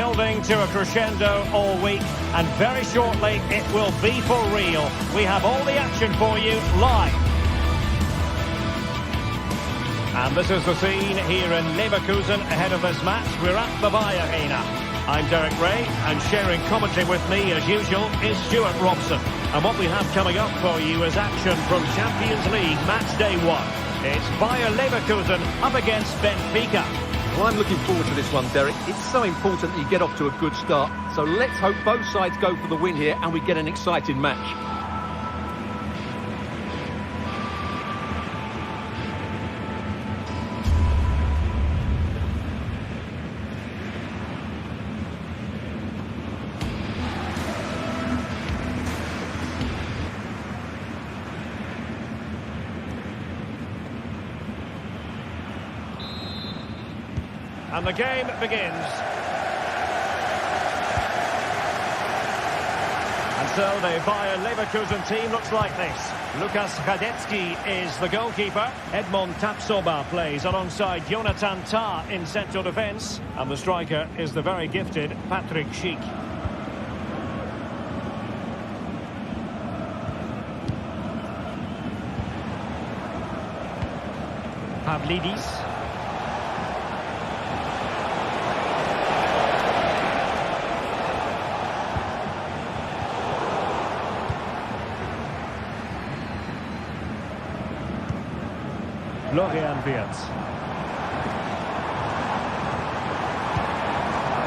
building to a crescendo all week, and very shortly it will be for real. We have all the action for you live. And this is the scene here in Leverkusen ahead of this match. We're at the Bayer Arena. I'm Derek Ray, and sharing commentary with me as usual is Stuart Robson. And what we have coming up for you is action from Champions League match day 1. It's Bayer Leverkusen up against Benfica. Well, I'm looking forward to this one, Derek. It's so important that you get off to a good start. So let's hope both sides go for the win here and we get an exciting match. And the game begins. And so the Bayer Leverkusen team looks like this. Lukas Radetzky is the goalkeeper. Edmond Tapsoba plays alongside Jonathan Tah in central defence. And the striker is the very gifted Patrick Schick. Pavlidis. Florian Wirtz.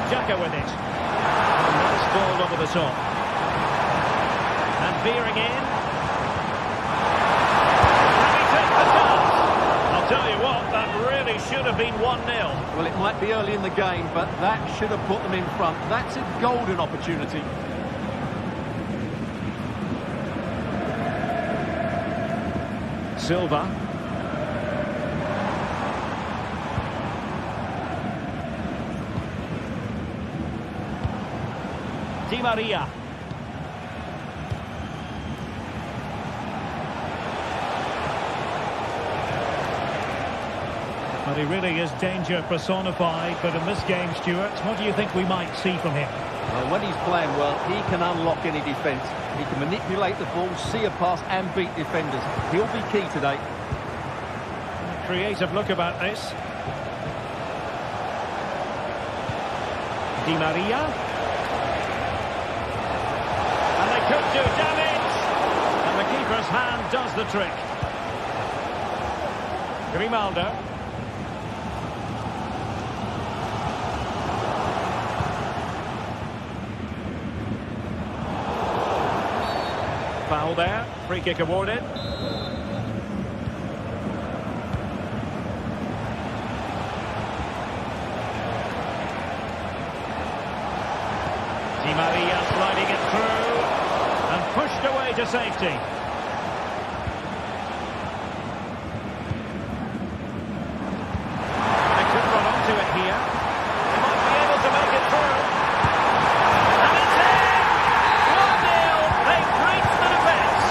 Xhaka with it. A nice ball over the top. And veering in. Can he take the chance? I'll tell you what, that really should have been 1-0. Well, it might be early in the game, but that should have put them in front. That's a golden opportunity. Silva. Di Maria. But he really is danger personified. But in this game, Stuart, what do you think we might see from him? Well, when he's playing well, he can unlock any defence. He can manipulate the ball, see a pass and beat defenders. He'll be key today. Creative look about this. Di Maria. Could do damage, and the keeper's hand does the trick. Grimaldo. Foul there, free kick awarded. Di Maria sliding it through. Pushed away to safety. They could run onto it here. They might be able to make it through. And it's in! 1-0. They breach the defence.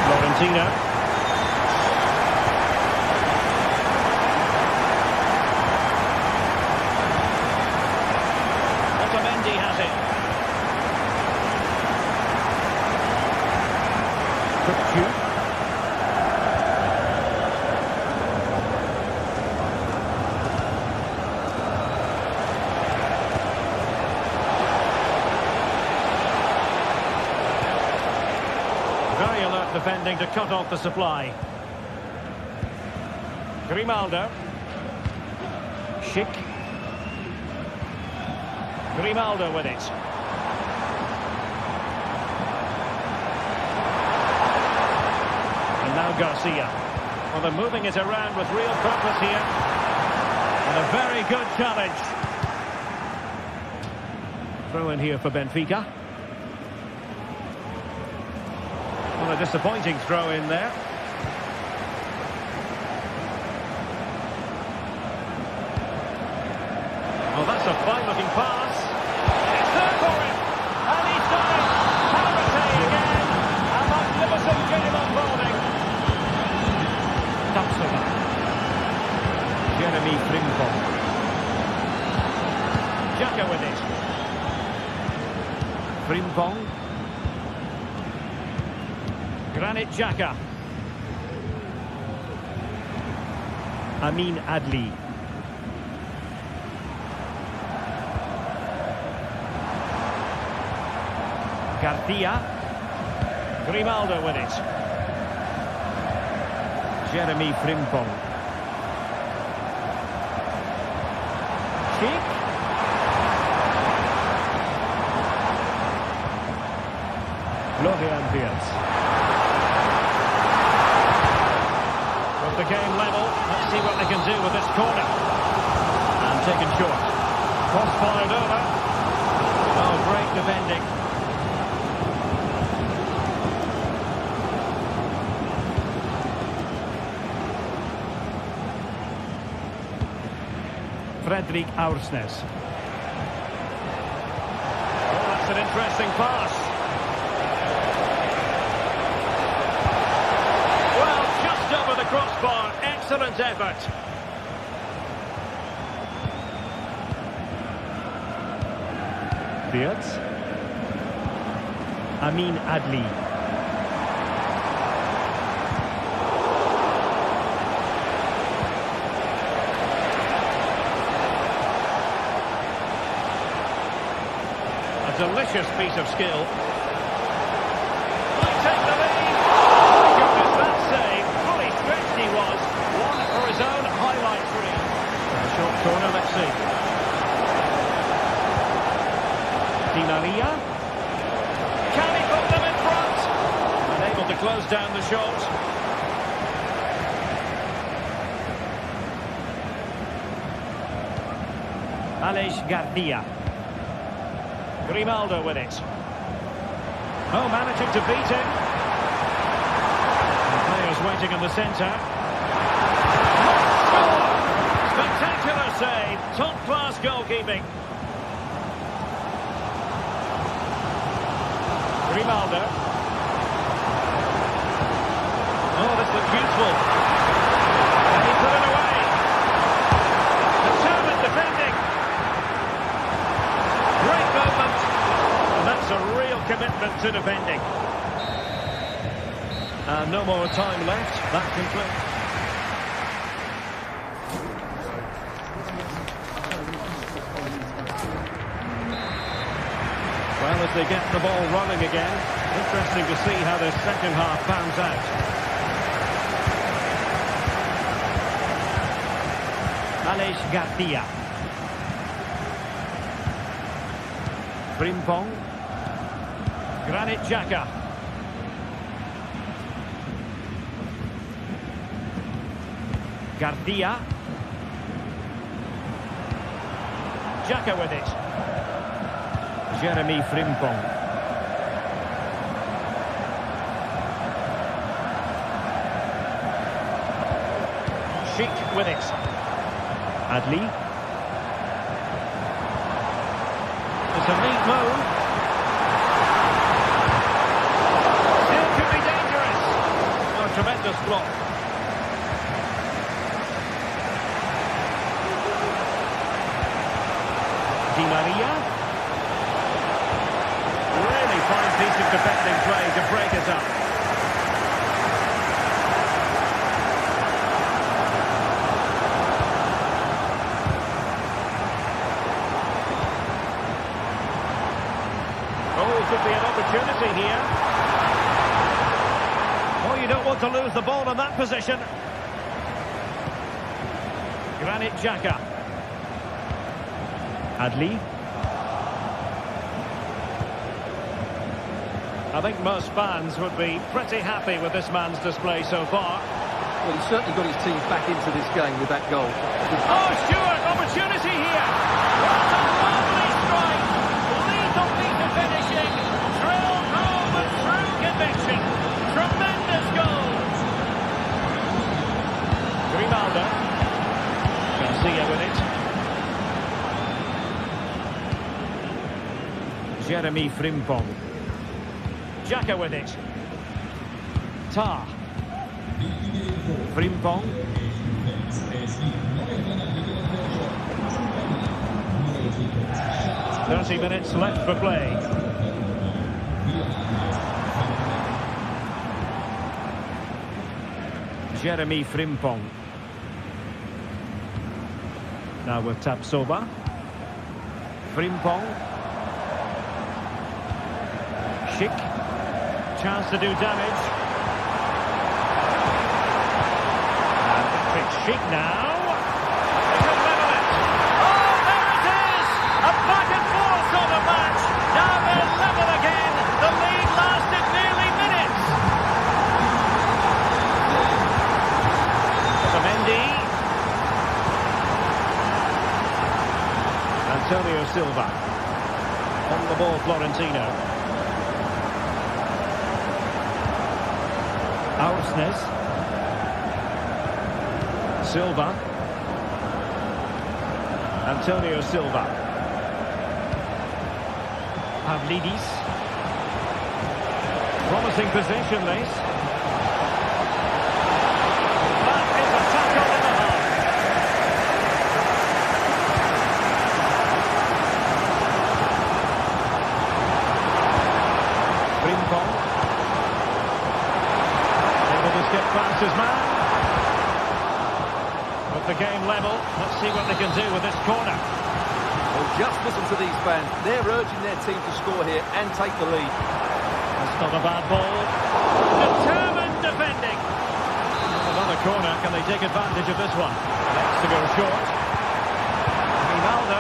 Florentino. Has it. Very alert defending to cut off the supply. Grimaldo. Schick. Grimaldo with it. And now Garcia. Well, they're moving it around with real purpose here. And a very good challenge. Throw in here for Benfica. Well, a disappointing throw in there. Well, that's a fine-looking pass. It's there for him. And he's done it. Harate again. A magnificent game unfolding. Tapsoba. Jeremy Jeremy Frimpong. Xhaka with it. Frimpong. Granit Xhaka. Amin Adli. Garcia. Grimaldo with it. Jeremy Frimpong. Schick. Florian Wirtz. With the game level, let's see what they can do with this corner. And taken short. Cross fired over. Oh, great defending. Fredrik Aursnes. Oh, that's an interesting pass. Well, just over the crossbar. Excellent effort. Wirtz. Amin Adli. Delicious piece of skill. Might take the lead. Oh my goodness, that save. Fully stretched he was. One for his own highlight reel. A short corner, let's see. Di Maria. Can he put them in front? Unable to close down the shot. Alex Garcia. Grimaldo with it. Oh, managing to beat him. The players waiting in the centre. Score! Spectacular save. Top-class goalkeeping. Grimaldo. Oh, this looks beautiful. And he put it away. Determined defending. Great movement, and that's a real commitment to defending. And no more time left. That concludes. Well, as they get the ball running again, interesting to see how the second half pans out. Alex Garcia. Frimpong. Granit Xhaka. Garcia. Xhaka with it. Jeremy Frimpong. Schick with it. Adli. It's a neat move. Still could be dangerous. Oh, tremendous block. Di Maria. Really fine piece of defending play to break it up. Could be an opportunity here. Oh, you don't want to lose the ball in that position. Granit Xhaka. Adli. I think most fans would be pretty happy with this man's display so far. Well, he's certainly got his team back into this game with that goal. Oh, Stewart, opportunity here. What a lovely strike. Lethal piece of finishing. Drilled home with true conviction. Tremendous goals. Grimaldo. Garcia with it. Jeremy Frimpong. Xhaka with it. Tar. Frimpong. 30 minutes left for play. Jeremy Frimpong. Now with Tapsoba. Frimpong. Schick. Chance to do damage. And it's Schick now. They can level it. Oh, there it is! A back and forth sort of match. Now they're level again. The lead lasted nearly minutes. Mendy. Antonio Silva. On the ball, Florentino. Aursnes. Silva. Antonio Silva. Pavlidis. Promising possession, this. Past his man. With the game level, let's see what they can do with this corner. Well, just listen to these fans. They're urging their team to score here and take the lead. That's not a bad ball. Determined defending. Another corner. Can they take advantage of this one? Next to go short. Ronaldo.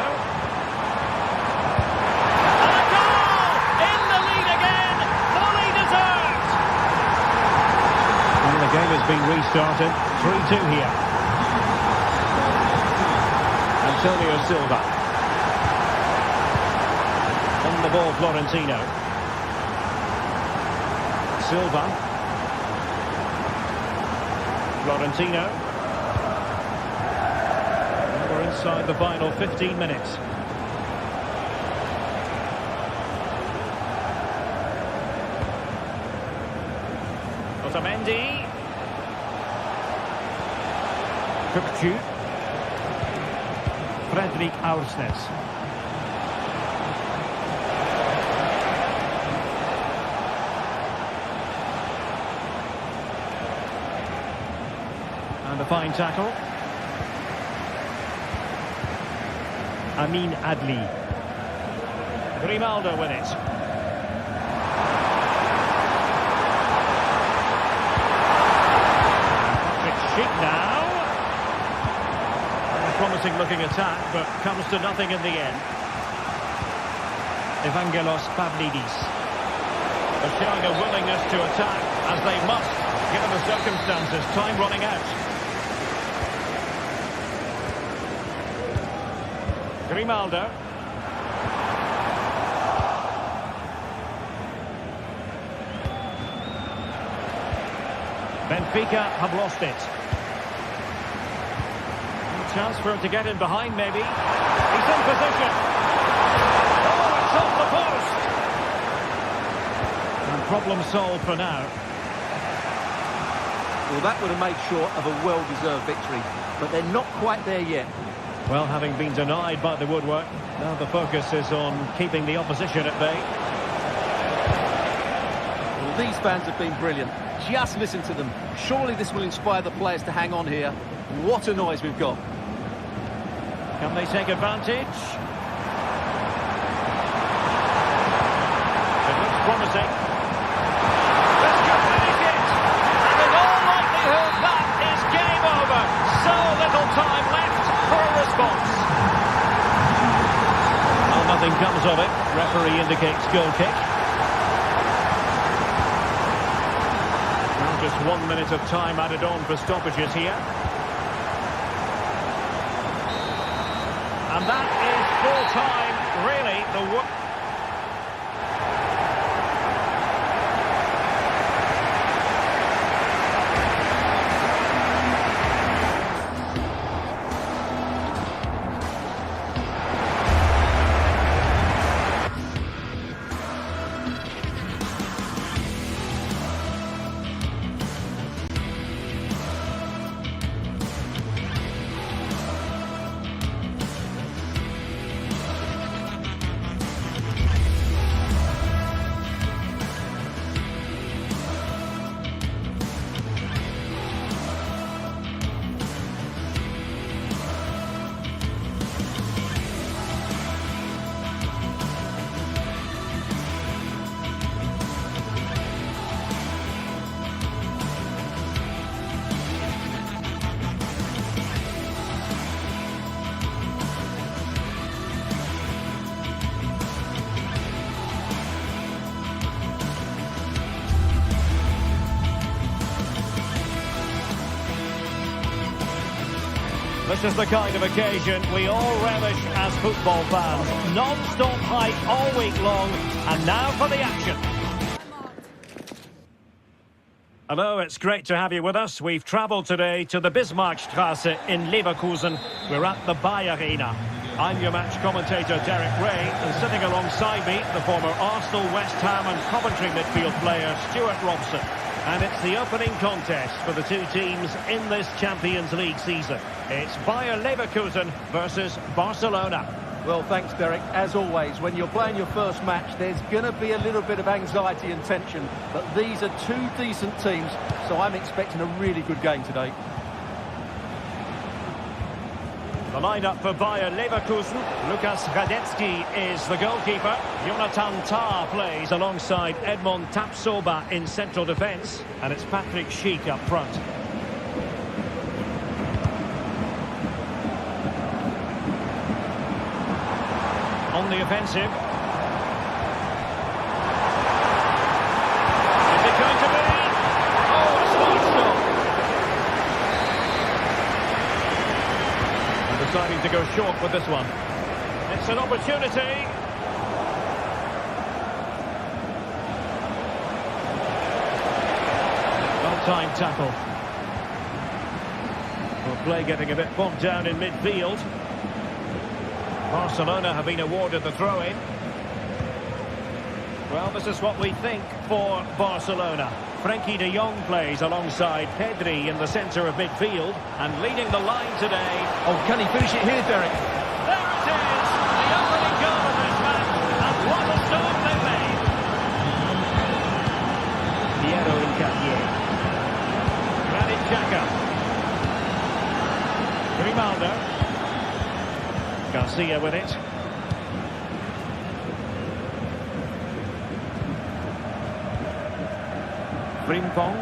And a goal! In the lead again. Fully deserved. And the game has been restarted. 3-2 here. Antonio Silva. On the ball, Florentino. Silva. Florentino. And we're inside the final 15 minutes. Otamendi. Kukcu. Fredrik Aursnes. And a fine tackle. Amin Adli. Grimaldo with it. It's Schick now. A promising looking attack, but comes to nothing in the end. Evangelos Pavlidis. They're showing a willingness to attack, as they must, given the circumstances. Time running out. Grimaldo. Benfica have lost it. Chance for him to get in behind, maybe. He's in position. Oh, it's off the post. And problem solved for now. Well, that would have made short of a well-deserved victory, but they're not quite there yet. Well, having been denied by the woodwork, now the focus is on keeping the opposition at bay. Well, these fans have been brilliant. Just listen to them. Surely this will inspire the players to hang on here. What a noise we've got. Can they take advantage? It looks promising. This could finish it. And in all likelihood, that is game over. So little time left for a response. Well, nothing comes of it. Referee indicates goal kick. Now just 1 minute of time added on for stoppages here. And that is full time, really, the work. This is the kind of occasion we all relish as football fans. Non-stop hype all week long, and now for the action. Hello, it's great to have you with us. We've travelled today to the Bismarckstraße in Leverkusen. We're at the Bayer Arena. I'm your match commentator, Derek Ray, and sitting alongside me, the former Arsenal, West Ham and Coventry midfield player, Stuart Robson. And it's the opening contest for the two teams in this Champions League season. It's Bayer Leverkusen versus Barcelona. Well, thanks, Derek. As always, when you're playing your first match, there's going to be a little bit of anxiety and tension. But these are two decent teams, so I'm expecting a really good game today. The lineup for Bayer Leverkusen. Lukas Radetzky is the goalkeeper. Jonathan Tah plays alongside Edmond Tapsoba in central defence. And it's Patrick Schick up front. On the offensive. Is it going to be? Oh, a smart stop. And deciding to go short with this one. It's an opportunity. Well-timed tackle. Well, play getting a bit bogged down in midfield. Barcelona have been awarded the throw-in. Well, this is what we think for Barcelona. Frankie de Jong plays alongside Pedri in the centre of midfield and leading the line today. Oh, can he finish it here, Derek? There it is! The opening goal of this match, and what a start they made! Piero Incapié. Granit Xhaka. Grimaldo. Garcia with it. Frimpong.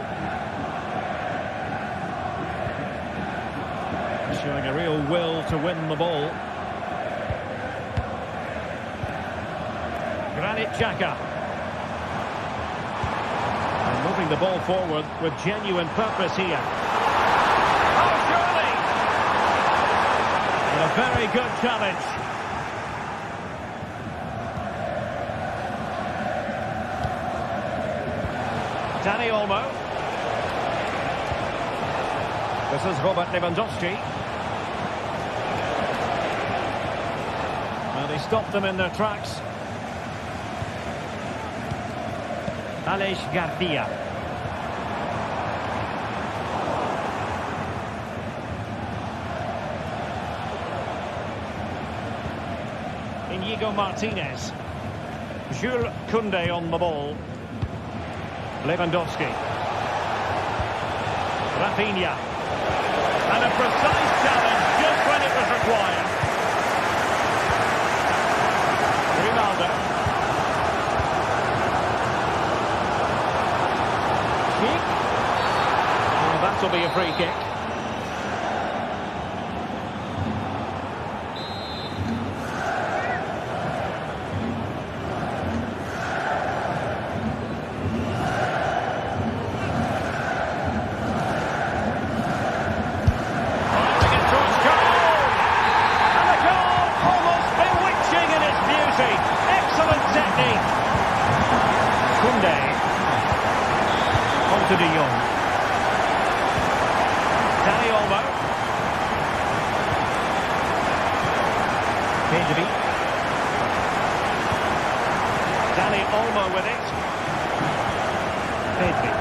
Showing a real will to win the ball. Granit Xhaka. And moving the ball forward with genuine purpose here. Oh, surely! And a very good challenge. Dani Olmo. This is Robert Lewandowski. Well, they stopped them in their tracks. Aleix Garcia. Inigo Martinez. Jules Koundé on the ball. Lewandowski. Rafinha. And a precise challenge just when it was required. Grimaldo. Schick. Well, that'll be a free kick. To de Jong. Dani Olmo. Pedri. Dani Olmo with it. Pedri.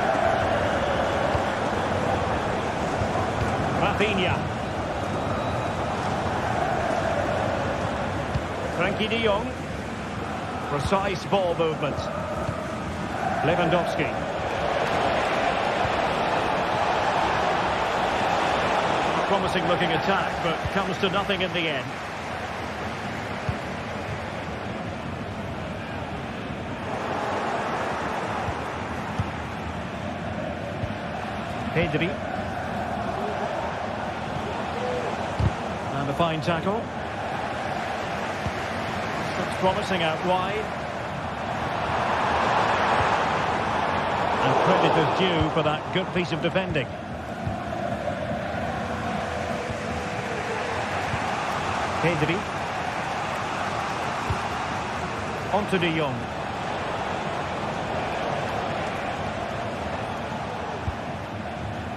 Rafinha. Frankie de Jong. Precise ball movement. Lewandowski. Promising looking attack, but comes to nothing in the end. Pedri. And a fine tackle. Looks promising out wide. And credit is due for that good piece of defending. Pedri. On to De Jong.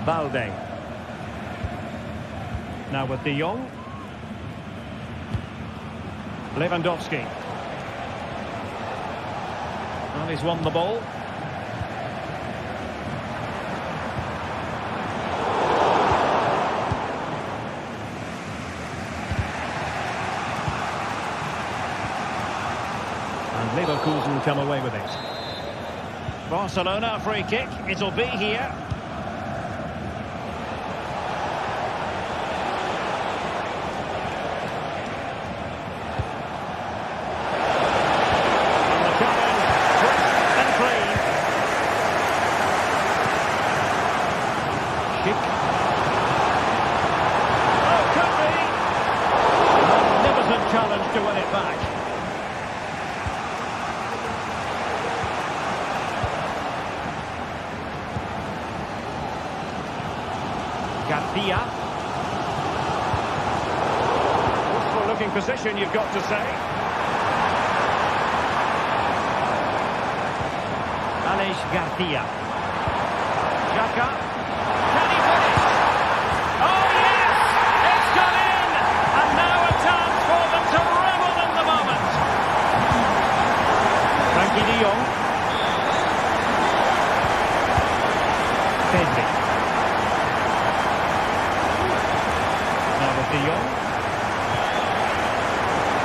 Balde. Now with De Jong. Lewandowski. And he's won the ball. And Leverkusen come away with it. Barcelona free kick. It'll be here. Challenge to win it back. Garcia. Useful looking position, you've got to say. Alex Garcia. Xhaka. Can he finish? Oh yes! It's gone in! And now a chance for them to revel in the moment. Frankie De Jong. Pedri. Now with De Jong.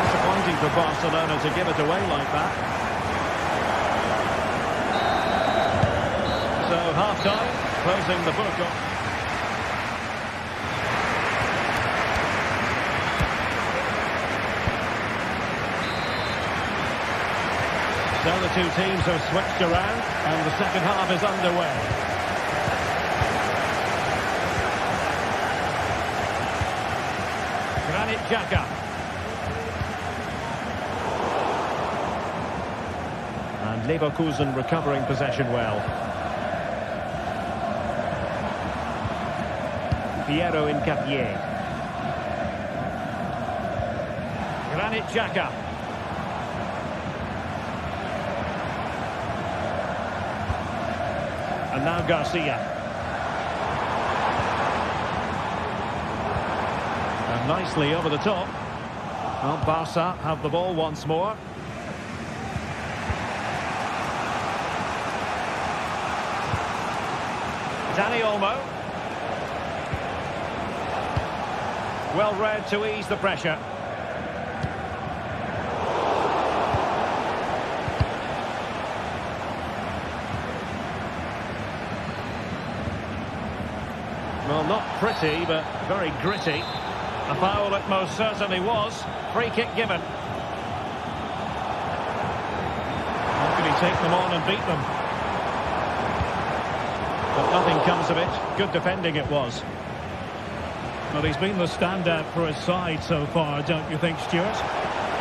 Disappointing for Barcelona to give it away like that. So half-time, closing the book off. So the two teams have switched around and the second half is underway. Granit Xhaka. And Leverkusen recovering possession well. Piero Incapié. Granit Xhaka. And now Garcia. And nicely over the top. Well, Barca have the ball once more. Dani Olmo. Well read to ease the pressure. Well, not pretty, but very gritty. A foul it most certainly was. Free kick given. How can he take them on and beat them? But nothing comes of it. Good defending it was. Well, he's been the standout for his side so far, don't you think, Stuart?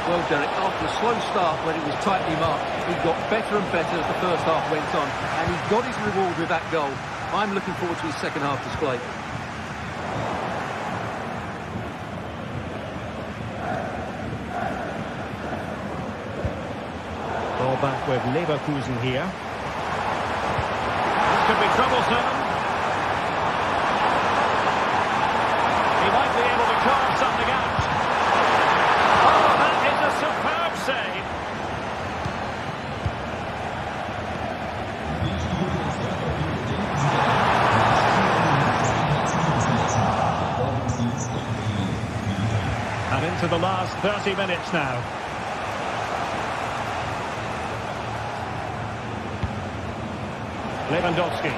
Well, Derek, after a slow start when it was tightly marked, he got better and better as the first half went on, and he got his reward with that goal. I'm looking forward to his second half display. Ball back with Leverkusen here. This could be troublesome. He might be able to carve something out. Oh, that is a superb save. And into the last 30 minutes now. Lewandowski.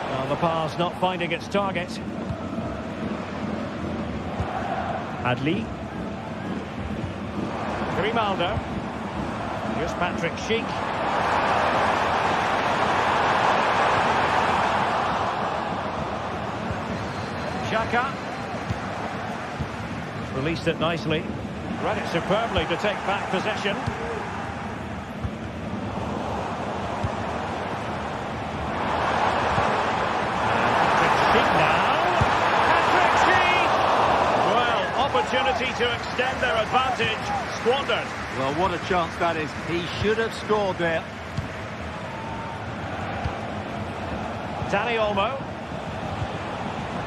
Well, the pass not finding its target. Adli. Grimaldo. Here's Patrick Schick. Xhaka. Released it nicely. Read it superbly to take back possession. And opportunity to extend their advantage, squandered. Well, what a chance that is. He should have scored there. Danny Olmo.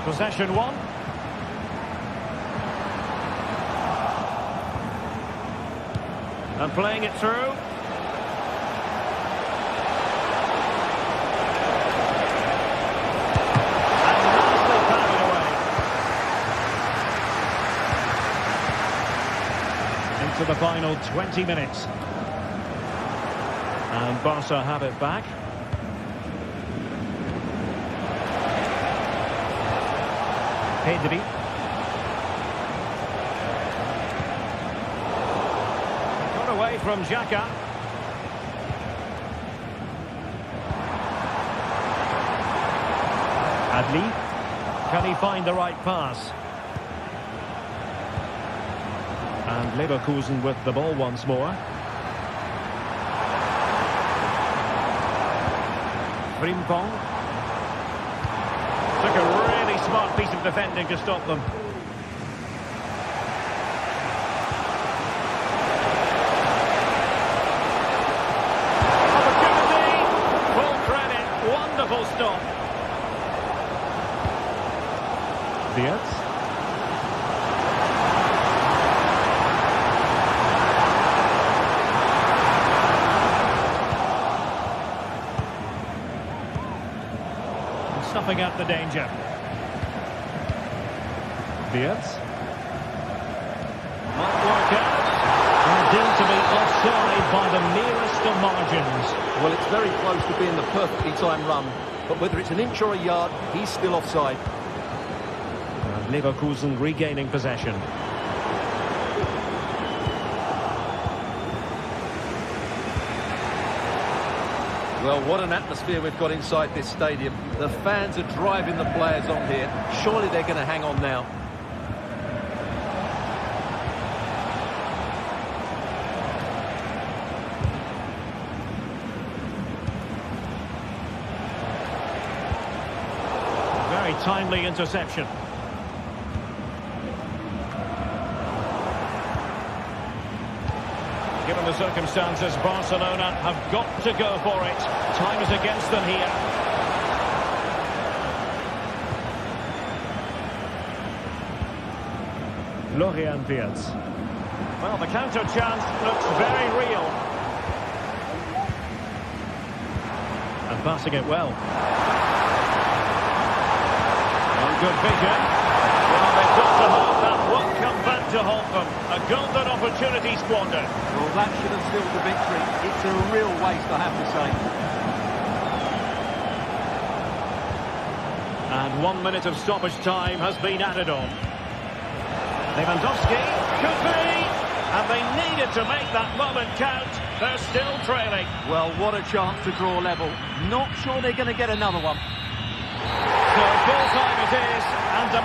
Possession one. And playing it through. And nicely batted away. Into the final 20 minutes. And Barca have it back. Pedri. Got away from Xhaka. Adli. Can he find the right pass? And Leverkusen with the ball once more. Frimpong. Took a really smart piece of defending to stop them. Opportunity! Full credit. Wonderful stop. Diaz. Snuffing out the danger. Diaz. Might work out. And deemed to be offside by the merest of margins. Well, it's very close to being the perfectly timed run. But whether it's an inch or a yard, he's still offside. And Leverkusen regaining possession. Well, what an atmosphere we've got inside this stadium. The fans are driving the players on here. Surely they're going to hang on now. Very timely interception. Given the circumstances, Barcelona have got to go for it. Time is against them here. Florian Wirtz. Well, the counter chance looks very real. And passing it well. On good vision. Well, they've got to hope that won't come back to haunt them. A golden opportunity squandered. Well, that should have sealed the victory. It's a real waste, I have to say. And 1 minute of stoppage time has been added on. Lewandowski could be, and they needed to make that moment count. They're still trailing. Well, what a chance to draw level. Not sure they're going to get another one. So full time it is, and a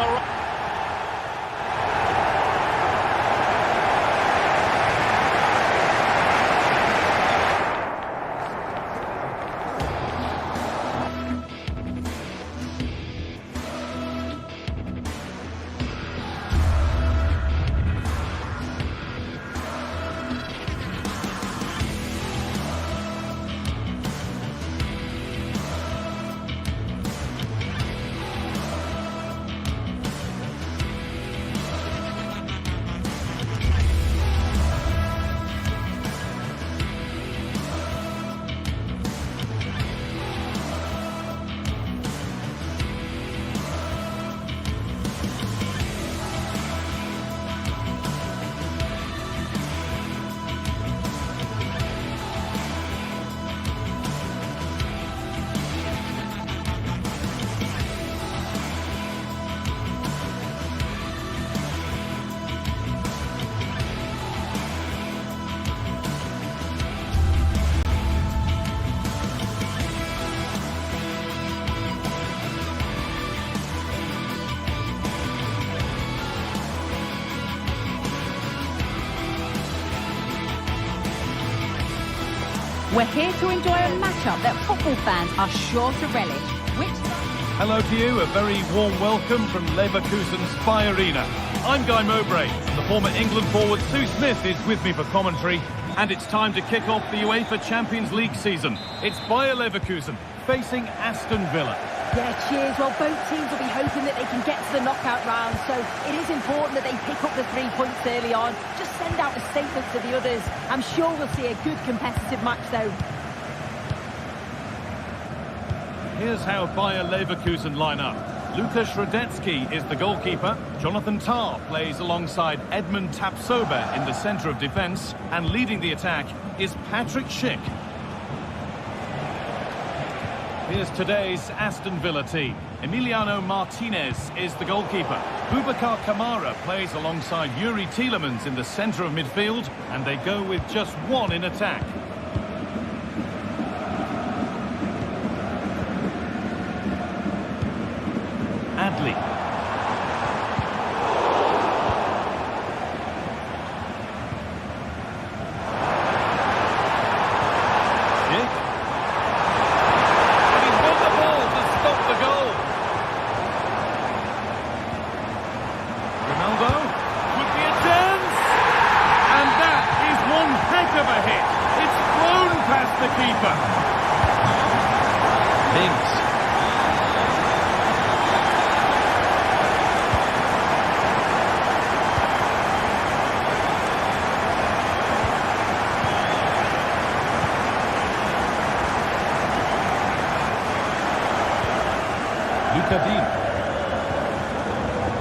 We're here to enjoy a matchup that football fans are sure to relish. Hello to you, a very warm welcome from Leverkusen's Spy Arena. I'm Guy Mowbray. The former England forward Sue Smith is with me for commentary. And it's time to kick off the UEFA Champions League season. It's Bayer Leverkusen facing Aston Villa. Yeah, cheers. Well, both teams will be hoping that they can get to the knockout round, so it is important that they pick up the 3 points early on. Just send out a statement to the others. I'm sure we'll see a good competitive match, though. Here's how Bayer Leverkusen line up. Lukas Radetzky is the goalkeeper. Jonathan Tah plays alongside Edmund Tapsoba in the centre of defence. And leading the attack is Patrick Schick. Here's today's Aston Villa team. Emiliano Martinez is the goalkeeper. Boubacar Kamara plays alongside Yuri Tielemans in the centre of midfield. And they go with just one in attack. Adli. Schick. And he's won the ball to stop the goal. Ronaldo. Could be a chance. And that is one heck of a hit. It's flown past the keeper. Mings.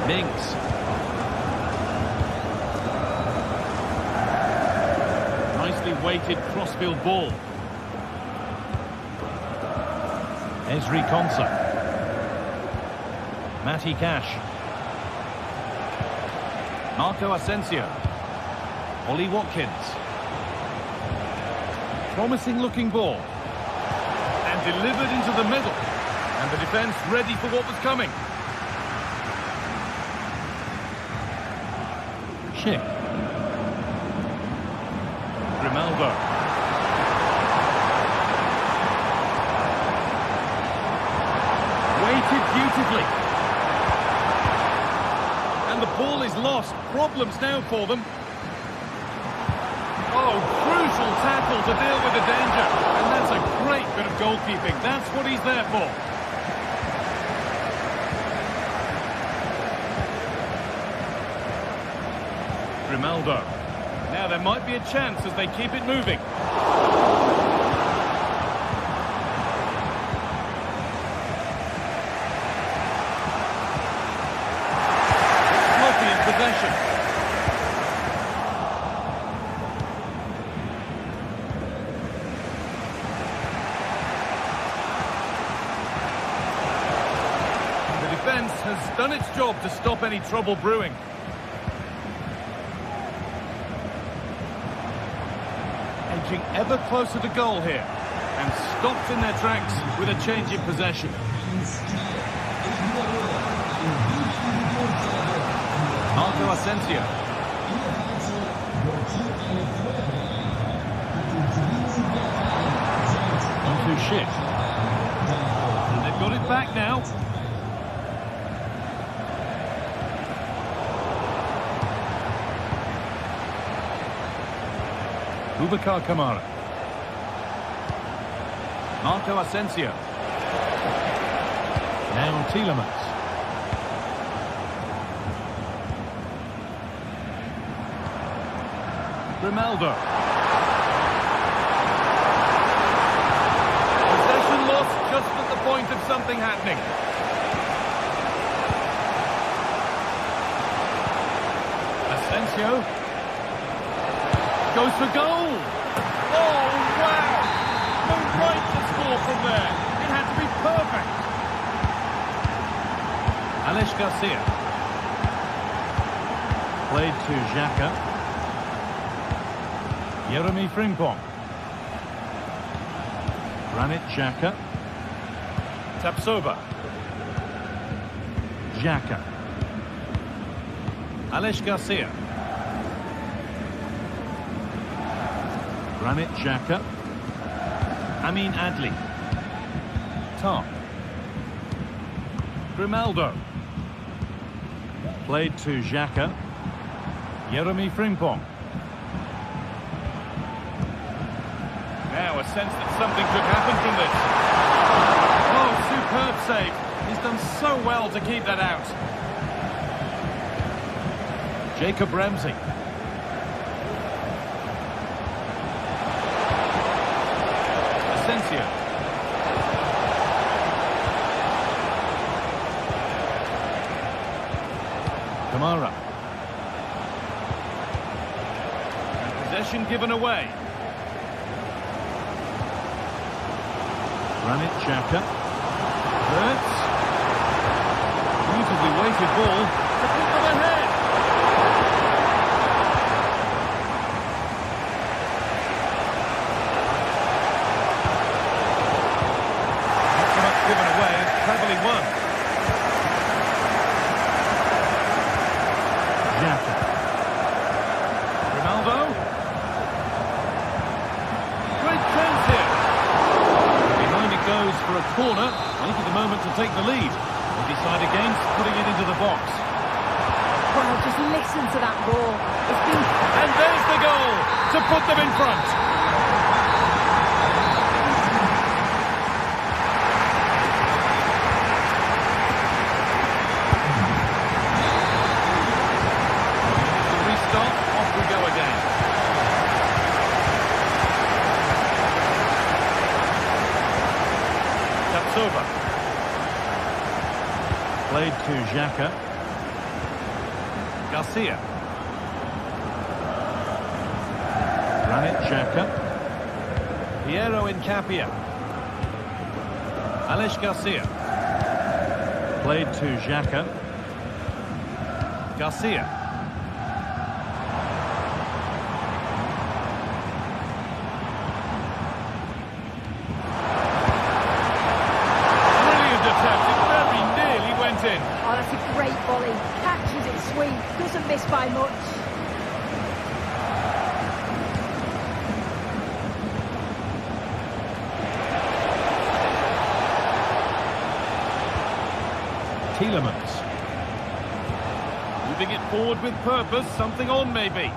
Mings. Nicely weighted crossfield ball. Ezri Konsa. Matty Cash. Marco Asensio. Ollie Watkins. Promising looking ball. And delivered into the middle. And the defence ready for what was coming. Schick. Grimaldo. Weighted beautifully. And the ball is lost. Problems now for them. Oh, crucial tackle to deal with the danger. And that's a great bit of goalkeeping. That's what he's there for. Grimaldo. Now there might be a chance as they keep it moving. Sloppy in possession. The defence has done its job to stop any trouble brewing. Edging ever closer to goal here, and stopped in their tracks with a change in possession. Marco Asensio. Onto Schick. And they've got it back now. Boubacar Kamara. Marco Asensio. Now Tielemans. Grimaldo. Possession lost just at the point of something happening. Asensio. Goes for goal. Oh, wow. No right to score from there. It had to be perfect. Alex Garcia. Played to Xhaka. Jeremy Frimpong. Granit Xhaka. Tapsoba. Xhaka. Alex Garcia. Granit Xhaka. Amin Adli. Tah. Grimaldo. Played to Xhaka. Jeremy Frimpong. Now a sense that something could happen from this. Oh, superb save. He's done so well to keep that out. Jacob Ramsey. Asensio. Kamara. And possession given away. Granit Xhaka. Hurts. Beautifully weighted ball. To put them ahead. Not so much given away, cleverly won. Xhaka. Ronaldo. Great chance here. Behind it goes for a corner. Maybe the moment to take the lead. They decide against putting it into the box. Wow, just listen to that ball. It's been... And there's the goal to put them in front. To restart, off we go again. Tapsova. Played to Xhaka. Garcia. Granit Xhaka. Piero Incapia. Alex Garcia. Played to Xhaka. Garcia. Brilliant attempt. It very nearly went in. Oh, that's a great volley. Catches it sweet. Doesn't miss by much. Tielemans. Moving it forward with purpose, something on maybe.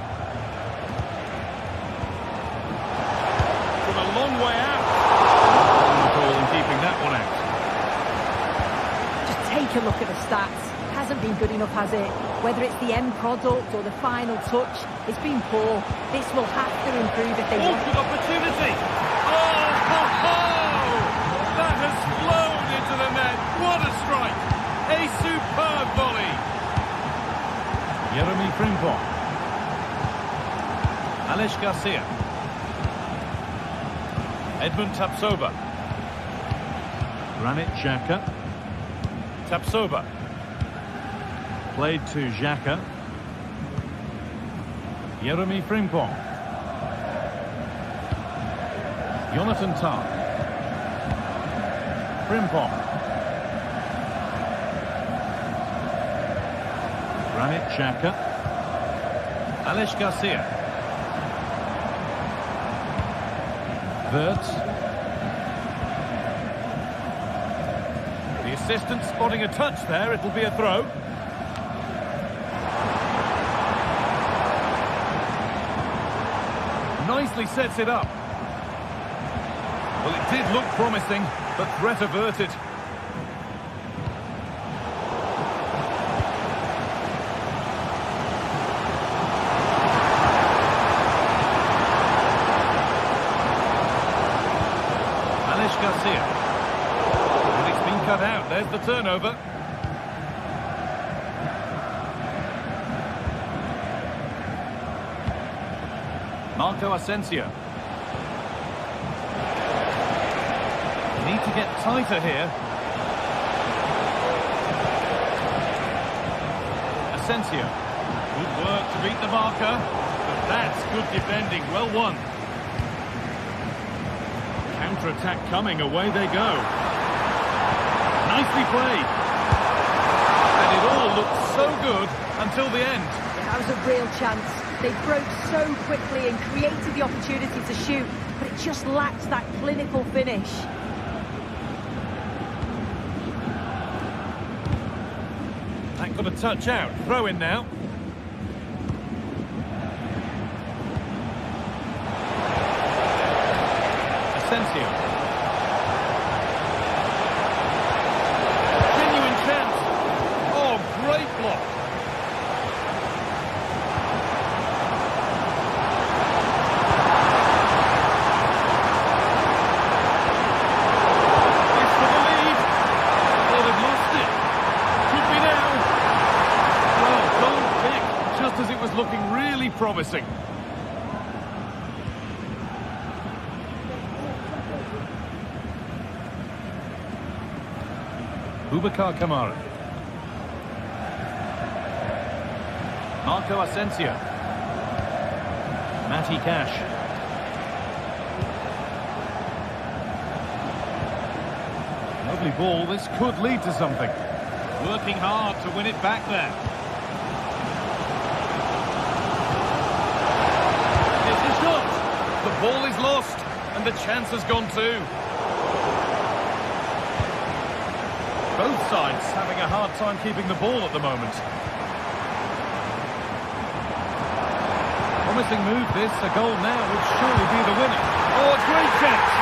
From a long way out. Goal in keeping that one out. Just take a look at the stats. Hasn't been good enough, has it? Whether it's the end product or the final touch, it's been poor. This will have to improve if they want. Good opportunity. Oh, ho, ho! That has flown into the net. What a strike. A superb volley. Jeremy Frimpong. Alex Garcia. Edmund Tapsova. Granit Xhaka. Tapsova. Played to Xhaka. Jeremy Frimpong. Jonathan Tah. Frimpong. Granit Xhaka. Alex Garcia. Wirtz. The assistant spotting a touch there. It'll be a throw. Nicely sets it up. Well, it did look promising, but threat averted. Alex Garcia. And it's been cut out. There's the turnover. Marco Asensio. Need to get tighter here. Asensio. Good work to beat the marker. But that's good defending. Well won. Counter-attack coming. Away they go. Nicely played. And it all looked so good until the end. That was a real chance. They broke so quickly and created the opportunity to shoot, but it just lacked that clinical finish. Got a touch out. Throw in now. Asensio. Genuine chance. Oh, great block. Looking really promising. Boubacar Kamara. Marco Asensio. Matty Cash. Lovely ball. This could lead to something. Working hard to win it back there. The ball is lost, and the chance has gone too. Both sides having a hard time keeping the ball at the moment. Promising move this, a goal now would surely be the winner. Oh, a great chance!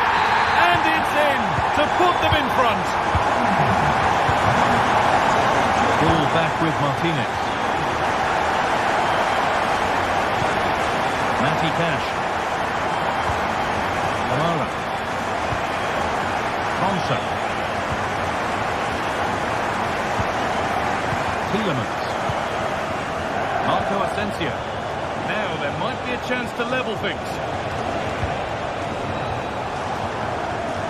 And it's in to put them in front. Ball back with Martinez. Matty Cash. Kamara. Consa. Tielemans. Marco Asensio. Now there might be a chance to level things.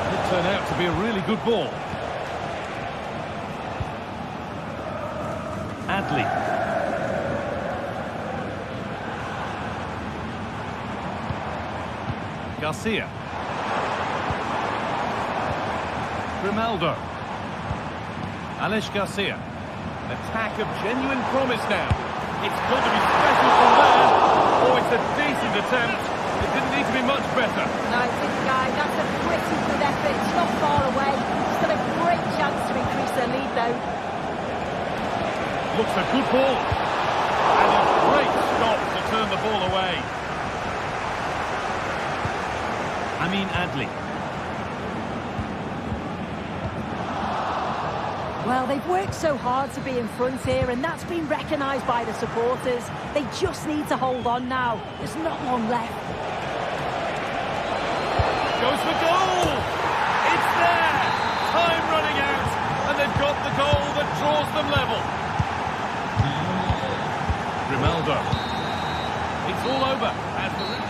Could turn out to be a really good ball. Adli. Garcia. Grimaldo. Alex Garcia. Attack of genuine promise now. It's got to be special from there. Oh, it's a decent attempt. It didn't need to be much better. No, this guy, that's a pretty good effort. It's not far away. Still a great chance to increase their lead, though. Looks a good ball. And a great stop to turn the ball away. Adli. Well, they've worked so hard to be in front here, and that's been recognised by the supporters. They just need to hold on now. There's not long left. Goes for goal! It's there! Time running out, and they've got the goal that draws them level. Grimaldo. It's all over as the...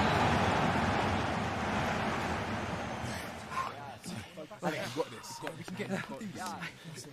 Alex, you've got this. We can get this.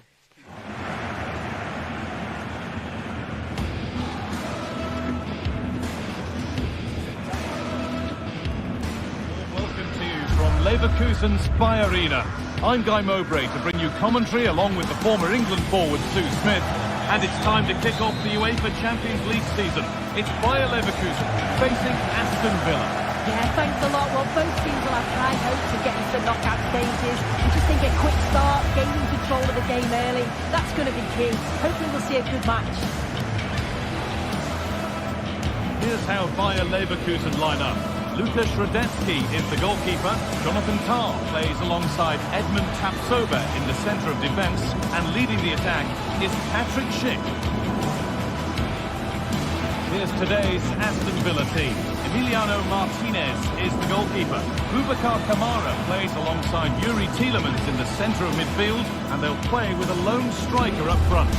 Welcome to you from Leverkusen's Arena. I'm Guy Mowbray to bring you commentary along with the former England forward Sue Smith. And it's time to kick off the UEFA Champions League season. It's Bayer Leverkusen facing Aston Villa. Yeah, thanks a lot. Well, both teams will have high hopes of getting to the knockout stages. I just think a quick start, gaining control of the game early, that's going to be key. Hopefully we'll see a good match. Here's how Bayer Leverkusen line up. Lukas Radetzky is the goalkeeper. Jonathan Tah plays alongside Edmund Tapsoba in the centre of defence. And leading the attack is Patrick Schick. Here's today's Aston Villa team. Emiliano Martinez is the goalkeeper. Boubacar Kamara plays alongside Yuri Tielemans in the centre of midfield, and they'll play with a lone striker up front.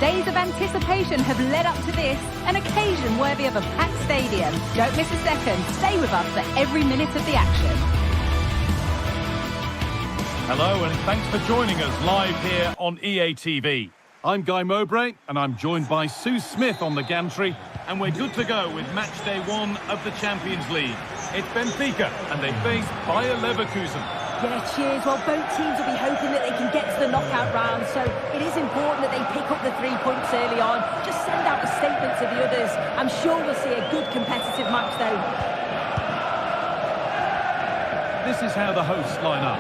Days of anticipation have led up to this, an occasion worthy of a packed stadium. Don't miss a second. Stay with us for every minute of the action. Hello and thanks for joining us live here on EA TV. I'm Guy Mowbray and I'm joined by Sue Smith on the gantry, and we're good to go with match day 1 of the Champions League. It's Benfica and they face Bayer Leverkusen. Yeah, cheers. Well, both teams will be hoping that they can get to the knockout round, so it is important that they pick up the 3 points early on. Just send out a statement to the others. I'm sure we'll see a good competitive match, though. This is how the hosts line up.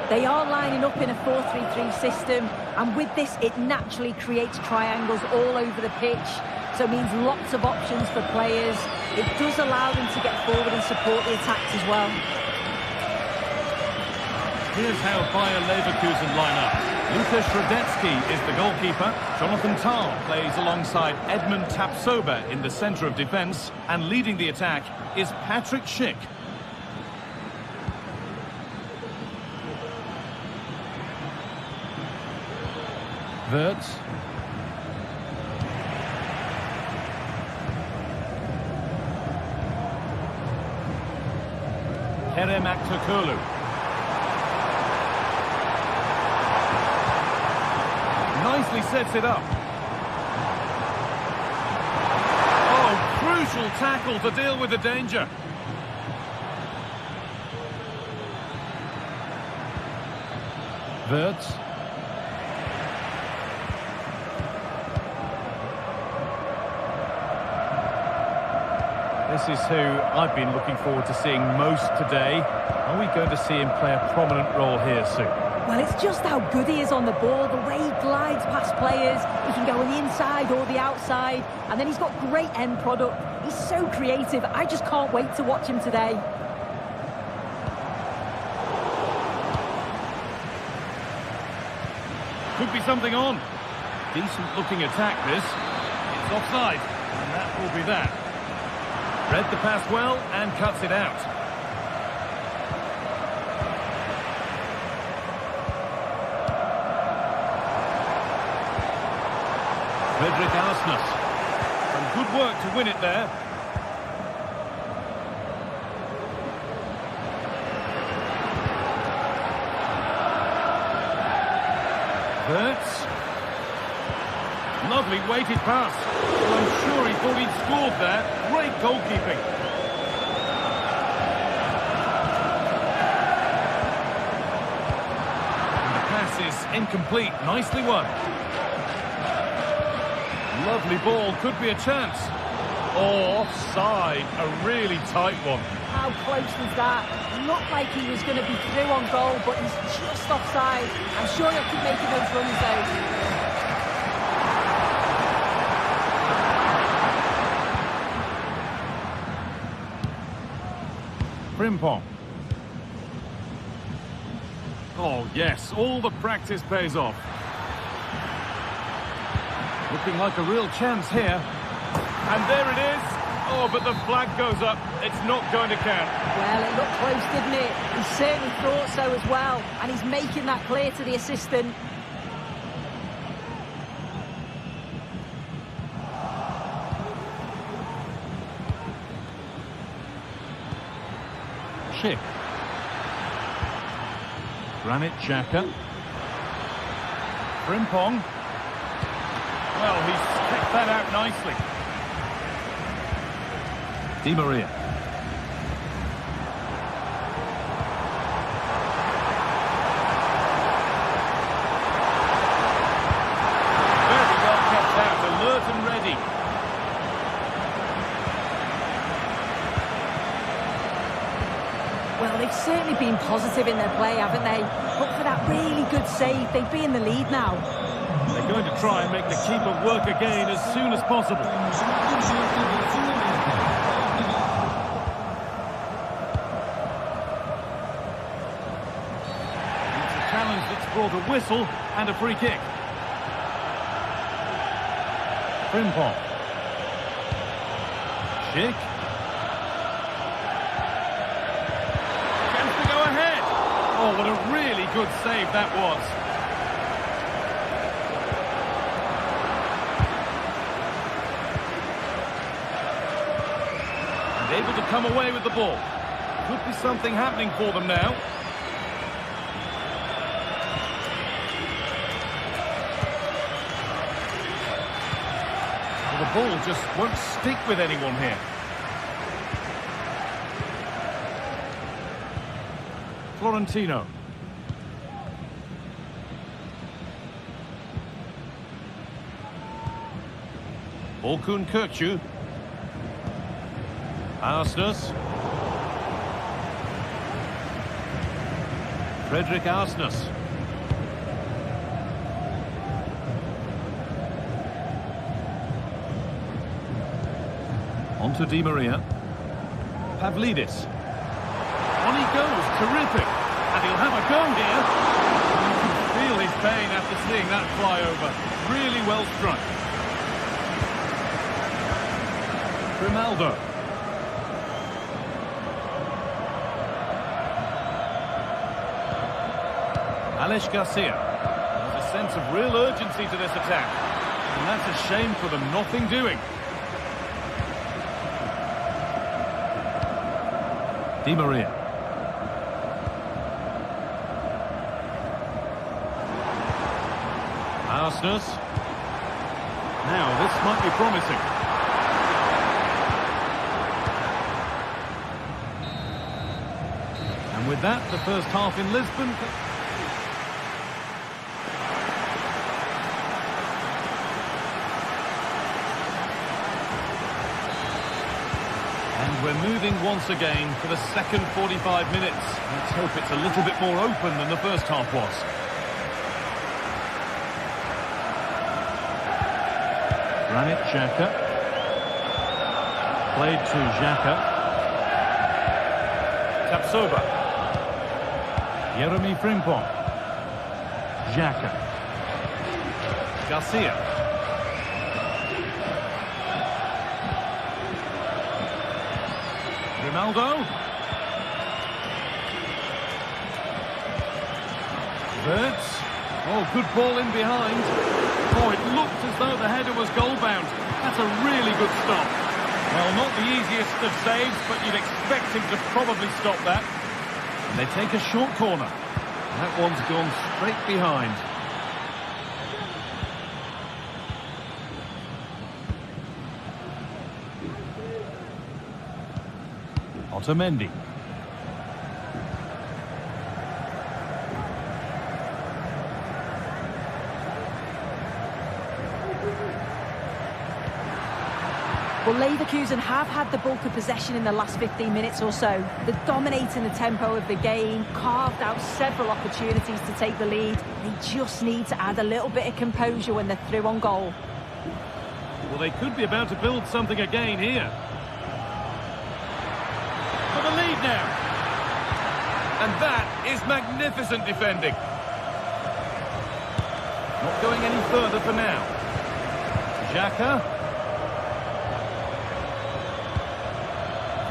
They are lining up in a 4-3-3 system, and with this, it naturally creates triangles all over the pitch, so it means lots of options for players. It does allow them to get forward and support the attacks as well. Here's how Bayer Leverkusen line up. Lukas Radetzky is the goalkeeper. Jonathan Tah plays alongside Edmund Tapsoba in the centre of defence. And leading the attack is Patrick Schick. Wirtz. Kerem Aktürkoğlu. Nicely sets it up. Oh, crucial tackle to deal with the danger. Wirtz. This is who I've been looking forward to seeing most today. Are we going to see him play a prominent role here soon? Well, it's just how good he is on the ball, the way he glides past players. He can go on the inside or the outside, and then he's got great end product. He's so creative. I just can't wait to watch him today. Could be something on. Decent looking attack, this. It's offside, and that will be that. Read the pass well and cuts it out. Fredrik Alsnes. Some good work to win it there. Wirtz. Lovely weighted pass. Well, I'm sure he thought he'd scored there. Great goalkeeping. And the pass is incomplete. Nicely won. Lovely ball. Could be a chance. Oh, offside. A really tight one. How close was that? Looked like he was going to be through on goal, but he's just offside. I'm sure he'll keep making those runs, though. Frimpong. Oh, yes, all the practice pays off. Looking like a real chance here. And there it is. Oh, but the flag goes up. It's not going to count. Well, it looked close, didn't it? He certainly thought so as well. And he's making that clear to the assistant. Schick. Granit Xhaka. Frimpong. Well, he's kicked that out nicely. Di Maria. Very well kept out, alert and ready. Well, they've certainly been positive in their play, haven't they? But for that really good save, they'd be in the lead now. They're going to try and make the keeper work again as soon as possible. It's a challenge that's brought a whistle and a free kick. Frimpong. Schick. Chance to go ahead. Oh, what a really good save that was. Able to come away with the ball. Could be something happening for them now. Well, the ball just won't stick with anyone here. Florentino. Orkun Kökçü. Arsnes. Fredrik Arsnes. On to Di Maria. Pavlidis. On he goes, terrific. And he'll have a go here. You can feel his pain after seeing that fly over. Really well struck. Grimaldo. Alex Garcia. There's a sense of real urgency to this attack. And that's a shame for them, nothing doing. Di Maria. Arsnes. Now, this might be promising. And with that, the first half in Lisbon. And we're moving once again for the second 45 minutes. Let's hope it's a little bit more open than the first half was. Granit Xhaka. Played to Xhaka. Tapsoba. Jeremy Frimpong. Xhaka. Garcia. Ronaldo. Wirtz. Oh, good ball in behind. Oh, it looked as though the header was goal-bound. That's a really good stop. Well, not the easiest of saves, but you'd expect him to probably stop that. And they take a short corner. That one's gone straight behind. Otamendi. Well, Leverkusen have had the bulk of possession in the last 15 minutes or so. They're dominating the tempo of the game, carved out several opportunities to take the lead. They just need to add a little bit of composure when they're through on goal. Well, they could be about to build something again here. For the lead now. And that is magnificent defending. Not going any further for now. Xhaka.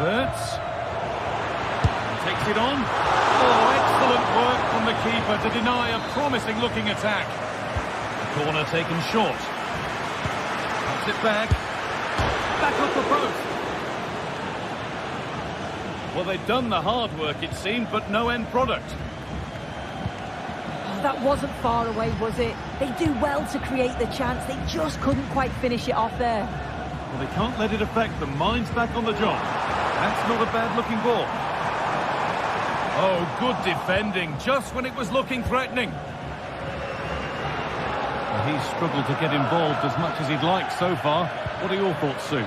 Wirtz. Takes it on. Oh, excellent work from the keeper to deny a promising-looking attack. The corner taken short. Puts it back. Back up the post. Well, they've done the hard work, it seemed, but no end product. Oh, that wasn't far away, was it? They do well to create the chance. They just couldn't quite finish it off there. Well, they can't let it affect them. Mind's back on the job. That's not a bad-looking ball. Oh, good defending, just when it was looking threatening. Well, he's struggled to get involved as much as he'd like so far. What are your thoughts, Sue?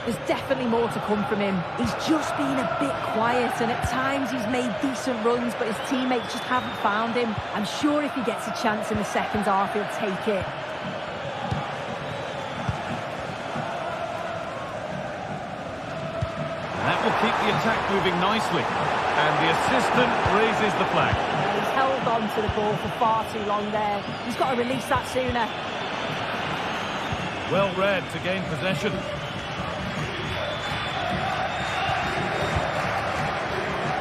There's definitely more to come from him. He's just been a bit quiet, and at times he's made decent runs, but his teammates just haven't found him. I'm sure if he gets a chance in the second half, he'll take it. That will keep the attack moving nicely. And the assistant raises the flag. He's held on to the ball for far too long there. He's got to release that sooner. Well read to gain possession.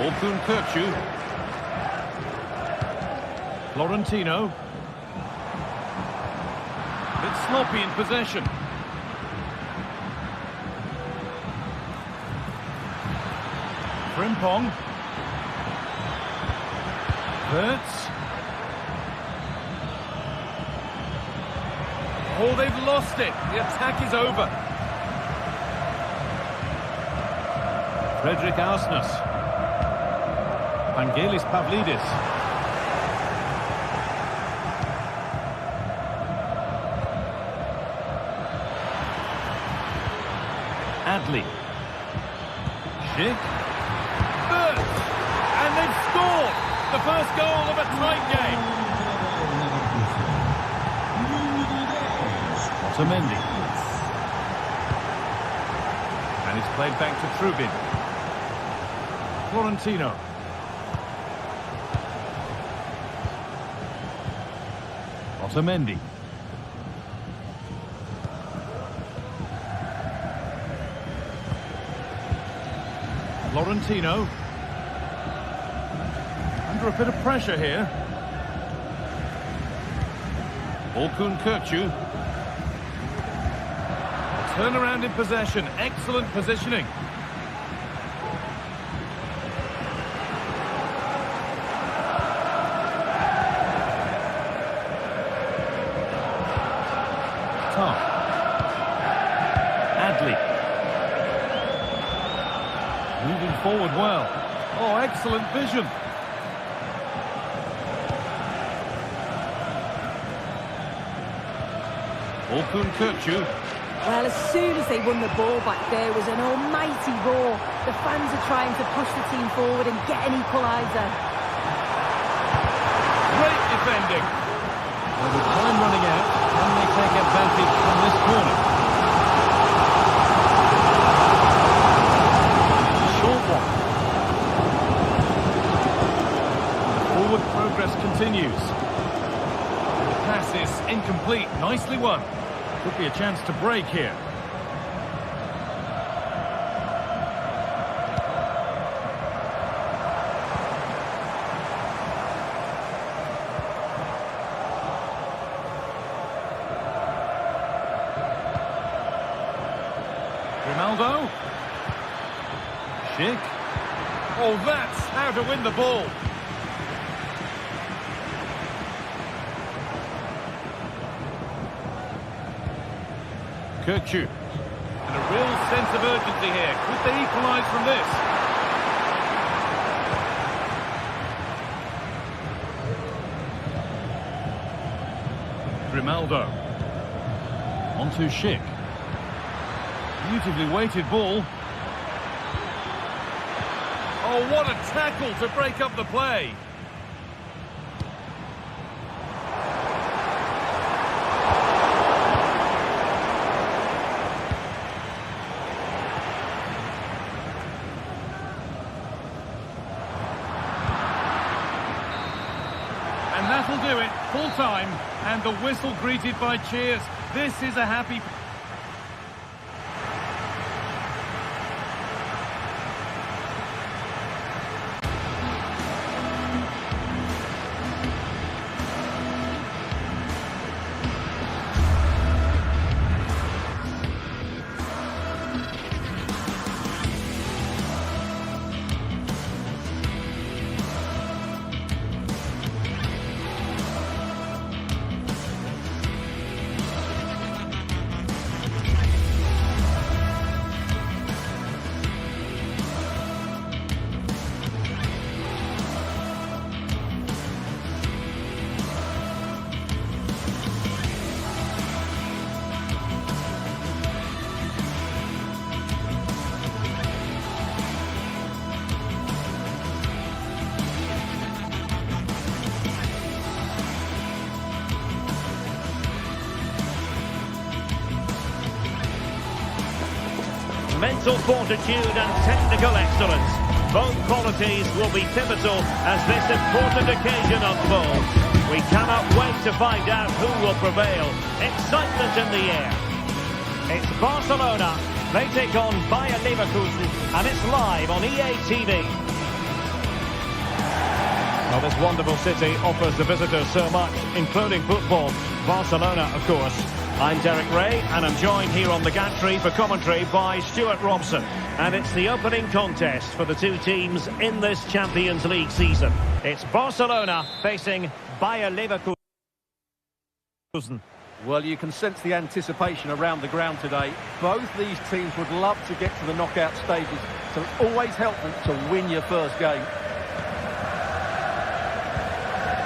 Orkun Kökçü. Florentino. It's sloppy in possession. Frimpong. Wirtz. Oh, they've lost it. The attack is over. Frederick Arsnes. Vangelis Pavlidis. Adli. Schick. Wirtz. And they've scored the first goal of a tight game. Otamendi. And it's played back to Trubin. Florentino. Otamendi. Florentino. Under a bit of pressure here. Orkun Kökçü. Turnaround in possession. Excellent positioning. Tough. Adli. Moving forward well. Oh, excellent vision. Orkun Kökçü. Well, as soon as they won the ball back, there was an almighty roar. The fans are trying to push the team forward and get an equaliser. Great defending. Well, with time running out, can they take advantage from this corner? Short one. Forward progress continues. The pass is incomplete. Nicely won. Could be a chance to break here. Ronaldo. Schick. Oh, that's how to win the ball. Kökçü. And a real sense of urgency here. Could they equalise from this? Grimaldo. On to Schick. Beautifully weighted ball. Oh, what a tackle to break up the play. And that'll do it, full time, and the whistle greeted by cheers. This is a happy... Mental fortitude and technical excellence. Both qualities will be pivotal as this important occasion unfolds. We cannot wait to find out who will prevail. Excitement in the air. It's Barcelona. They take on Bayer Leverkusen, and it's live on EA TV. Well, this wonderful city offers the visitors so much, including football. Barcelona, of course, I'm Derek Ray, and I'm joined here on the gantry for commentary by Stuart Robson. And it's the opening contest for the two teams in this Champions League season. It's Barcelona facing Bayer Leverkusen. Well, you can sense the anticipation around the ground today. Both these teams would love to get to the knockout stages, so it's always helpful to win your first game.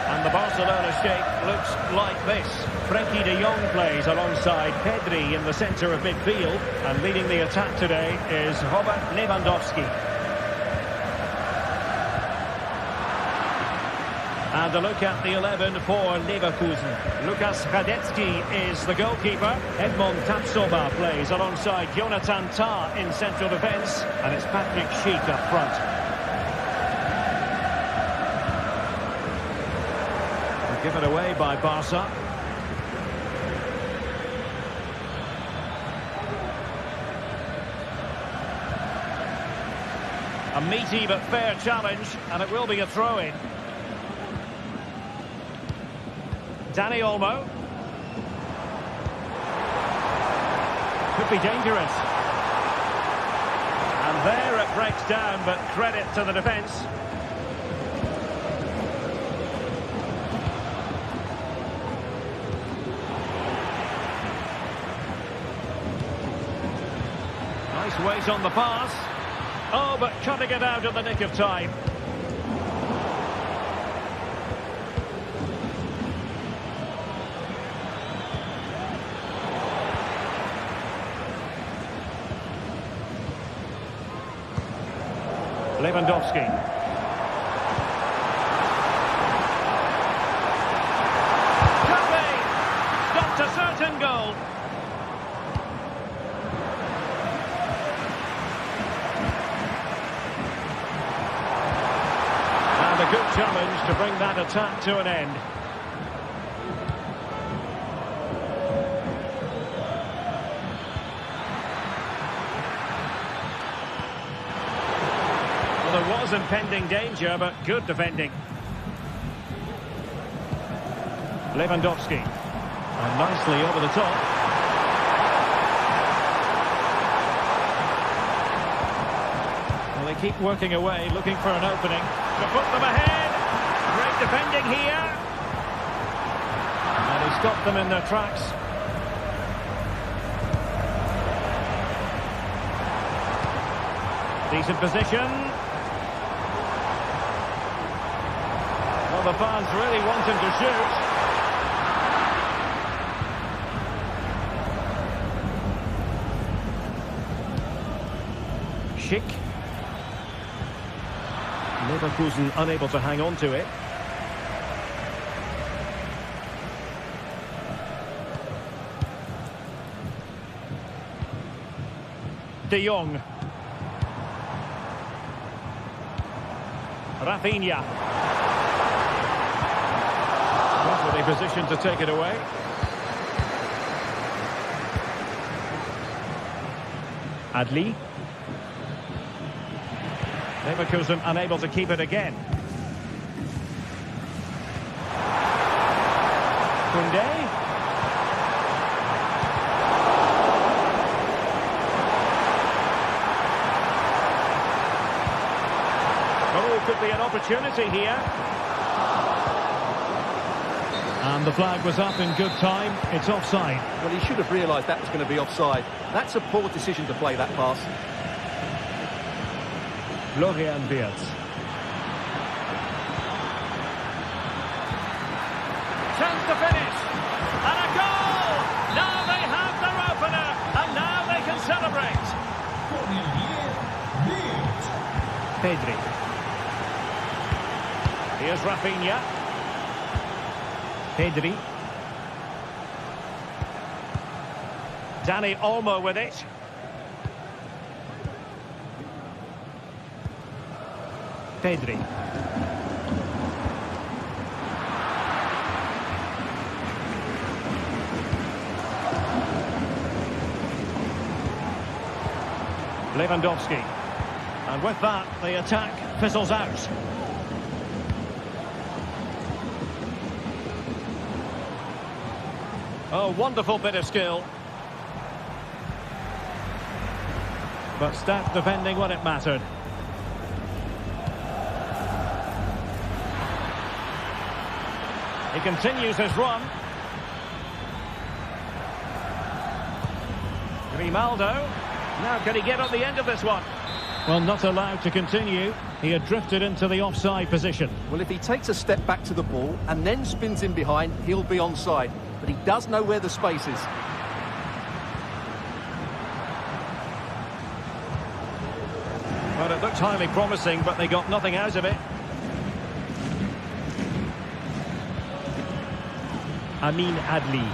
And the Barcelona shape looks like this. Frenkie de Jong plays alongside Pedri in the centre of midfield. And leading the attack today is Robert Lewandowski. And a look at the 11 for Leverkusen. Lukas Radetzky is the goalkeeper. Edmond Tapsoba plays alongside Jonathan Tah in central defence. And it's Patrick Schick up front. Given away by Barca. A meaty but fair challenge, and it will be a throw-in. Dani Olmo. Could be dangerous. And there it breaks down, but credit to the defence. Nice weight on the pass. Oh, but cutting it out at the nick of time. Lewandowski. Pepe! Stopped a certain goal. And a good challenge to bring that attack to an end. There was impending danger, but good defending. Lewandowski. And nicely over the top. Well, they keep working away, looking for an opening. To put them ahead. Great defending here. And he stopped them in their tracks. Decent position. Well, the fans really want him to shoot. Schick. Leverkusen unable to hang on to it. De Jong. Rafinha. Perfectly positioned to take it away. Adli. Leverkusen unable to keep it again. Koundé. Oh, could be an opportunity here. And the flag was up in good time. It's offside. Well, he should have realised that was going to be offside. That's a poor decision to play that pass. Florian Wirtz. Chance to finish. And a goal! Now they have their opener. And now they can celebrate. Pedri. Here's Rafinha. Pedri. Dani Olmo with it. Pedri. Lewandowski. And with that, the attack fizzles out. Oh, wonderful bit of skill. But stat defending when it mattered. He continues his run. Grimaldo. Now can he get on the end of this one? Well, not allowed to continue. He had drifted into the offside position. Well, if he takes a step back to the ball and then spins in behind, he'll be onside. But he does know where the space is. Well, it looked highly promising, but they got nothing out of it. Amin Adli.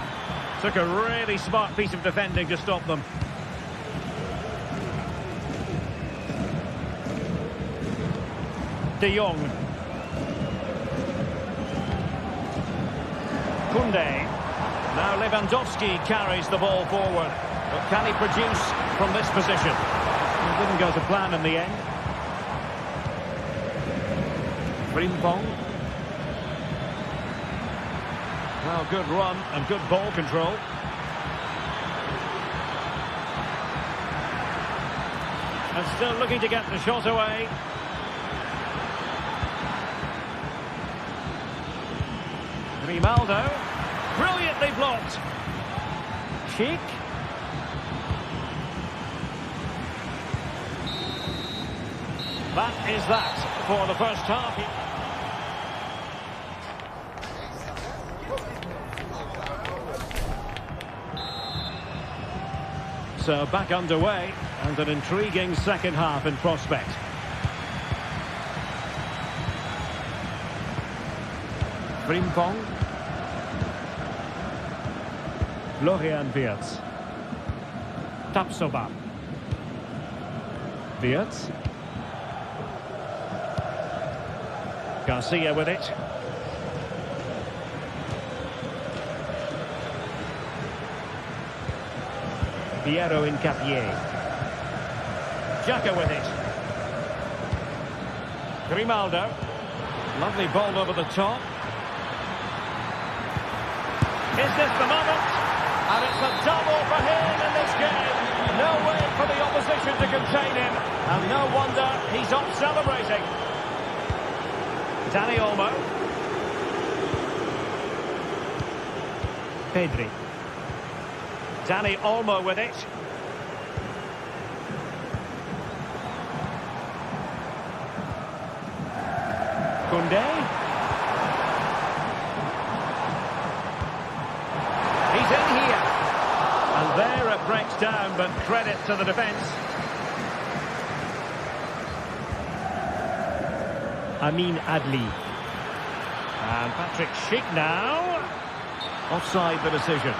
Took a really smart piece of defending to stop them. De Jong. Koundé. Now Lewandowski carries the ball forward. But can he produce from this position? It didn't go to plan in the end. Frimpong. Well, good run and good ball control. And still looking to get the shot away. Grimaldo. Brilliantly blocked. Cheek. That is that for the first half. So back underway and an intriguing second half in prospect. Frimpong. Florian Wirtz. Tapsoba. Wirtz. Garcia with it. Piero Incapié. Xhaka with it. Grimaldo. Lovely ball over the top. Is this the moment? And it's a double for him in this game. No way for the opposition to contain him. And no wonder he's off celebrating. Dani Olmo. Pedri. Dani Olmo with it. Koundé. He's in here. And there it breaks down, but credit to the defence. Amin Adli. And Patrick Schick now. Offside the decision.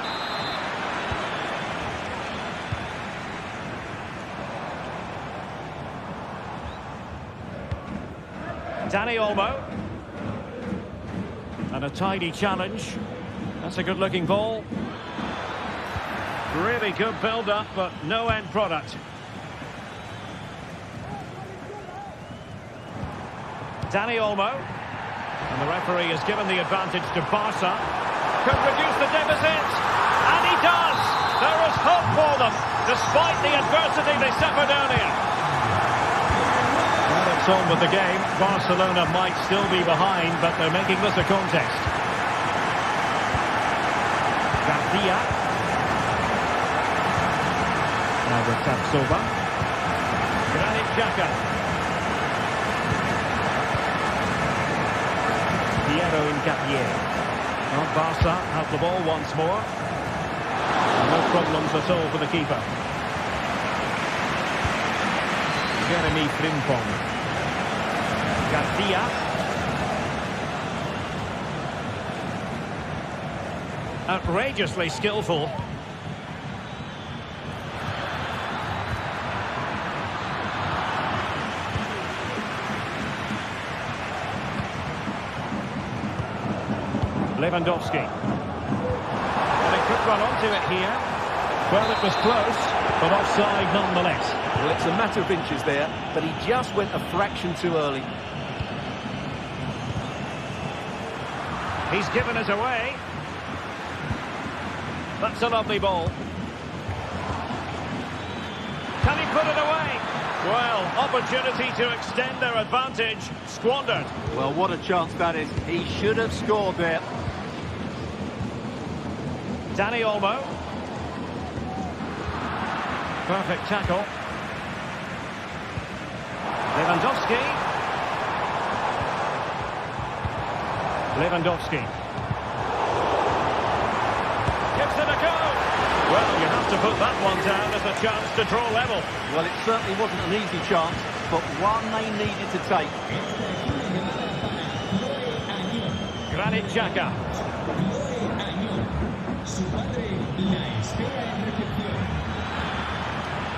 Dani Olmo. And a tidy challenge. That's a good-looking ball. Really good build-up, but no end product. Dani Olmo. And the referee has given the advantage to Barca. Could reduce the deficit. And he does! There is hope for them, despite the adversity they suffered earlier. Well, it's on with the game. Barcelona might still be behind, but they're making this a contest. Garcia. Now with Tapsoba. Granit Xhaka. Piero Incapié. Well, Barca have the ball once more. No problems at all for the keeper. Jeremy Frimpong. Garcia. Outrageously skillful. Lewandowski. Well, they could run onto it here. Well, it was close, but offside nonetheless. Well, it's a matter of inches there, but he just went a fraction too early. He's given us away. That's a lovely ball. Can he put it away? Well, opportunity to extend their advantage. Squandered. Well, what a chance that is. He should have scored there. Dani Olmo. Perfect tackle. Lewandowski. Gives it a go. Well, you have to put that one down as a chance to draw level. Well, it certainly wasn't an easy chance, but one they needed to take. Granit Xhaka.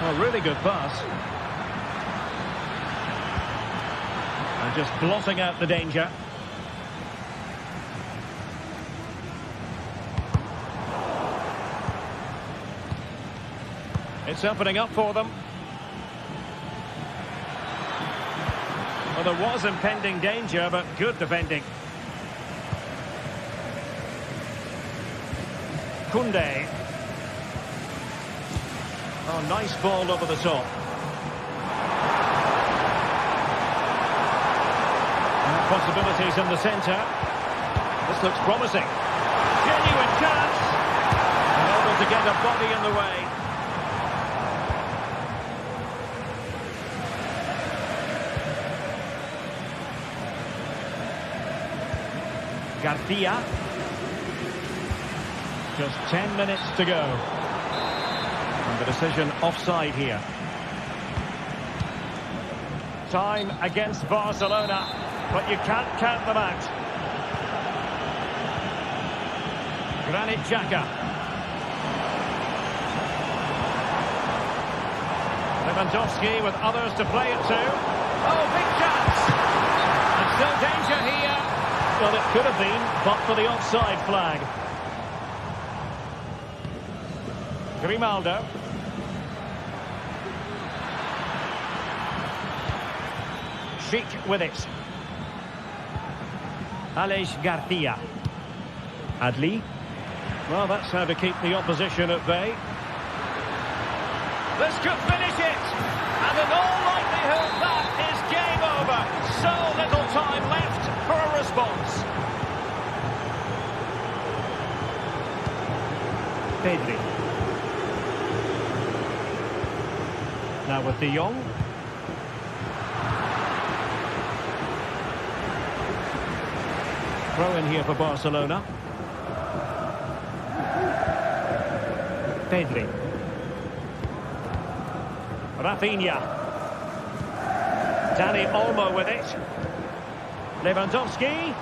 A really good pass. And just blotting out the danger. It's opening up for them. Well, there was impending danger, but good defending. Koundé. Oh, nice ball over the top. And possibilities in the centre. This looks promising. Genuine chance. And able to get a body in the way. Garcia. Just 10 minutes to go. And the decision offside here. Time against Barcelona, but you can't count them out. Granit Xhaka. Lewandowski with others to play it to. Oh, big chance! And still danger here. Well, it could have been, but for the offside flag. Grimaldo. Sheik with it. Aleix Garcia. Adli. Well, that's how to keep the opposition at bay. This could finish it. And in all likelihood, that is game over. So little time left for a response. Pedri. Now with De Jong. Throw in here for Barcelona. Pedri. Rafinha. Dani Olmo with it. Lewandowski.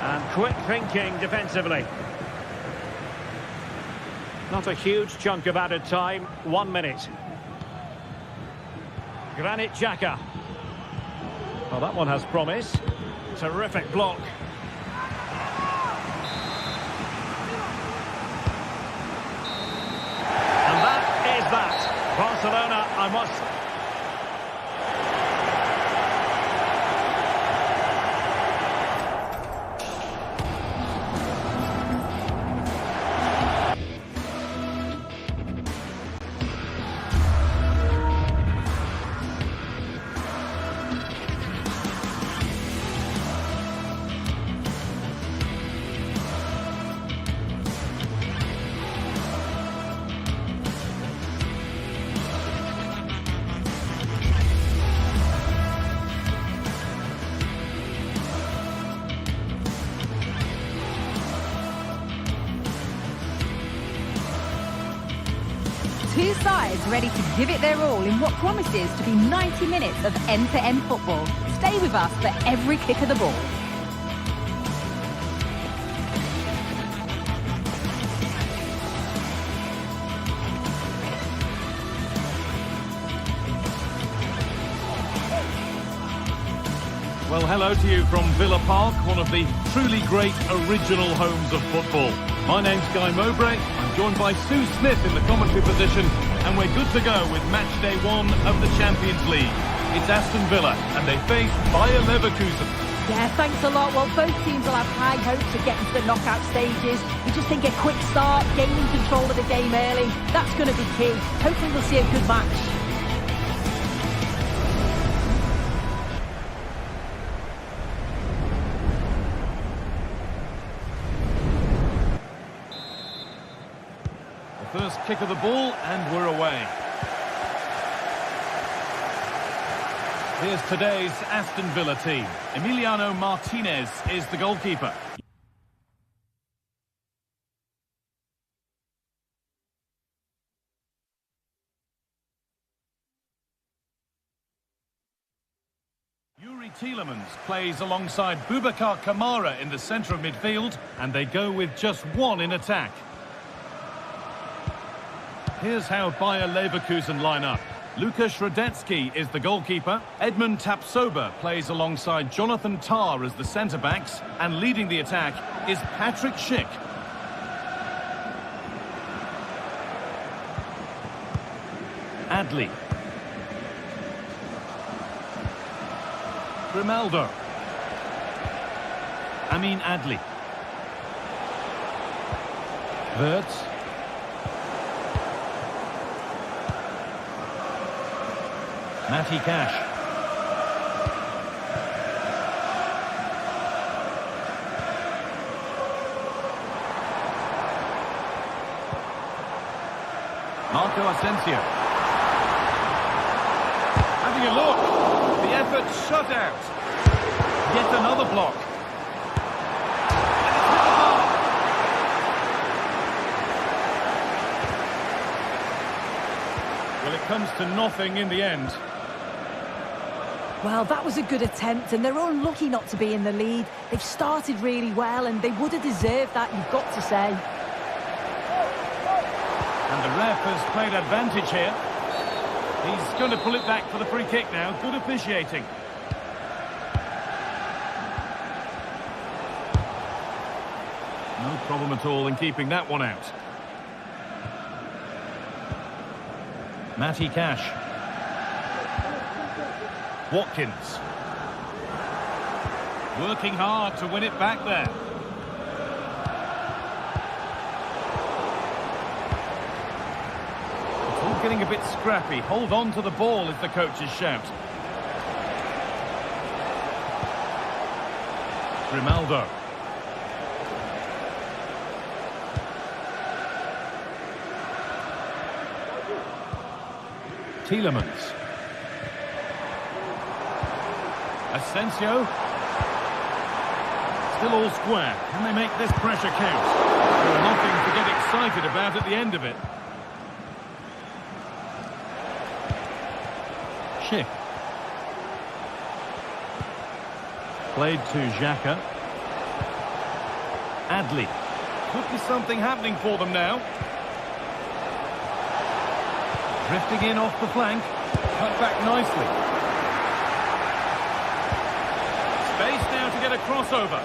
And quick thinking defensively. Not a huge chunk of added time. 1 minute. Granit Xhaka. Well, that one has promise. Terrific block. And that is that. Barcelona, I must... Two sides ready to give it their all in what promises to be 90 minutes of end-to-end football. Stay with us for every kick of the ball. Well, hello to you from Villa Park, one of the truly great original homes of football. My name's Guy Mowbray. I'm joined by Sue Smith in the commentary position, and we're good to go with match day 1 of the Champions League. It's Aston Villa, and they face Bayer Leverkusen. Yeah, thanks a lot. Well, both teams will have high hopes of getting to the knockout stages. You just think a quick start, gaining control of the game early, that's going to be key. Hopefully we'll see a good match. The first kick of the ball, and we're away. Here's today's Aston Villa team. Emiliano Martinez is the goalkeeper. Yuri Tielemans plays alongside Boubacar Kamara in the centre of midfield, and they go with just one in attack. Here's how Bayer Leverkusen line up. Lukas Radetsky is the goalkeeper. Edmund Tapsoba plays alongside Jonathan Tah as the centre-backs. And leading the attack is Patrick Schick. Adli. Grimaldo. Amin Adli. Wirtz. Matty Cash. Marco Asensio. Having a look. The effort shut out. Yet another block. Well, it comes to nothing in the end. Well, that was a good attempt, and they're unlucky not to be in the lead. They've started really well, and they would have deserved that, you've got to say. And the ref has played advantage here. He's going to pull it back for the free kick now. Good officiating. No problem at all in keeping that one out. Matty Cash. Watkins. Working hard to win it back there. It's all getting a bit scrappy. Hold on to the ball is the coach's shout. Grimaldo. Tielemans. Asensio. Still all square. Can they make this pressure count? There's nothing to get excited about at the end of it. Schick. Played to Xhaka. Adli. Could be something happening for them now. Drifting in off the flank. Cut back nicely. Space now to get a crossover.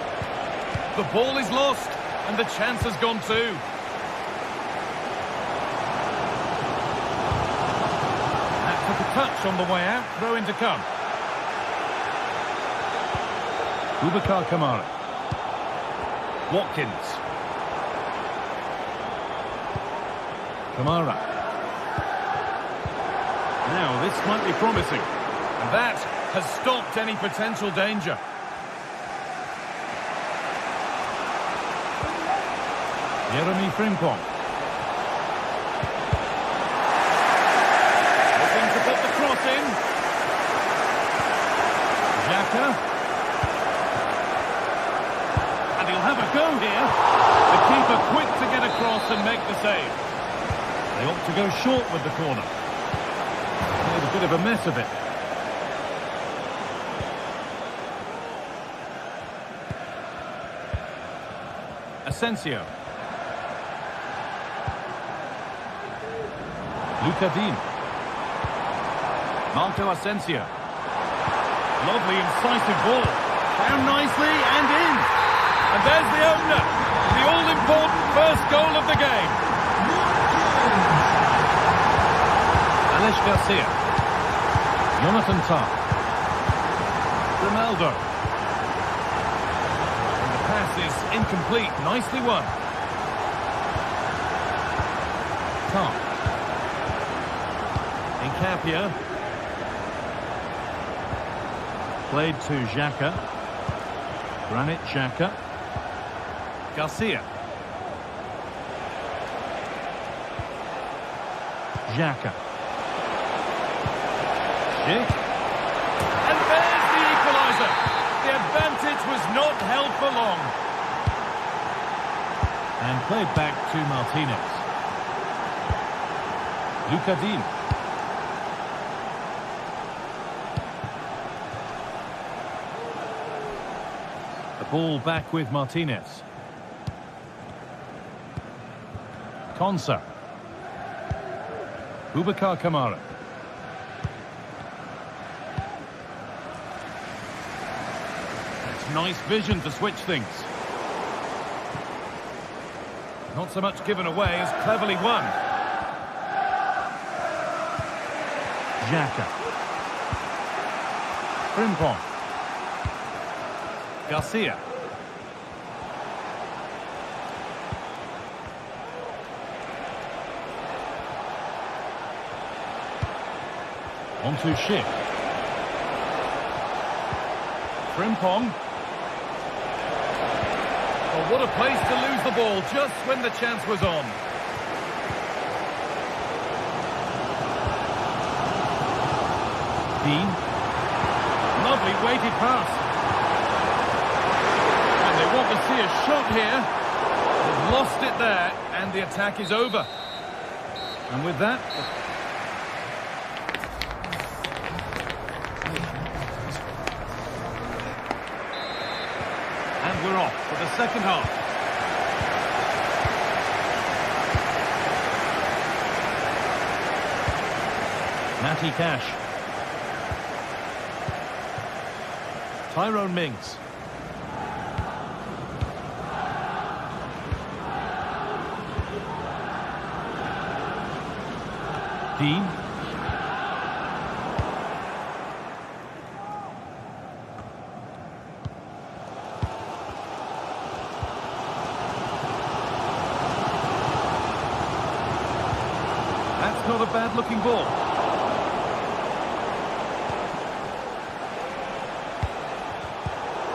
The ball is lost, and the chance has gone too. That took a touch on the way out. Throw in to come. Boubacar Kamara. Watkins. Kamara. Now, this might be promising. And that has stopped any potential danger. Jeremy Frimpong. Looking to put the cross in. Xhaka. And he'll have a go here. The keeper quick to get across and make the save. They ought to go short with the corner. Made a bit of a mess of it. Asensio. Luca Dean. Marco Asensio. Lovely incisive ball. Down nicely and in. And there's the opener. The all-important first goal of the game. Alex Garcia. Jonathan Tah. Ronaldo. pass is incomplete. Nicely won. Tom. Incapia. Played to Xhaka. Granit Xhaka. Garcia. Xhaka. Schick. And there's the equaliser. The advantage was not held for long. And played back to Martinez. Lucadin. The ball back with Martinez. Konsa. Boubacar Kamara. That's nice vision to switch things. Not so much given away as cleverly won. Xhaka. Frimpong. Garcia. On to Schick. Frimpong. Oh, what a place to lose the ball just when the chance was on. Dean. Lovely weighted pass. And they want to see a shot here. They've lost it there, and the attack is over. And with that... And we're off for the second half. Matty Cash. Tyrone Mings. Dean. That's not a bad-looking ball.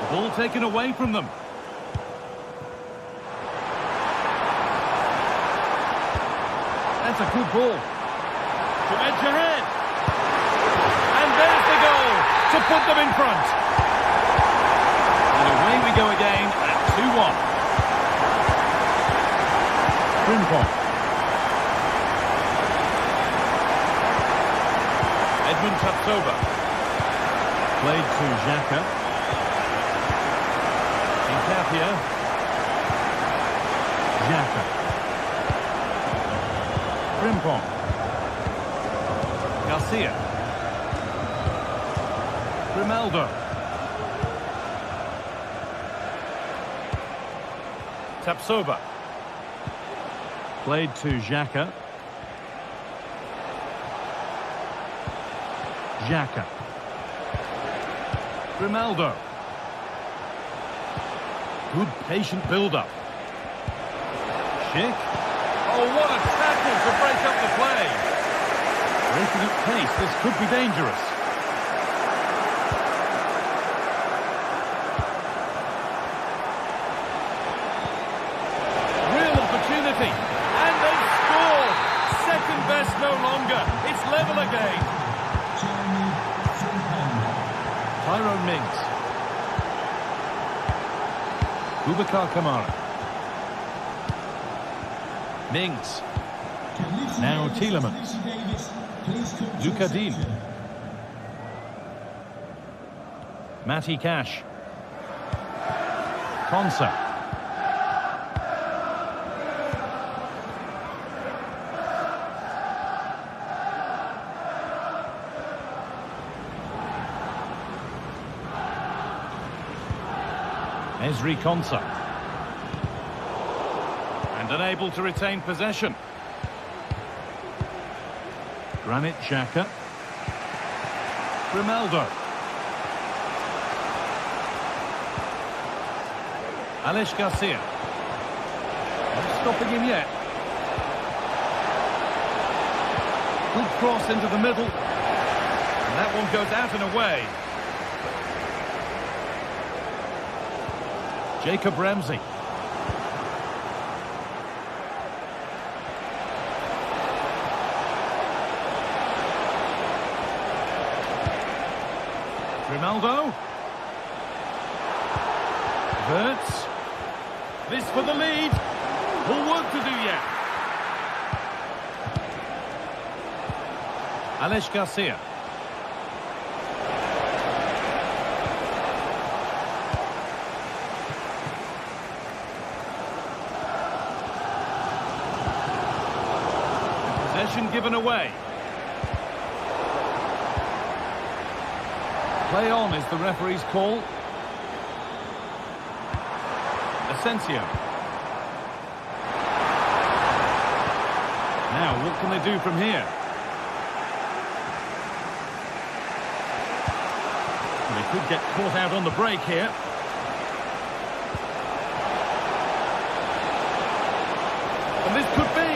Ball taken away from them. That's a good ball. To edge ahead. And there's the goal to put them in front. And away we go again at 2-1. Frimpong. Edmund Tapsoba. Played to Xhaka. Incapia. Xhaka. Frimpong. Garcia. Grimaldo. Tapsoba. Played to Xhaka. Xhaka. Grimaldo. Good patient build-up. Schick. Oh, what a tackle to break up the play. Breaking at pace, this could be dangerous. Real opportunity. And they've scored. Second best no longer. It's level again. Tyrone Mings. Boubacar Kamara. Mings. Now Tielemans. Lucadin. Matty Cash. Konsa. Ezri Konsa. And unable to retain possession. Granit Xhaka. Grimaldo. Alex Garcia. Not stopping him yet. Good cross into the middle. And that one goes out and away. Jacob Ramsey. Ronaldo. Wirtz. This for the lead. More work to do yet. Alex Garcia. Possession given away. Play on is the referee's call. Asensio. Now, what can they do from here? They could get caught out on the break here. And this could be.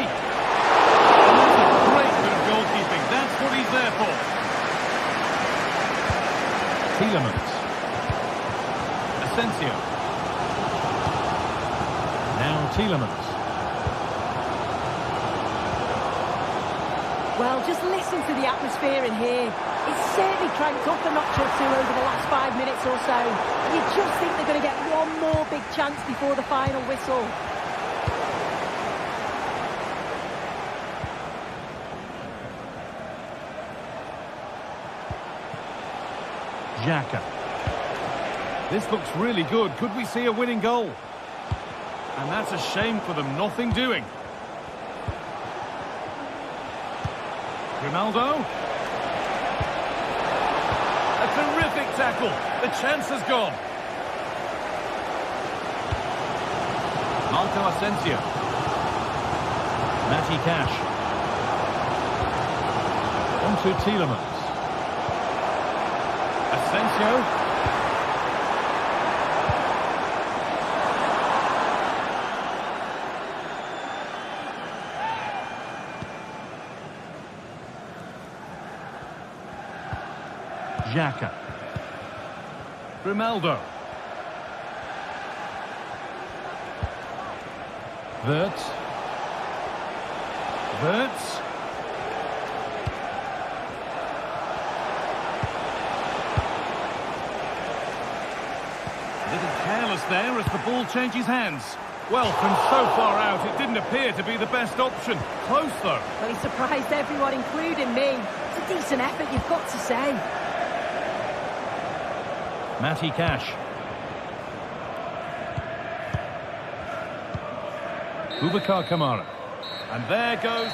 And that's a great bit of goalkeeping. That's what he's there for. Tielemans. Asensio. Now Tielemans. Well, just listen to the atmosphere in here. It's certainly cranked up a notch or two over the last 5 minutes or so. You just think they're going to get one more big chance before the final whistle. Xhaka. This looks really good. Could we see a winning goal? And that's a shame for them. Nothing doing. Ronaldo. A terrific tackle. The chance has gone. Marco Asensio. Matty Cash. On to Tielemans. Asensio. Xhaka. Ronaldo. Wirtz. Wirtz. A little careless there as the ball changes hands. Well, from so far out, it didn't appear to be the best option. Close, though. Well, he surprised everyone, including me. It's a decent effort, you've got to say. Matty Cash. Boubacar Kamara. And there goes...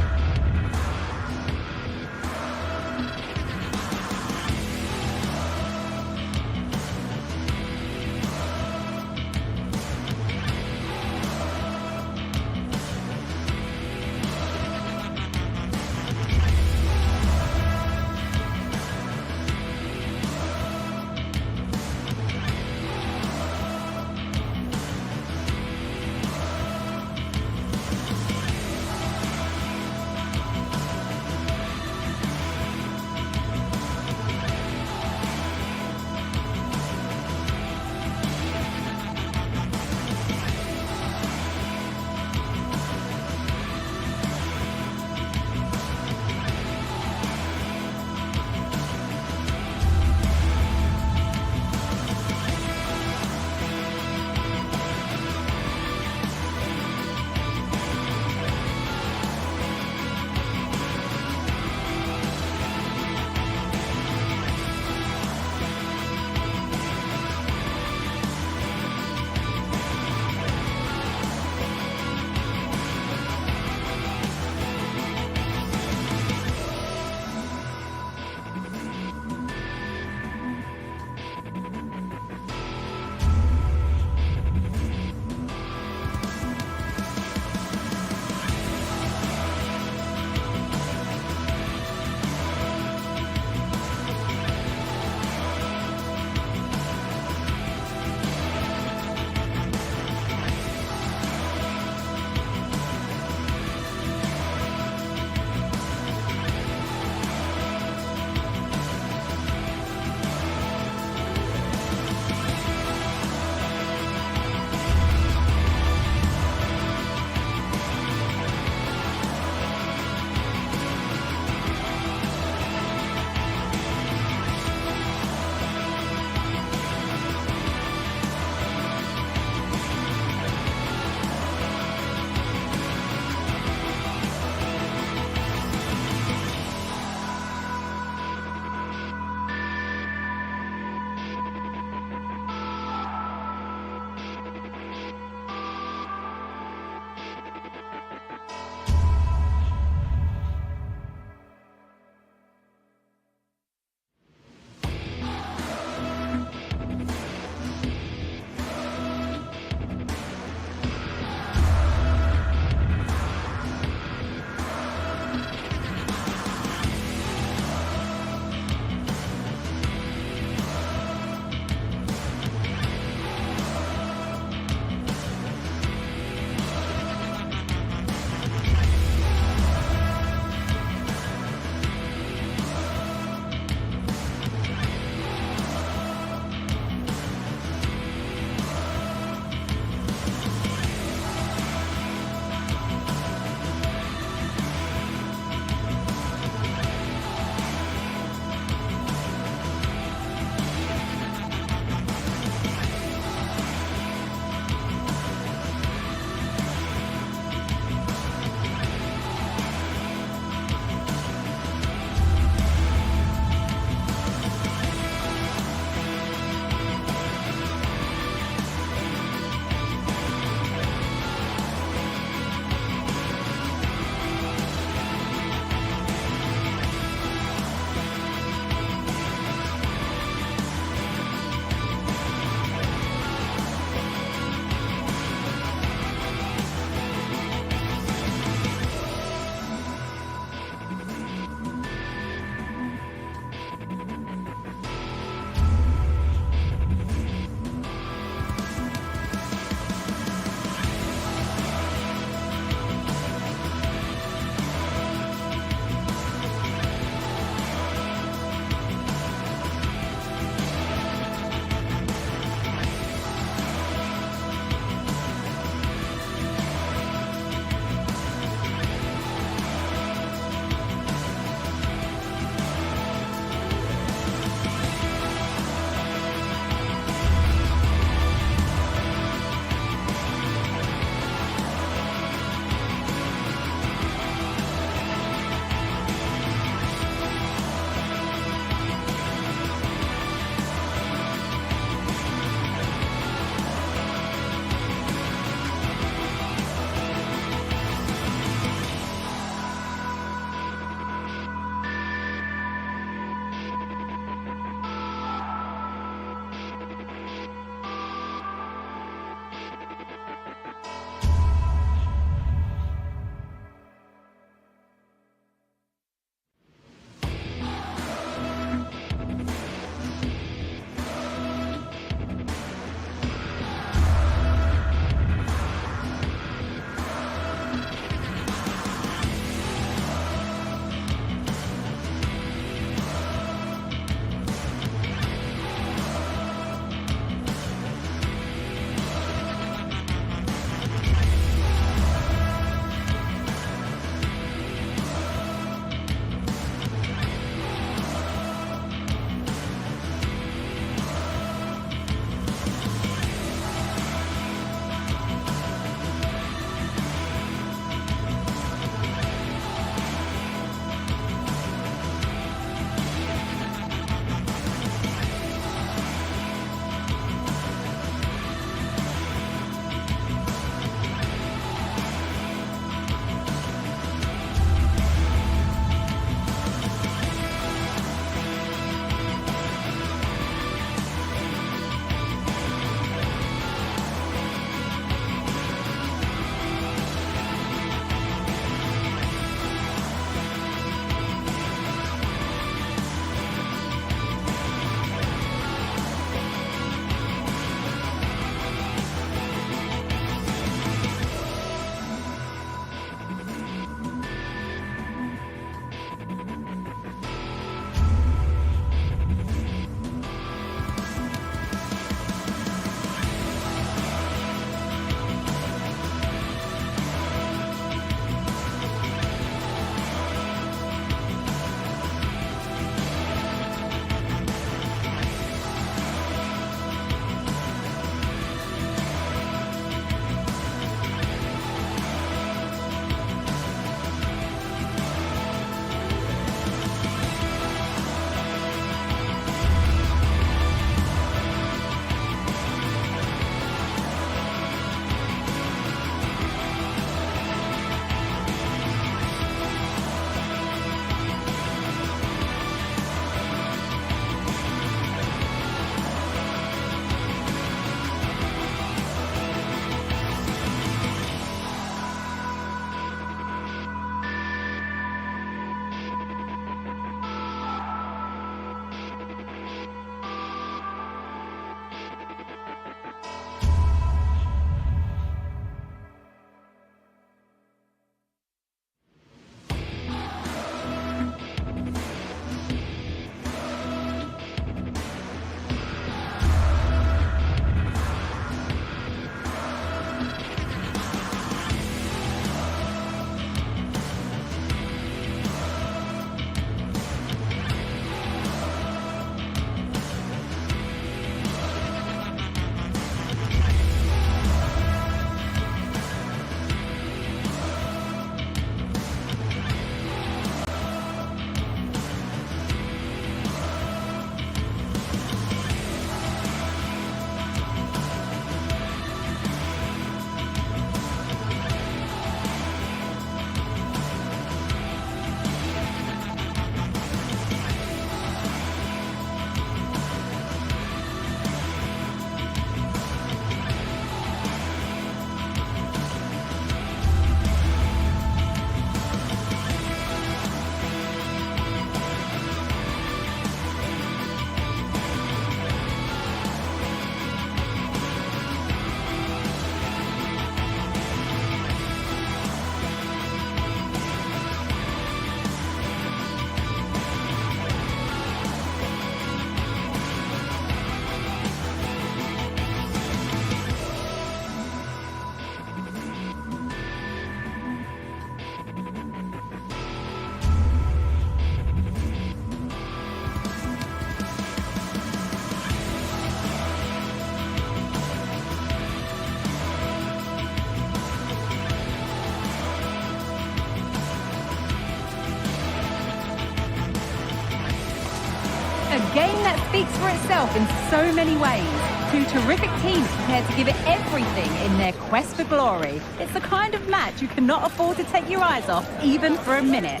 game that speaks for itself in so many ways. Two terrific teams prepared to give it everything in their quest for glory. It's the kind of match you cannot afford to take your eyes off, even for a minute.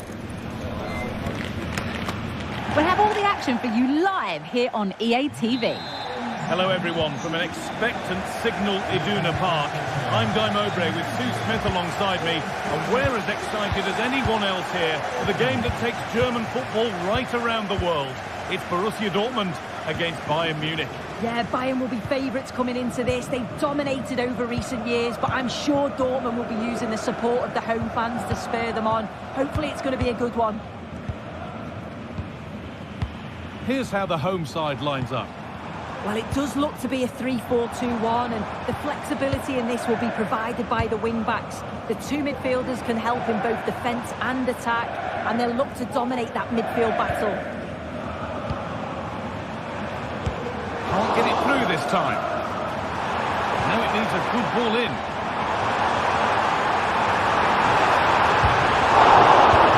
We'll have all the action for you live here on EA TV. Hello everyone from an expectant Signal Iduna Park. I'm Guy Mowbray with Sue Smith alongside me, and we're as excited as anyone else here for the game that takes German football right around the world. It's Borussia Dortmund against Bayern Munich. Yeah, Bayern will be favourites coming into this. They've dominated over recent years, but I'm sure Dortmund will be using the support of the home fans to spur them on. Hopefully it's going to be a good one. Here's how the home side lines up. Well, it does look to be a 3-4-2-1, and the flexibility in this will be provided by the wing-backs. The two midfielders can help in both defence and attack, and they'll look to dominate that midfield battle. Can't get it through this time. Now it needs a good ball in.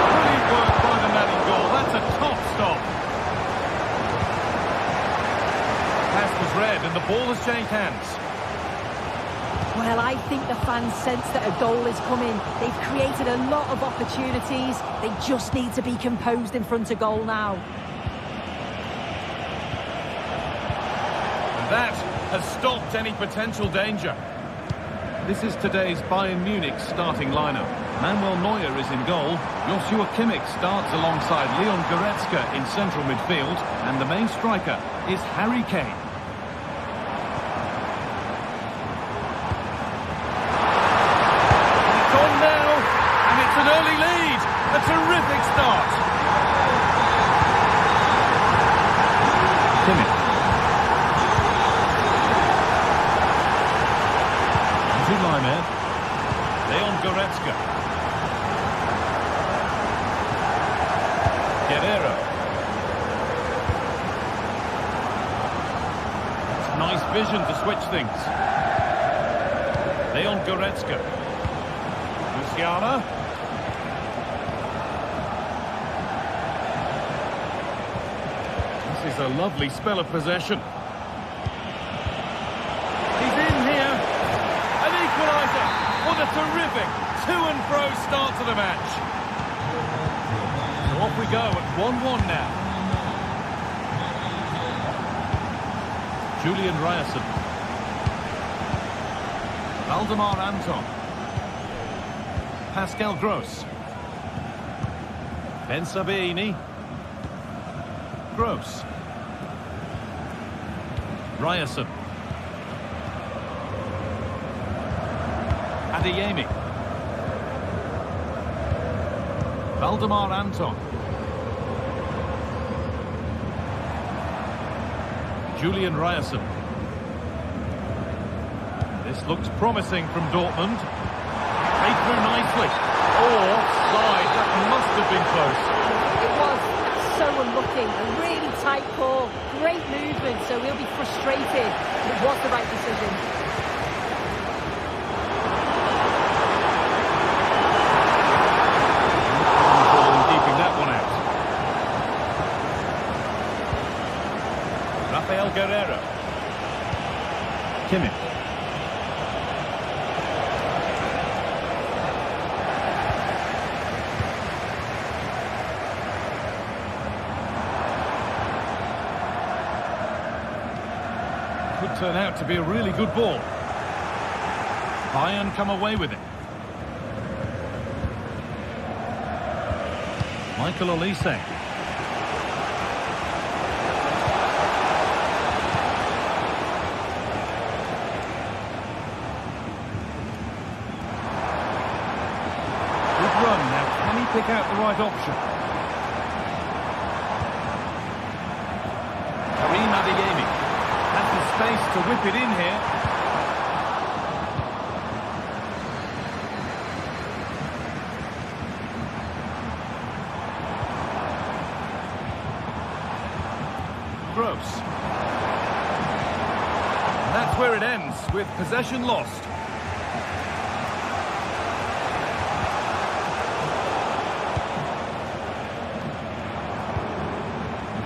Brilliant work by the man in goal. That's a top stop. Pass was read and the ball has changed hands. Well, I think the fans sense that a goal is coming. They've created a lot of opportunities. They just need to be composed in front of goal now. That has stopped any potential danger. This is today's Bayern Munich starting lineup. Manuel Neuer is in goal. Joshua Kimmich starts alongside Leon Goretzka in central midfield. And the main striker is Harry Kane. It's on now, and it's an early lead. A terrific start. Kimmich. Leon Goretzka. Guerrero. It's nice vision to switch things. Leon Goretzka. Luciana. This is a lovely spell of possession. What a terrific to-and-fro start to the match. So off we go at 1-1 now. Julian Ryerson. Valdemar Anton. Pascal Gross. Ben Sabini. Gross. Ryerson. Adeyemi. Valdemar Anton. Julian Ryerson. This looks promising from Dortmund. Played through nicely. Oh, offside. That must have been close. It was. That's so unlucky. A really tight call. Great movement, so he'll be frustrated. It was the right decision. Guerrero. Kimmich. Could turn out to be a really good ball. Bayern come away with it. Michael Olise. Pick out the right option. Karim Adeyemi has the space to whip it in here. Gross. And that's where it ends, with possession lost.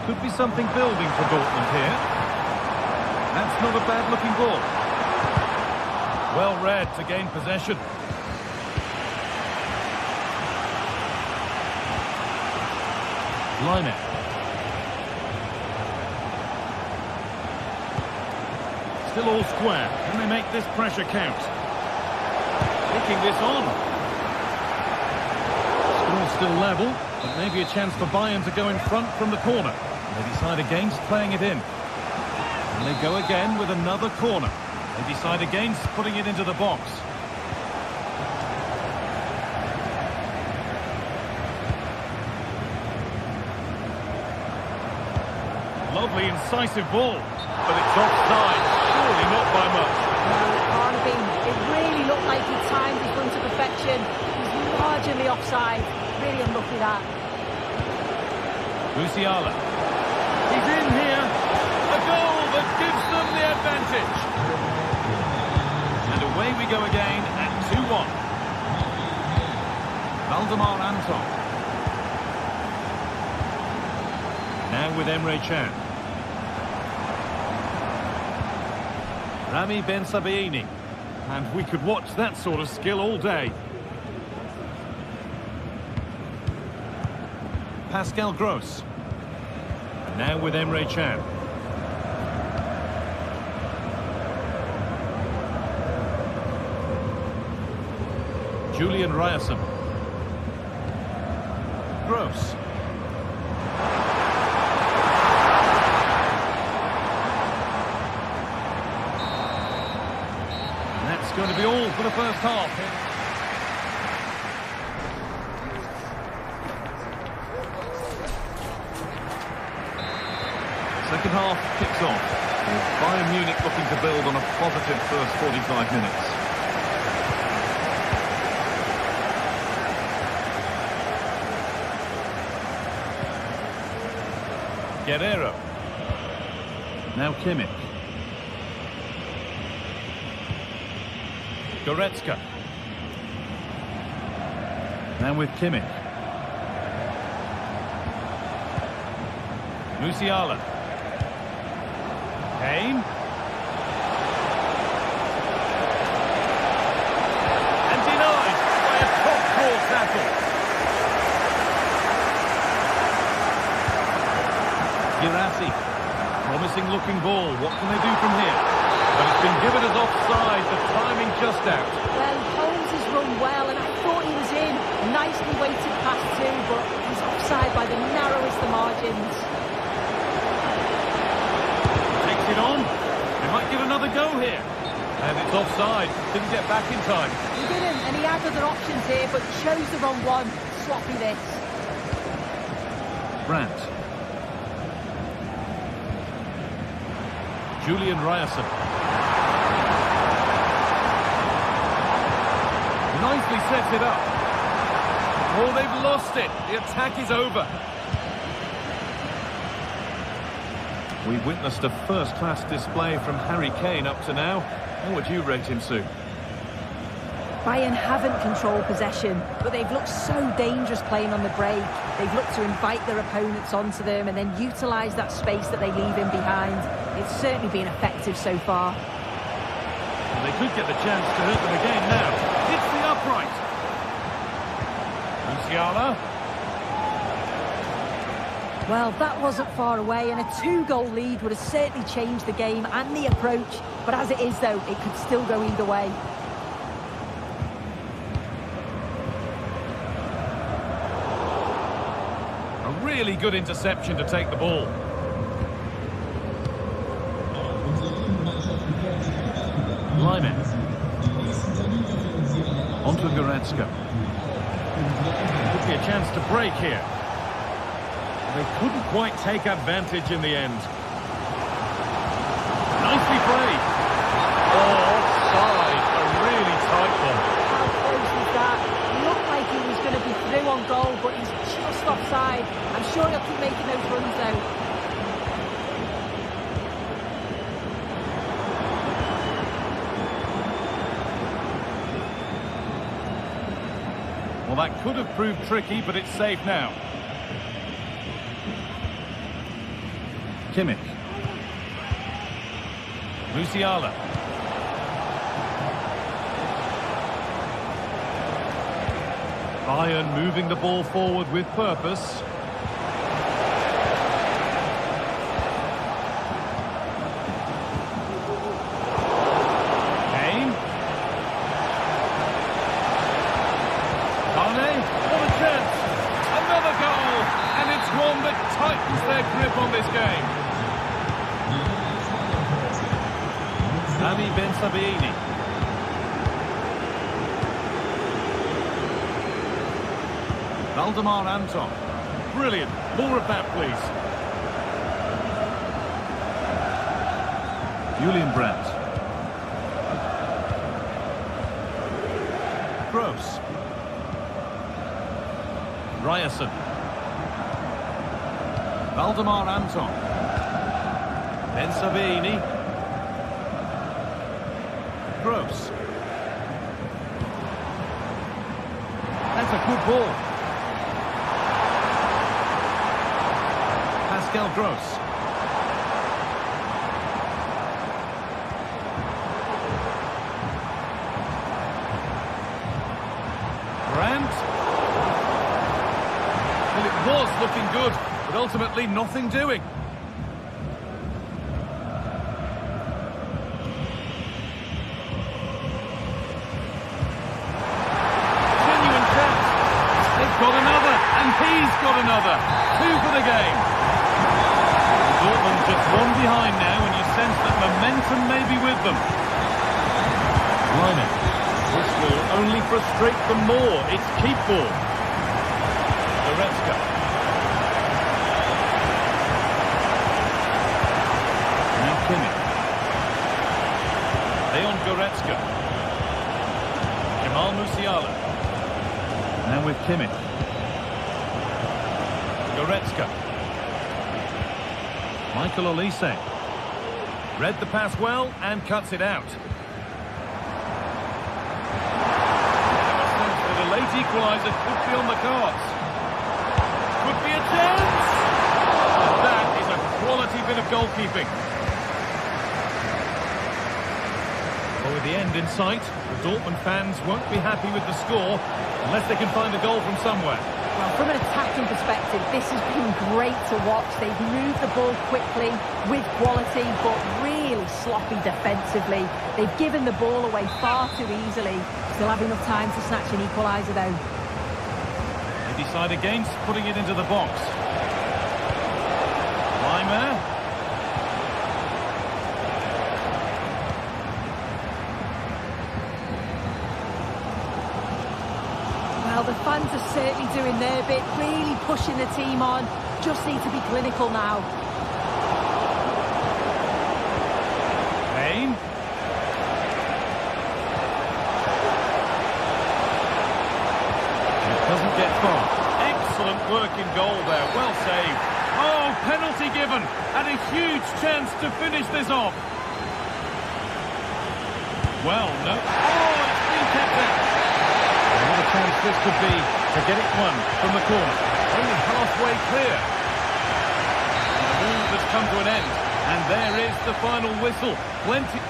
Could be something building for Dortmund here. That's not a bad-looking ball. Well read to gain possession. Line it. Still all square. Can they make this pressure count? Taking this on. Score still level, but maybe a chance for Bayern to go in front from the corner. They decide against playing it in. And they go again with another corner. They decide against putting it into the box. Lovely, incisive ball. But it's offside. Surely not by much. No, it can't have been. It really looked like he timed his run to perfection. He's marginally offside. Really unlucky that. Musiala. He's in here. A goal that gives them the advantage. And away we go again at 2-1. Valdemar Anton. Now with Emre Can. Rami Ben Sabaini. And we could watch that sort of skill all day. Pascal Gross. And now with Emre Can. Julian Ryerson. Gross. And that's going to be all for the first half. Second half kicks off, with Bayern Munich looking to build on a positive first 45 minutes. Guerrero. Now Kimmich. Goretzka. Now with Kimmich. Musiala. Kane. And denied by a top-draw tackle. Girassi. Promising looking ball. What can they do from here? But it's been given as offside. The timing just out. Well, Holmes has run well, and I thought he was in. Nicely weighted pass too, but he's offside by the narrowest of margins. It on. They might give another go here. And it's offside. Didn't get back in time. He didn't, and he had other options here, but chose the wrong one. Sloppy this. Brandt. Julian Ryerson. Nicely sets it up. Oh, they've lost it. The attack is over. We've witnessed a first-class display from Harry Kane up to now. How would you rate him, Sue? Bayern haven't controlled possession, but they've looked so dangerous playing on the break. They've looked to invite their opponents onto them and then utilise that space that they leave in behind. It's certainly been effective so far. Well, they could get the chance to hurt them again now. Hits the upright. Musiala. Well, that wasn't far away, and a 2-goal lead would have certainly changed the game and the approach. But as it is, though, it could still go either way. A really good interception to take the ball. Lyman. On to Goretzka. Could be a chance to break here. They couldn't quite take advantage in the end. Nicely played. Oh, offside. A really tight one. How close is that? It looked like he was going to be through on goal, but he's just offside. I'm sure he'll keep making those runs, though. Well, that could have proved tricky, but it's safe now. Kimmich. Musiala. Bayern moving the ball forward with purpose. Kane. Kane, what a chance! Another goal! And it's one that tightens their grip on this game. Ali Ben Sabiini. Valdemar Anton. Brilliant. More of that, please. Julian Brandt. Gross. Ryerson. Valdemar Anton. Ben Sabiini. Gross. That's a good ball. Pascal Gross. Brandt. Well, it was looking good, but ultimately nothing doing. Genuine chance. They've got another, and he's got another. 2 for the game. Dortmund just one behind now, and you sense that momentum may be with them. Line. This will only frustrate them more. It's keep ball. Goretzka. Now Kimmich. Leon Goretzka. Jamal Musiala. Now with Kimmich. Goretzka. Michael Olise. Read the pass well and cuts it out. A late equaliser could be on the cards. Could be a chance! And that is a quality bit of goalkeeping. Well, with the end in sight, the Dortmund fans won't be happy with the score unless they can find a goal from somewhere. Well, from an attacking perspective, this has been great to watch. They've moved the ball quickly, with quality, but really sloppy defensively. They've given the ball away far too easily. Still have enough time to snatch an equaliser, though. They decide against putting it into the box. Weimer. Well, the fans are certainly doing their bit, really pushing the team on. Just need to be clinical now. Kane. It doesn't get far. Excellent work in goal there, well saved. Oh, penalty given, and a huge chance to finish this off. Well, no. Oh, it's been kept out. What a chance this could be to get it won from the corner. Only halfway clear. The move has come to an end, and there is the final whistle. Plenty...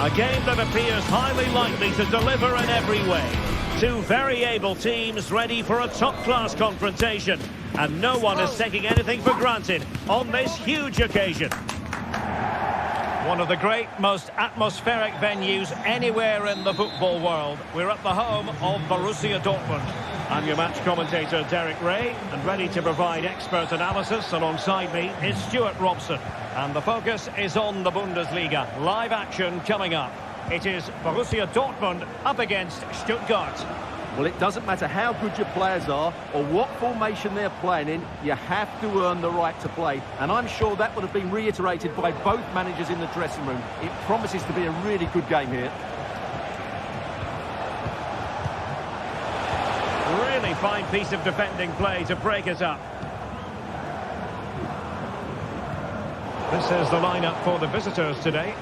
A game that appears highly likely to deliver in every way. Two very able teams ready for a top-class confrontation. And no one is taking anything for granted on this huge occasion. One of the great, most atmospheric venues anywhere in the football world. We're at the home of Borussia Dortmund. I'm your match commentator, Derek Ray, and ready to provide expert analysis alongside me is Stuart Robson. And the focus is on the Bundesliga. Live action coming up. It is Borussia Dortmund up against Stuttgart. Well, it doesn't matter how good your players are or what formation they're playing in, you have to earn the right to play. And I'm sure that would have been reiterated by both managers in the dressing room. It promises to be a really good game here. Really fine piece of defending play to break us up. This is the lineup for the visitors today.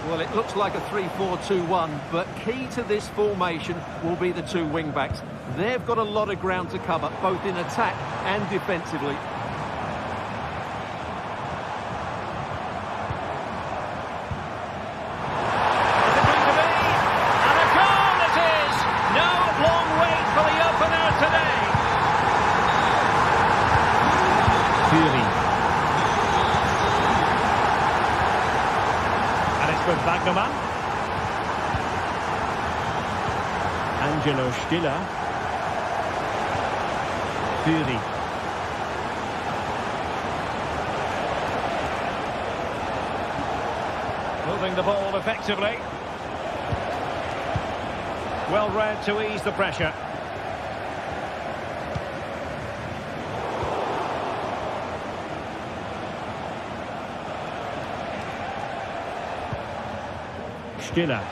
Well, it looks like a 3-4-2-1, but key to this formation will be the two wing-backs. They've got a lot of ground to cover, both in attack and defensively. Is it going to be? And a goal it is! No long wait for the opener today. Fury. With Wagnerman. Angelo Stiller. Fury. Moving the ball effectively. Well read to ease the pressure. Stiller.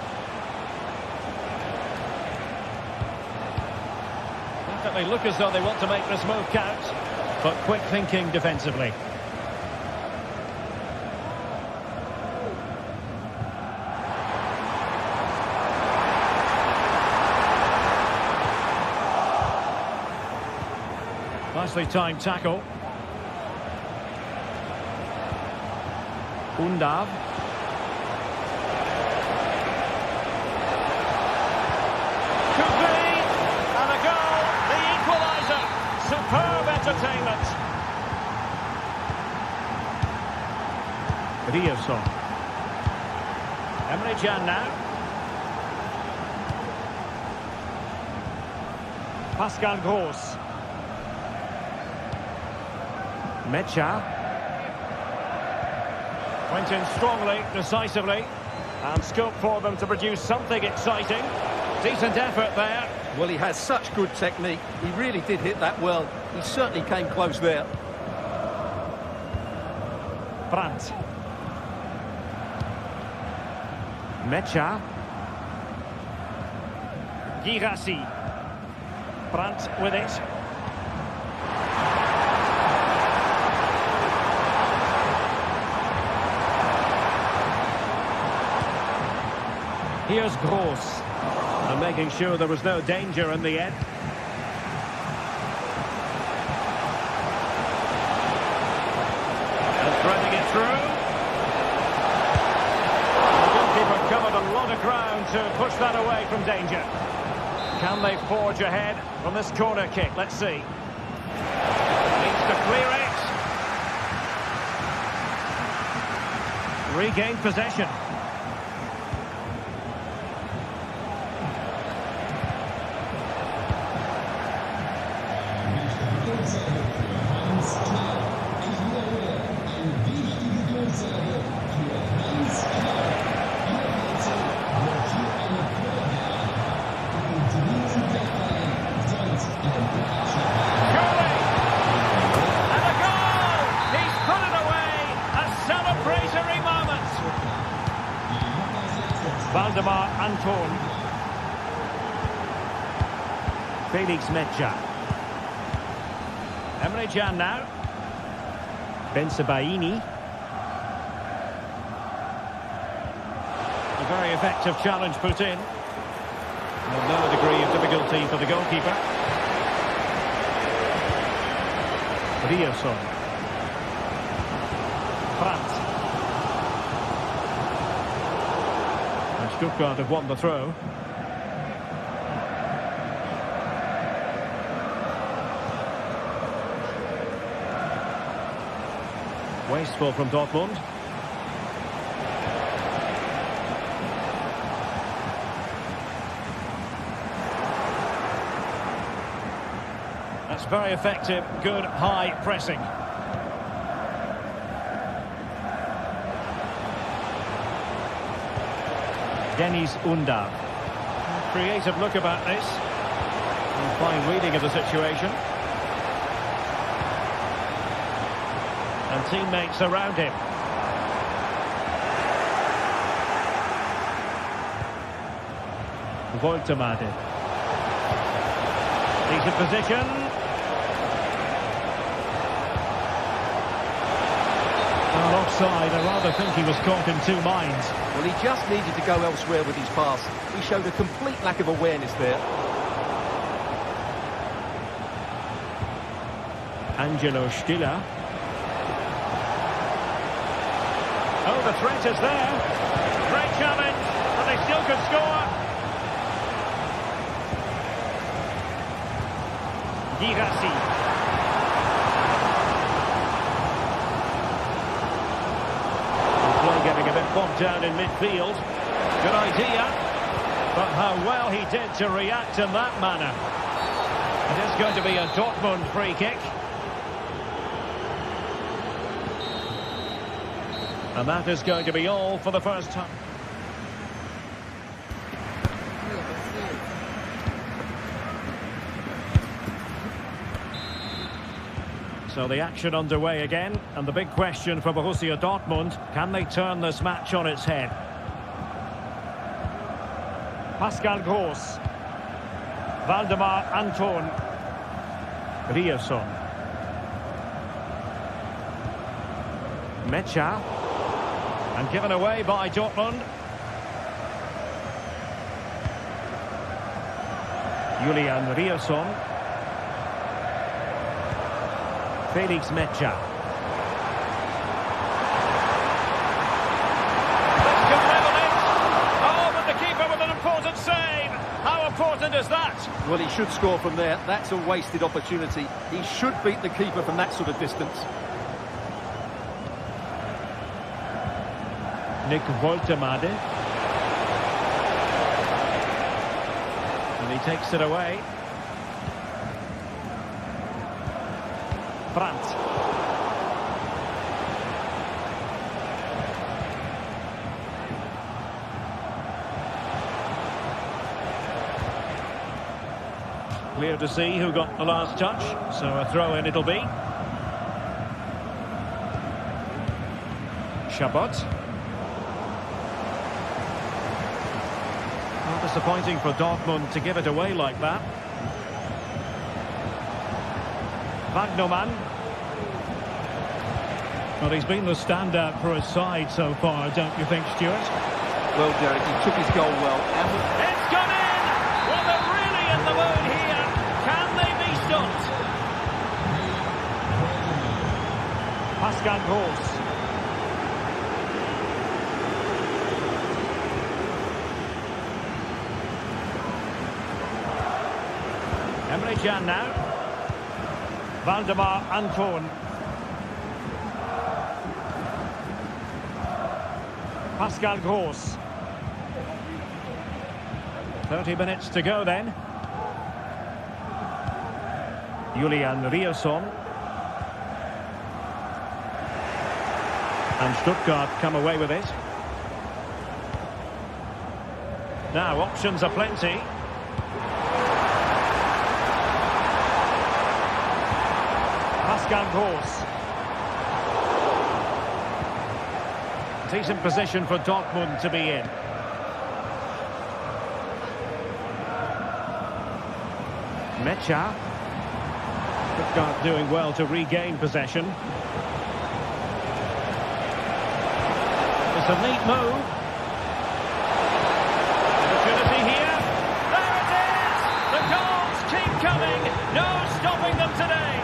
Definitely look as though they want to make this move count, but quick thinking defensively. Nicely timed tackle. Undav. Superb entertainment. Rierson. Emre Can now. Pascal Gross. Mecha. Went in strongly, decisively. And scope for them to produce something exciting. Decent effort there. Well, he has such good technique. He really did hit that well. He certainly came close there. Brandt. Mecha. Girassi. Brandt with it. Here's Gross. And making sure there was no danger in the end. And threading it through. The goalkeeper covered a lot of ground to push that away from danger. Can they forge ahead from this corner kick? Let's see. Needs to clear it. Regained possession. Anton. Felix Mecha. Emre Can now. Bensebaini. A very effective challenge put in. With no degree of difficulty for the goalkeeper. Rierson. Brandt. Stuttgart have won the throw. Wasteful from Dortmund. That's very effective, good high pressing. Dennis Undav. Creative look about this. And fine reading of the situation. And teammates around him. Woltemade. Decent position. And offside, I rather think he was caught in two minds. Well, he just needed to go elsewhere with his pass. He showed a complete lack of awareness there. Angelo Stiller. Oh, the threat is there. Great challenge, but they still could score. Girassi. The play getting a bit bogged down in midfield. Good idea, but how well he did to react in that manner. It is going to be a Dortmund free kick. And that is going to be all for the first time. So the action underway again, and the big question for Borussia Dortmund, can they turn this match on its head? Pascal Gross. Waldemar Anton. Rierson. Mecha. And given away by Dortmund. Julian Rierson. Felix Mecha. This could level it. Oh, but the keeper with an important save. How important is that? Well, he should score from there. That's a wasted opportunity. He should beat the keeper from that sort of distance. Nick Woltemade. And he takes it away. Brandt. Clear to see who got the last touch, so a throw-in it'll be. Chabot. Not disappointing for Dortmund to give it away like that. Wagnerman. Well, he's been the standout for his side so far, don't you think, Stuart? Well, Derek, he took his goal well. It's gone in! Well, they're really in the mood here. Can they be stopped? Pascal Gross. Emre Can now. Waldemar Anton. Pascal Gross. 30 minutes to go then. Julian Rierson. And Stuttgart come away with it. Now options are plenty. Pascal Gross. Decent position for Dortmund to be in. Mecha. Stuttgart doing well to regain possession. It's a neat move. Opportunity here. There it is! The goals keep coming. No stopping them today.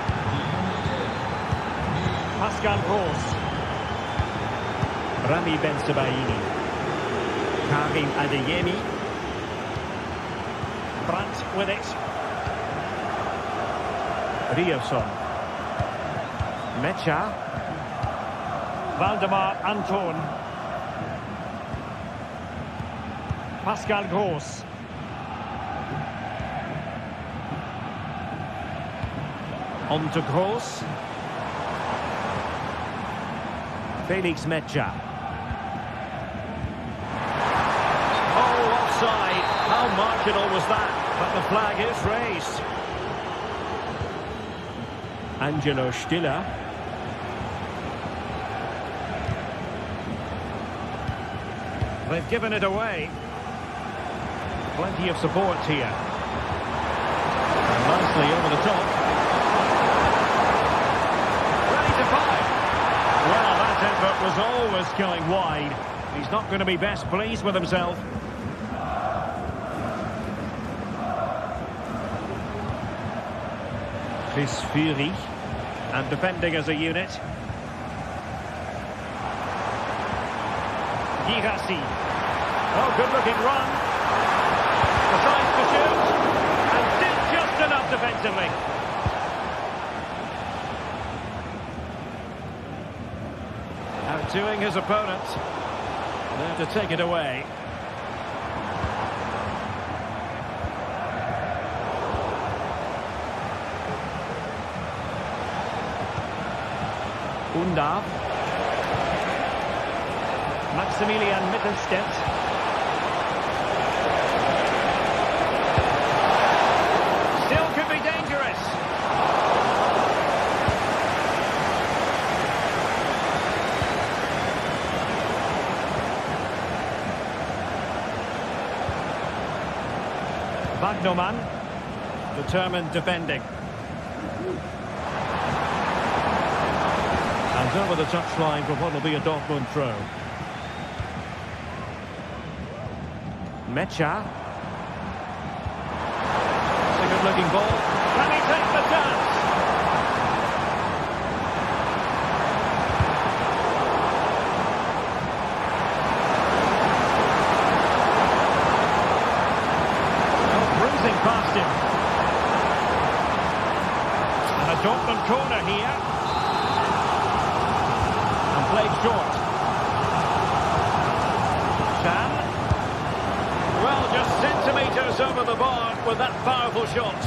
Pascal Gross. Rami Ben Sebaini. Karim Adeyemi. Brandt with it. Ryerson. Mecha. Valdemar Anton. Pascal Gross. On to Gross. Felix Mecha. Oh, offside. How marginal was that? But the flag is raised. Angelo Stiller. They've given it away. Plenty of support here. And nicely over the top. Ready to fire. Well, that effort was always going wide. He's not going to be best pleased with himself. Chris Fury. And defending as a unit. Girassi. Oh, good-looking run. Decides to shoot. And did just enough defensively. Outdoing his opponent. There to take it away. Undav. Maximilian Mittelstädt. Still could be dangerous. Wagnerman, determined defending. And over the touchline for what will be a Dortmund throw. Mecha. It's a good-looking ball. Can he take the chance? Oh, bruising past him. And a Dortmund corner here. And played short. Chan. Well, just centimetres over the bar with that powerful shot.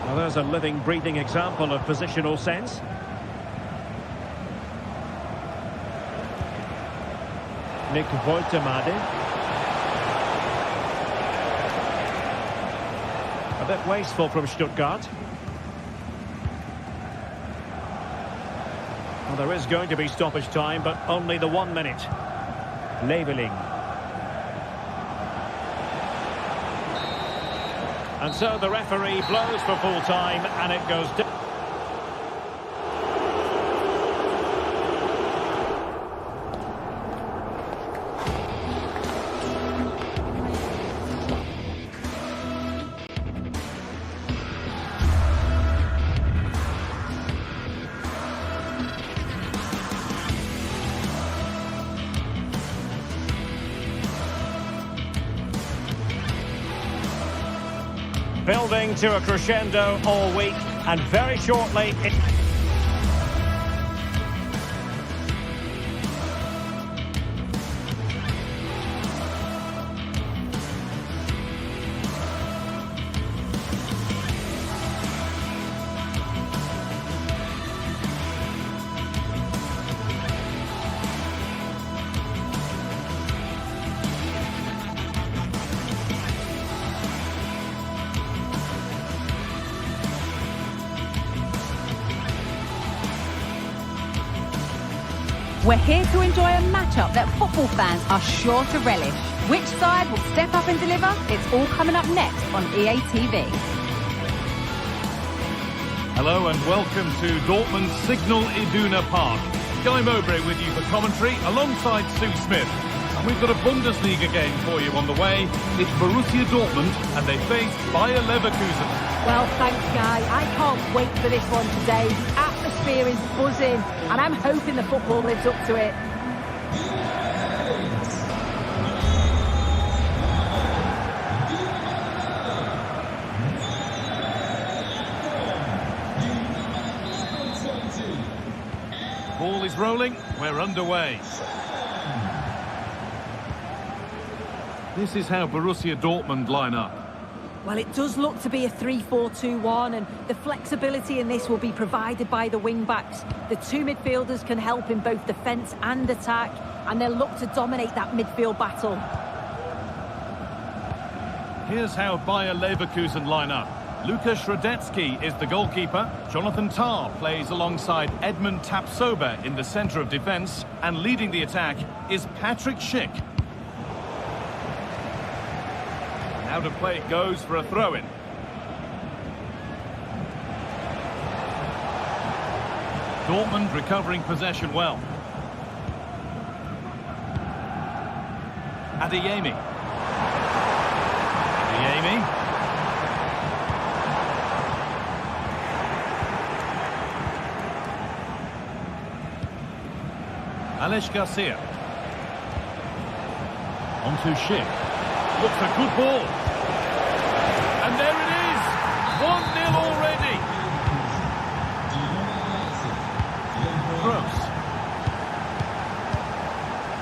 Well, there's a living, breathing example of positional sense. Nick Woltemade. A bit wasteful from Stuttgart. Well, there is going to be stoppage time, but only the 1 minute. Leveling. And so the referee blows for full time, and it goes down. Building to a crescendo all week, and very shortly it... We're here to enjoy a matchup that football fans are sure to relish. Which side will step up and deliver? It's all coming up next on EA TV. Hello and welcome to Dortmund's Signal Iduna Park. Guy Mowbray with you for commentary alongside Sue Smith. And we've got a Bundesliga game for you on the way. It's Borussia Dortmund and they face Bayer Leverkusen. Well, thanks, Guy. I can't wait for this one today. The atmosphere is buzzing, and I'm hoping the football lives up to it. Ball is rolling. We're underway. This is how Borussia Dortmund line up. Well, it does look to be a 3-4-2-1, and the flexibility in this will be provided by the wing-backs. The two midfielders can help in both defence and attack, and they'll look to dominate that midfield battle. Here's how Bayer Leverkusen line up. Lukas Radetzky is the goalkeeper. Jonathan Tah plays alongside Edmund Tapsoba in the centre of defence. And leading the attack is Patrick Schick. Now to play it goes for a throw-in. Dortmund recovering possession well. Adeyemi. Adeyemi. Alex Garcia. On to Schick. Looks a good ball. And there it is! 1-0 already. Gross.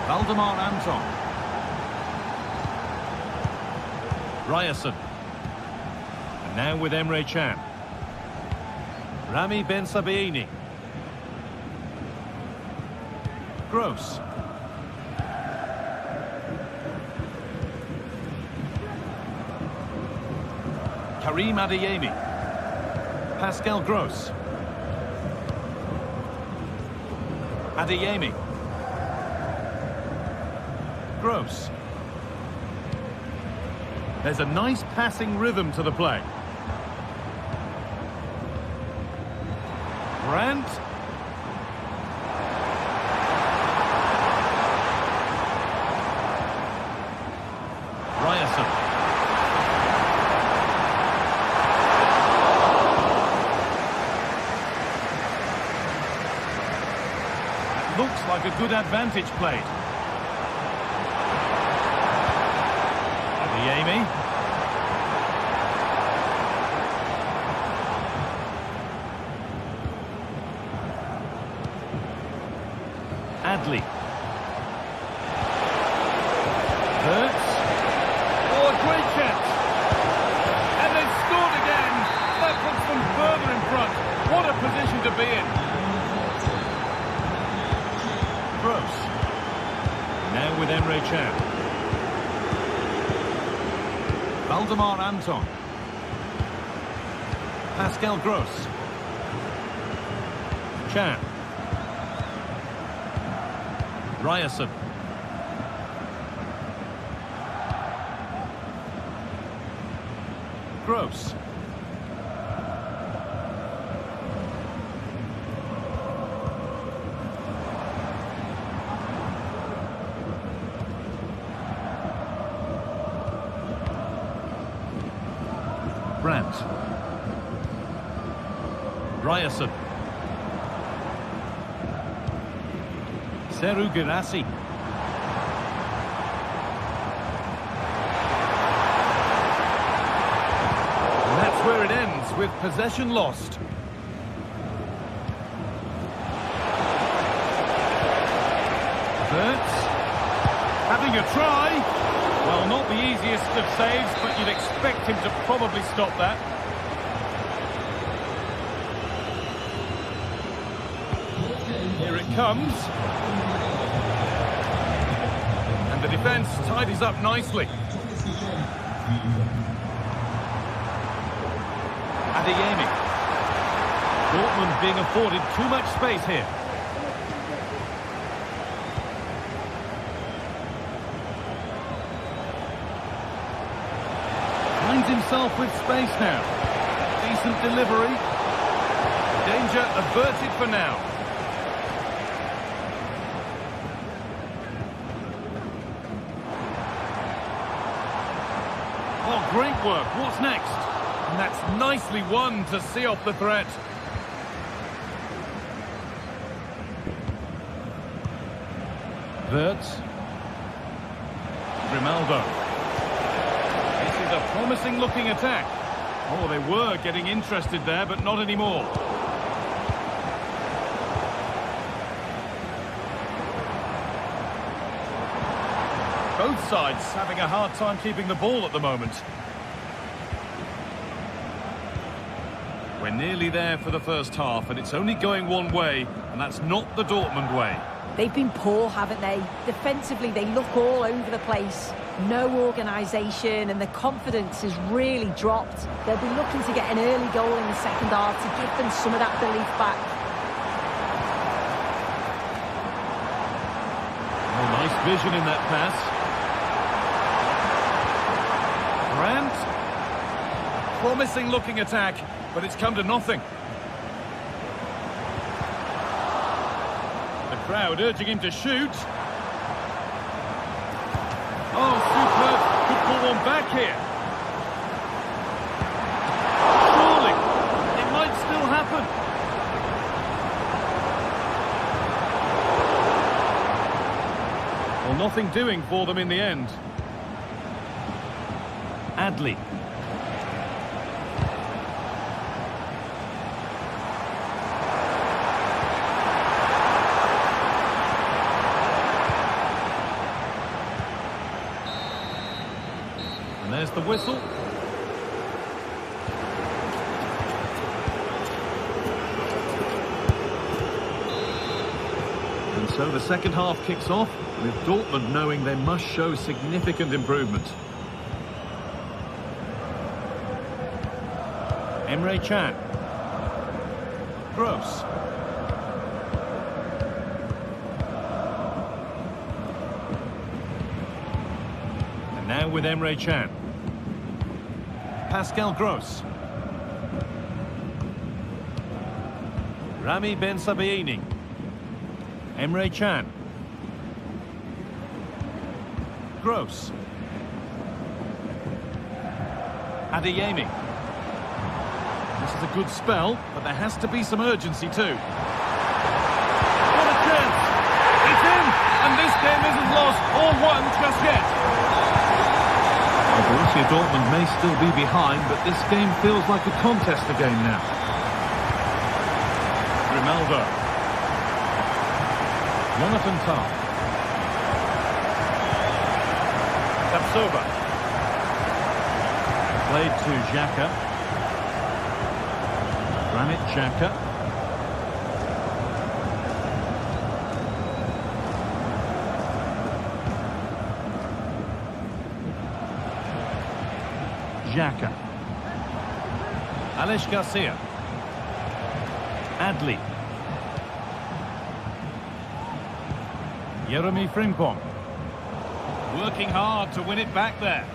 Valdemar Anton. Ryerson. And now with Emre Can. Rami Ben Sabaini. Gross. Karim Adeyemi. Pascal Gross. Adeyemi. Gross. There's a nice passing rhythm to the play. Brandt. Ryerson. That looks like a good advantage played. Adeyemi. Adli. Hurts. Oh, a great catch. And they've scored again. That puts them further in front. What a position to be in. Gross. Now with Emre Can. Valdemar Anton. Pascal Gross. Can. Ryerson. Gross. Brandt. Ryerson. Seru Girassi. And that's where it ends, with possession lost. Hurts. Having a try. Well, not the easiest of saves, but you'd expect him to probably stop that. Here it comes. And the defence tidies up nicely. Adeyemi. Dortmund being afforded too much space here. Finds himself with space now. Decent delivery. Danger averted for now. Oh, great work. What's next? And that's nicely won to see off the threat. Wirtz. Grimaldo. This is a promising looking attack. Oh, they were getting interested there, but not anymore. Both sides having a hard time keeping the ball at the moment. We're nearly there for the first half, and it's only going one way, and that's not the Dortmund way. They've been poor, haven't they? Defensively, they look all over the place. No organisation, and the confidence has really dropped. They'll be looking to get an early goal in the second half to give them some of that belief back. Oh, nice vision in that pass. Brandt. Promising looking attack, but it's come to nothing. The crowd urging him to shoot. Oh, superb. Could pull one back here. Surely, it might still happen. Well, nothing doing for them in the end. Adli. And there's the whistle. And so the second half kicks off, with Dortmund knowing they must show significant improvement. Emre Can. Gross. And now with Emre Can. Pascal Gross. Rami Ben Sabaini. Emre Can. Gross. Adeyemi. This is a good spell, but there has to be some urgency too. What a chance! It's in! And this game isn't lost or won just yet. Well, Borussia Dortmund may still be behind, but this game feels like a contest again now. Grimaldo. Jonathan Tah. Tapsova. Played to Xhaka. Granit Xhaka. Xhaka. Alex Garcia. Adli. Jeremy Frimpong. Working hard to win it back there.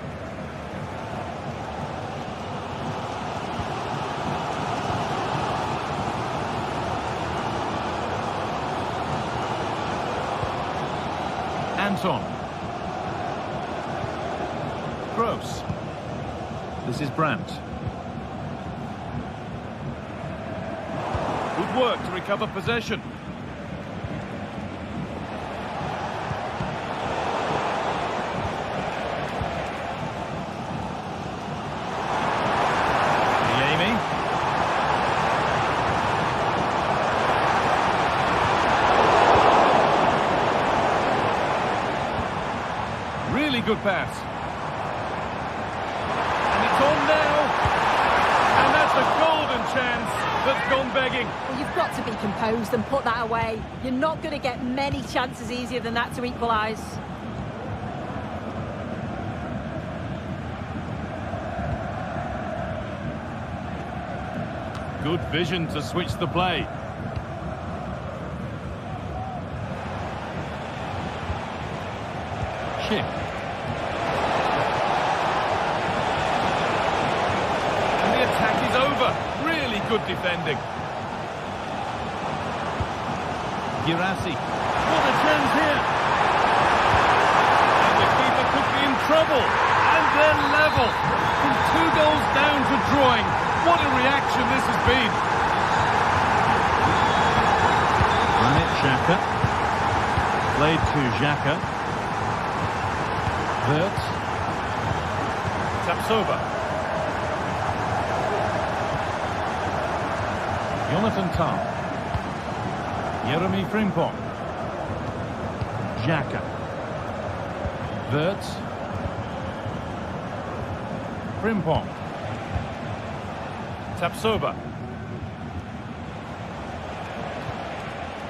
Anton. Gross. This is Brandt. Good work to recover possession. Really good pass. And it's on now. And that's a golden chance that's gone begging. Well, you've got to be composed and put that away. You're not going to get many chances easier than that to equalise. Good vision to switch the play. Schick. And the attack is over. Really good defending. Girassi. What a chance here. And the keeper could be in trouble. And They're level. From 2 goals down to drawing. What a reaction this has been. Granit Xhaka. Played to Xhaka. Wirtz. Tapsoba. Jonathan Tah. Jeremy Frimpong. Xhaka. Wirtz. Frimpong. Tapsoba.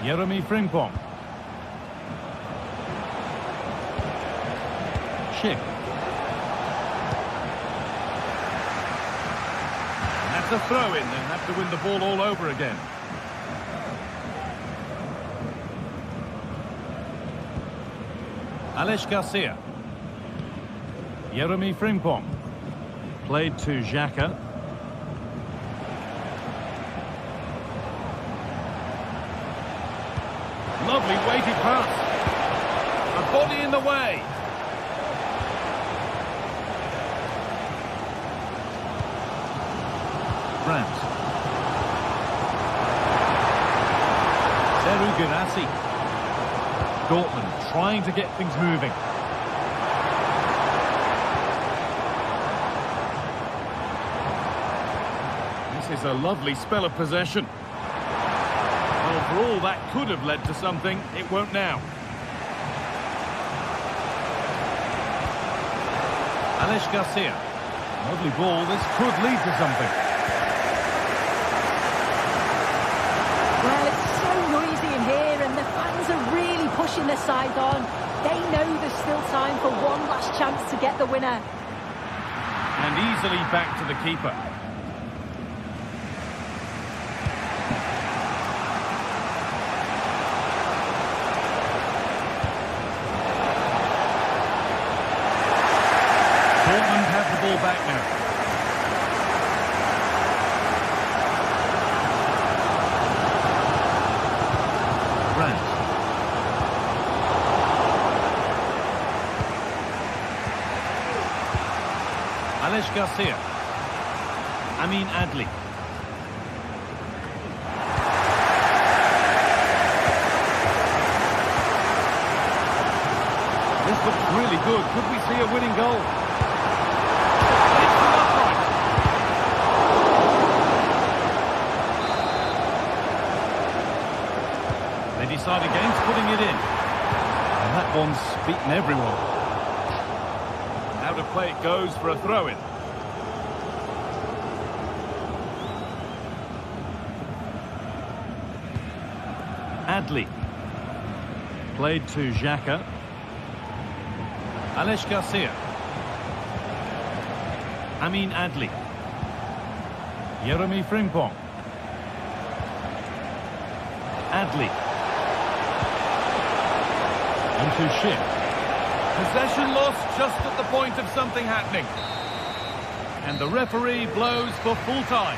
Jeremy Frimpong. Schick. That's a throw-in. They'll have to win the ball all over again. Alex Garcia. Jeremy Frimpong. Played to Xhaka. Lovely weighted pass. A body in the way. Brandt. Seru Girassi. Dortmund trying to get things moving. This is a lovely spell of possession. Well, for all that could have led to something, it won't now. Alex Garcia. Lovely ball. This could lead to something. Well, it's so noisy in here and the fans are really pushing their side on. They know there's still time for one last chance to get the winner. And easily back to the keeper. Dortmund have the ball back now. Brandt. Alex Garcia. Amin Adli. This looks really good. Could we see a winning goal? It's an upright. They decide against putting it in. And that one's beaten everyone. Out of play it goes for a throw-in. Adli. Played to Xhaka. Alex Garcia. Amin Adli. Jeremy Frimpong. Adli. Into Schick. Possession lost just at the point of something happening. And the referee blows for full time.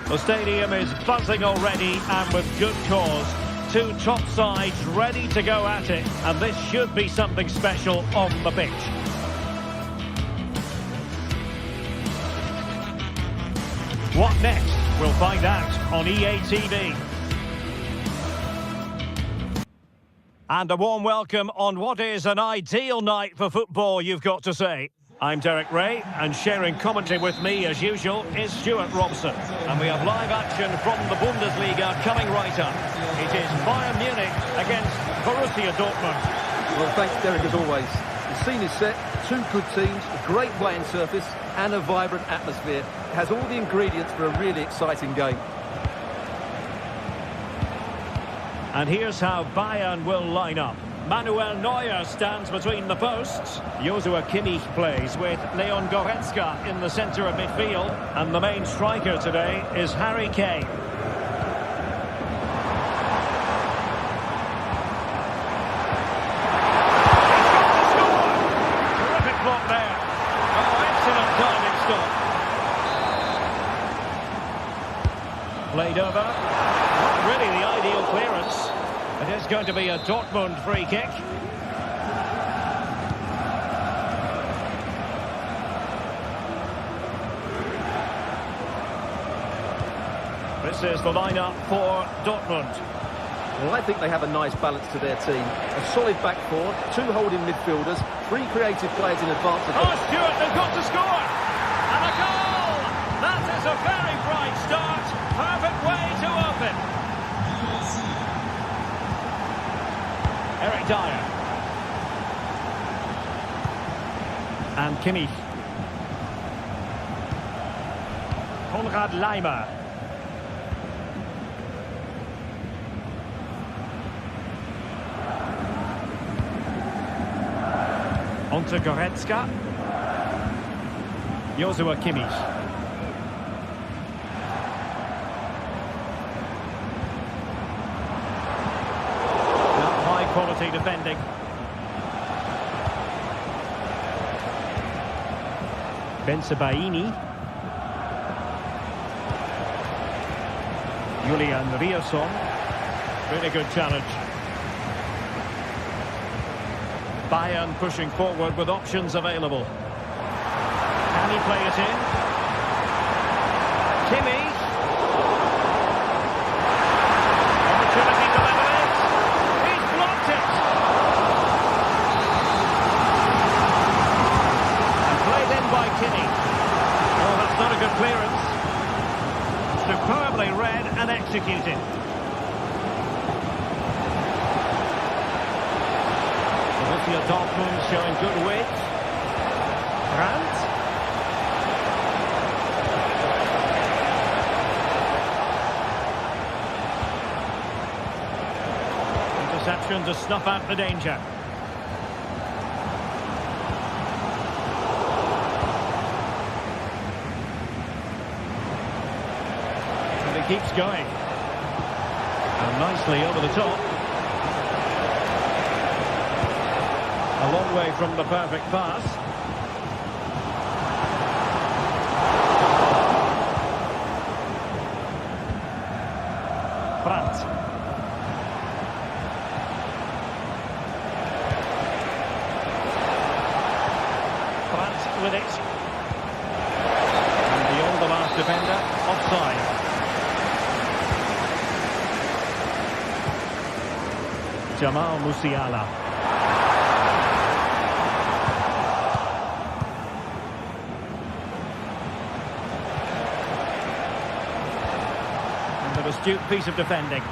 The stadium is buzzing already, and with good cause. Two top sides ready to go at it, and this should be something special on the pitch. What next? We'll find out on EA TV. And a warm welcome on what is an ideal night for football, you've got to say. I'm Derek Ray, and sharing commentary with me, as usual, is Stuart Robson. And we have live action from the Bundesliga coming right up. It is Bayern Munich against Borussia Dortmund. Well, thanks, Derek, as always. The scene is set, two good teams, a great playing surface, and a vibrant atmosphere. It has all the ingredients for a really exciting game. And here's how Bayern will line up. Manuel Neuer stands between the posts. Joshua Kimmich plays with Leon Goretzka in the centre of midfield. And the main striker today is Harry Kane. Terrific block there. Oh, excellent timing stop. Played over. Not really the ideal clearance. It is going to be a Dortmund free kick. This is the lineup for Dortmund. Well, I think they have a nice balance to their team. A solid back four, two holding midfielders, three creative players in advance of them. Oh, Stuart, they've got to score! And a goal! That is a very bright start. Perfect way to open. Eric Dyer. And Kimmich. Konrad Laimer. On to Goretzka. Joshua Kimmich. Quality defending. Bensebaini. Julian Riasson. Really good challenge. Bayern pushing forward with options available. Can he play it in? Kimmich. Opportunity to level it. He's blocked it. And played in by Kimmich. Oh, that's not a good clearance. Superbly read and executed. Borussia Dortmund showing good width. Brandt. Interception to snuff out the danger. And he keeps going. And nicely over the top. A long way from the perfect pass. Brandt. Brandt with it. And beyond the last defender, offside. Jamal Musiala. Astute piece of defending.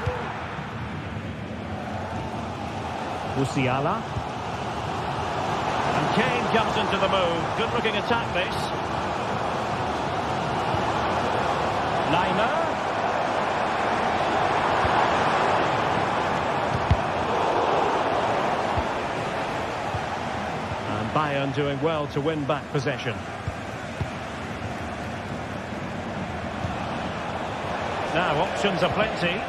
Musiala. And Kane comes into the move. Good looking attack this. Laimer. And Bayern doing well to win back possession. Now, options are plenty.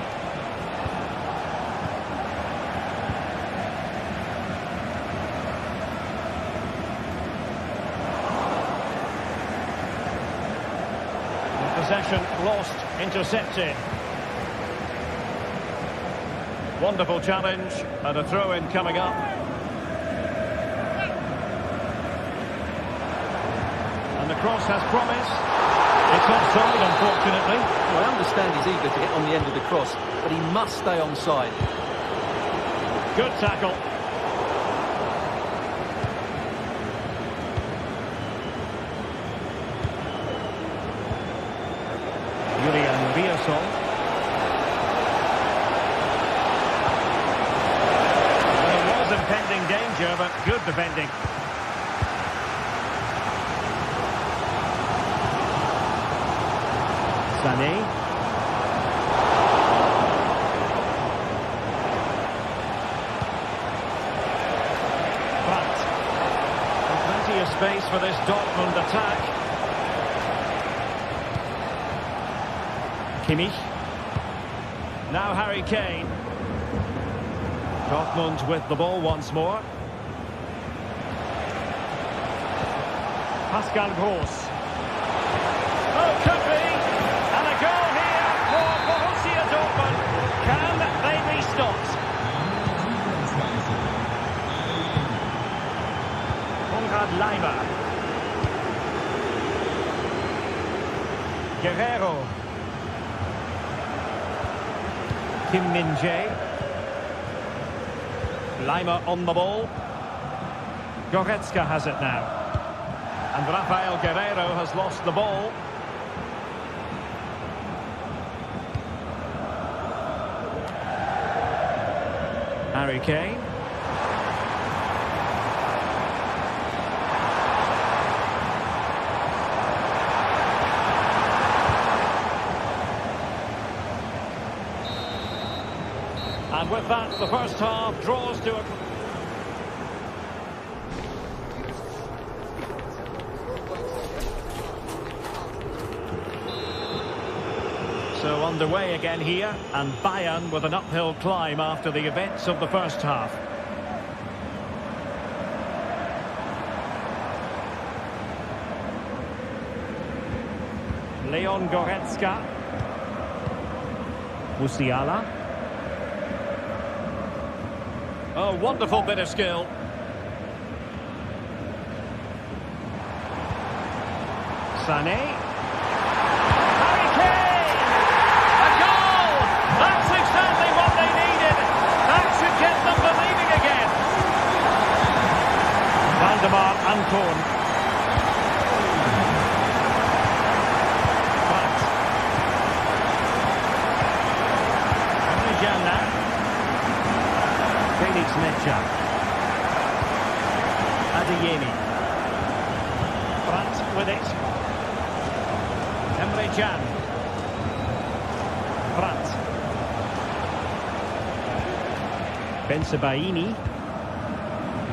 The possession lost Intercepted. Wonderful challenge, and a throw-in coming up. And the cross has promise. It's offside, unfortunately. Well, I understand he's eager to get on the end of the cross, but he must stay onside. Good tackle. Julian Rierson. There was impending danger, but good defending. Sané. But plenty of space for this Dortmund attack. Kimmich. Now Harry Kane. Dortmund with the ball once more. Pascal Gross. Oh, could be. And a goal here for Borussia Dortmund. Can they be stopped? Konrad Laimer. Guerrero. Kim Min-jae. Laimer on the ball. Goretzka has it now. And Rafael Guerrero has lost the ball. Harry Kane. And with that, the first half draws to a... So underway again here, and Bayern with an uphill climb after the events of the first half. Leon Goretzka. Musiala. Oh, wonderful bit of skill. Sané. Harry Kane! A goal! That's exactly what they needed. That should get them believing again. Valdemar Anton. But Emre now. Felix Mecha. Adeyemi. Brandt with it. Emre Can. Brandt. Bensebaini.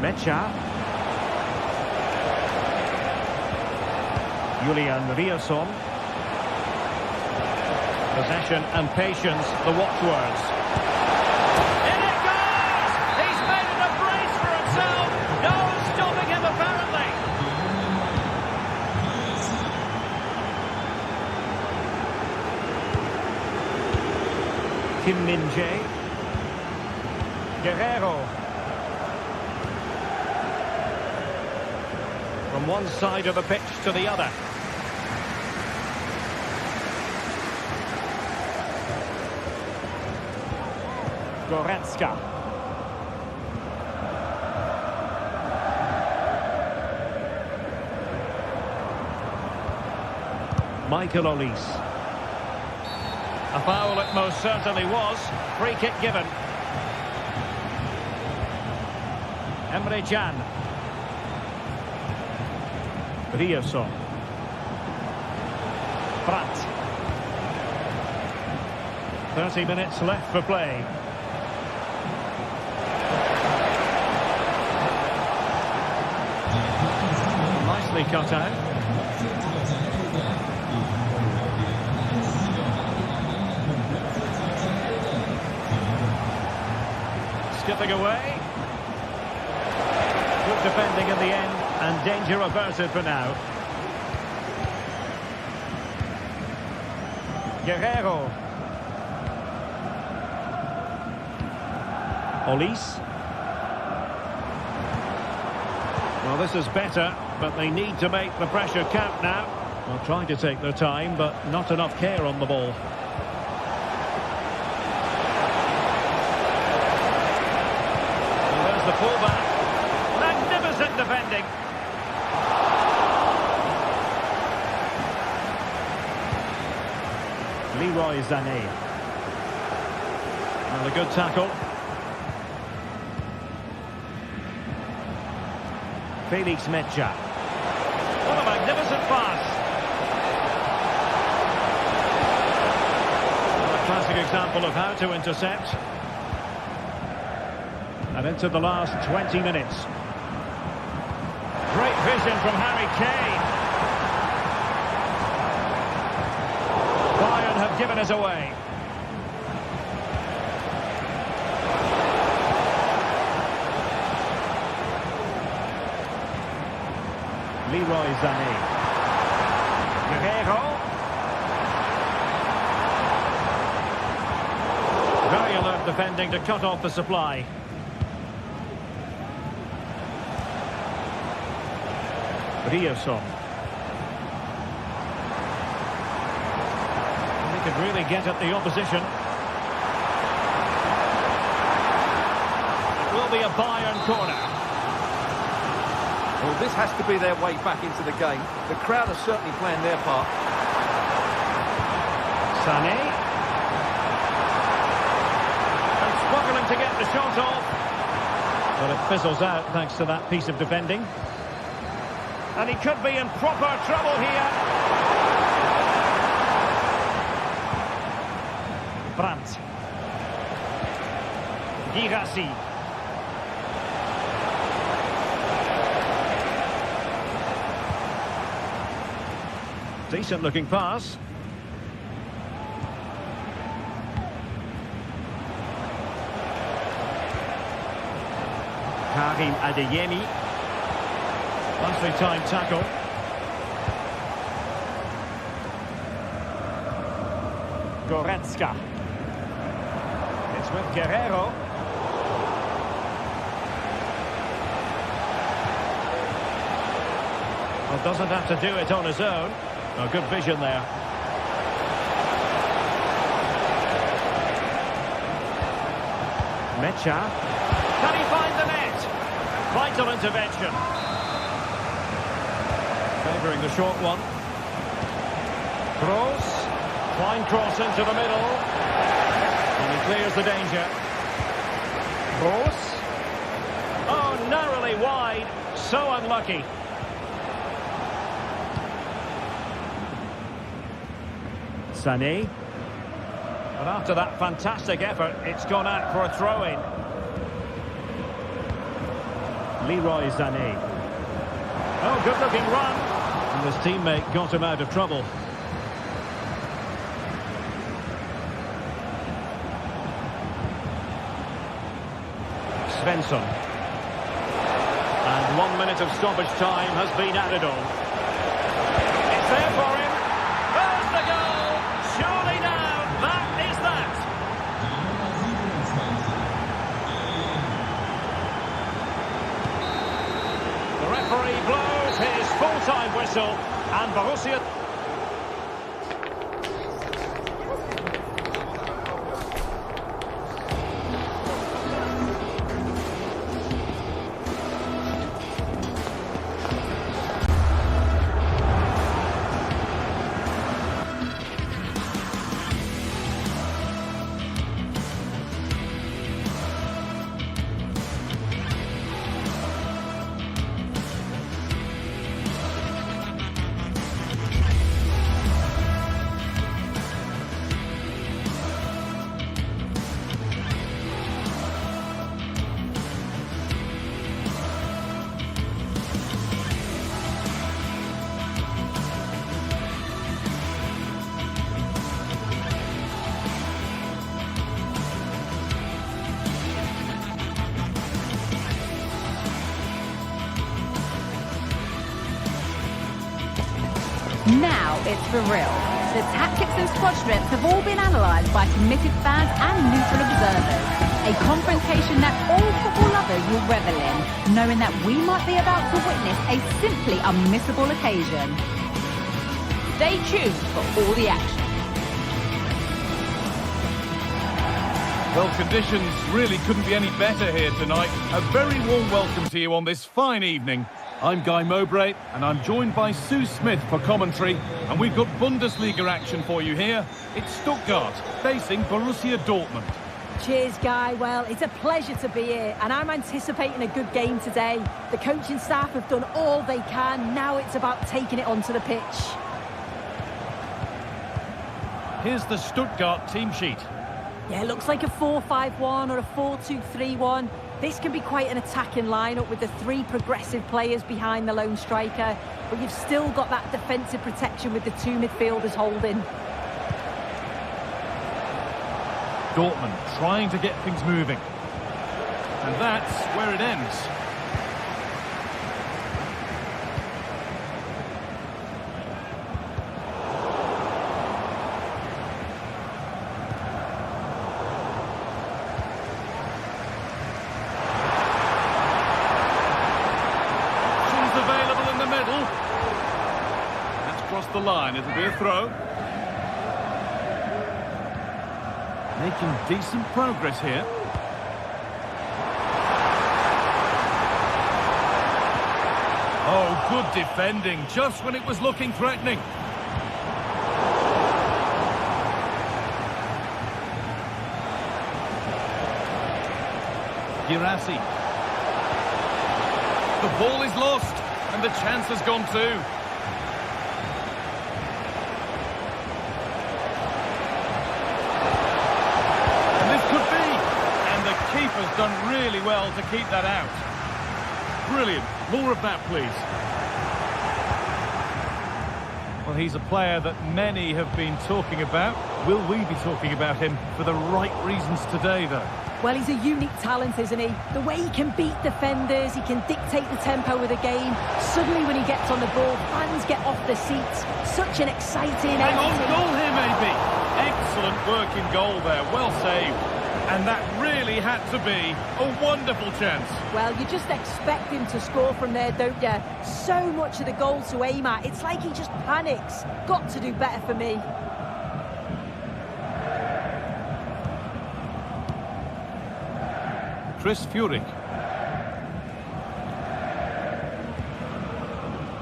Mecha. Julian Rierson. Possession and patience, the watchwords. In it goes! He's made it a brace for himself. No stopping him, apparently. Kim Min-jae. Guerrero. From one side of the pitch to the other. Goretzka. Michael Olise. A foul it most certainly was. Free kick given. Emre Can. Rierson. Brandt. 30 minutes left for play. Nicely cut out. Skipping away. Good defending in the end, and danger averted for now. Guerrero. Olise. Well, this is better, but they need to make the pressure count now. Well, trying to take their time, but not enough care on the ball. And there's the fullback. Magnificent defending. Leroy Sané. And a good tackle. Felix Mecha. What a magnificent pass. A classic example of how to intercept. And into the last 20 minutes. Great vision from Harry Kane. Bayern have given us away. Leroy Sané. Guerrero. Very alert defending to cut off the supply. Rioson. They could really get at the opposition. It will be a Bayern corner. Well, this has to be their way back into the game. The crowd are certainly playing their part. Sané. And struggling to get the shot off. But it fizzles out thanks to that piece of defending. And he could be in proper trouble here. Brandt. Girassi. Decent looking pass. Karim Adeyemi. Nicely timed tackle. Goretzka. It's with Guerrero. Well, doesn't have to do it on his own. Oh, good vision there. Mecha. Can he find the net? Vital intervention. Favouring the short one. Kroos. Fine cross into the middle. And he clears the danger. Kroos. Oh, narrowly wide. So unlucky. Sané. But after that fantastic effort, it's gone out for a throw-in. Leroy Sané. Oh, good-looking run. And his teammate got him out of trouble. Svensson. And 1 minute of stoppage time has been added on. It's there for him. There's the goal. Surely now, that is that. The referee blows his full-time whistle, and Borussia... Now it's for real. The tactics and squad strengths have all been analysed by committed fans and neutral observers. A confrontation that all football lovers will revel in, knowing that we might be about to witness a simply unmissable occasion. Stay tuned for all the action. Well, conditions really couldn't be any better here tonight. A very warm welcome to you on this fine evening. I'm Guy Mowbray, and I'm joined by Sue Smith for commentary. And we've got Bundesliga action for you here. It's Stuttgart facing Borussia Dortmund. Cheers, Guy. Well, it's a pleasure to be here, and I'm anticipating a good game today. The coaching staff have done all they can. Now it's about taking it onto the pitch. Here's the Stuttgart team sheet. Yeah, it looks like a 4-5-1 or a 4-2-3-1. This can be quite an attacking lineup with the three progressive players behind the lone striker, but you've still got that defensive protection with the two midfielders holding. Dortmund trying to get things moving. And that's where it ends. The line, it'll be a throw. Making decent progress here. Oh, good defending, just when it was looking threatening. Girassi. The ball is lost, and the chance has gone too. Keeper's done really well to keep that out. Brilliant. More of that, please. Well, he's a player that many have been talking about. Will we be talking about him for the right reasons today, though? Well, he's a unique talent, isn't he? The way he can beat defenders, he can dictate the tempo of the game. Suddenly, when he gets on the ball, fans get off their seats. Such an exciting... Hang on, goal here, maybe. Excellent work in goal there. Well saved. And that really had to be a wonderful chance. Well, you just expect him to score from there, don't you? So much of the goal to aim at. It's like he just panics. Got to do better for me. Chris Furyk.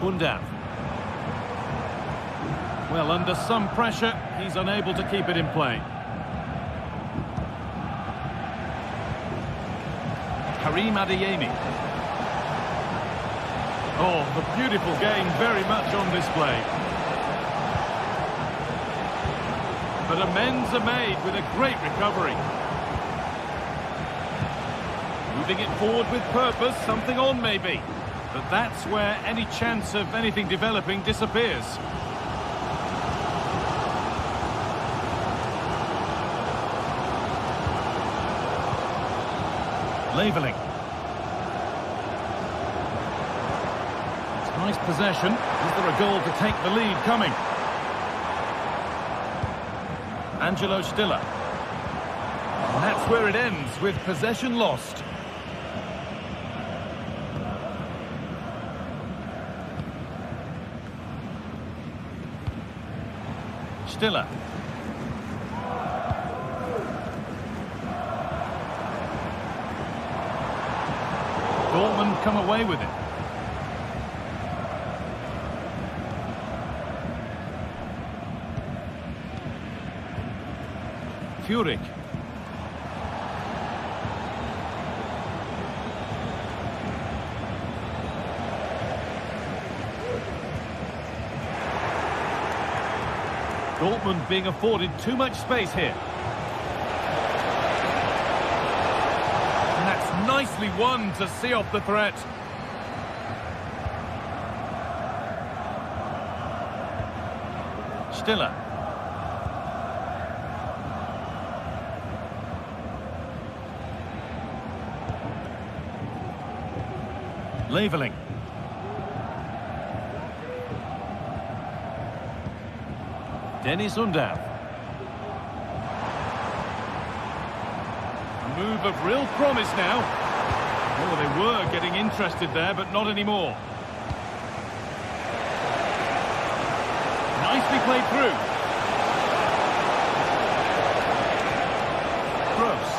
Undav. Well, under some pressure, he's unable to keep it in play. Karim Adeyemi. Oh, the beautiful game very much on display. But amends are made with a great recovery. Moving it forward with purpose, something on maybe. But that's where any chance of anything developing disappears. Leveling. It's nice possession. Is there a goal to take the lead coming? Angelo Stiller. And that's where it ends, with possession lost. Stiller. Dortmund come away with it. Furyk. Dortmund being afforded too much space here. And that's nicely won to see off the threat. Stiller. Leveling. Dennis Undav. A move of real promise now. Oh, they were getting interested there, but not anymore. Nicely played through. Gross.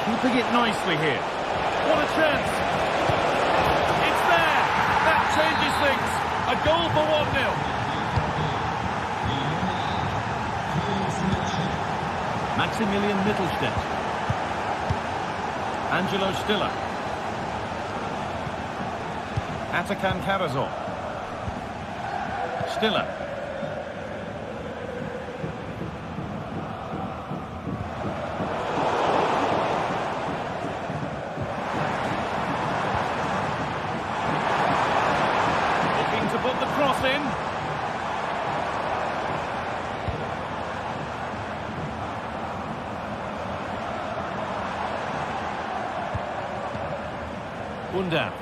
Keeping it nicely here. What a chance. It's there. That changes things. A goal for 1-0. Maximilian Mittelstädt. Angelo Stiller. Atakan Karazor. Stiller. Looking to put the cross in. Undav.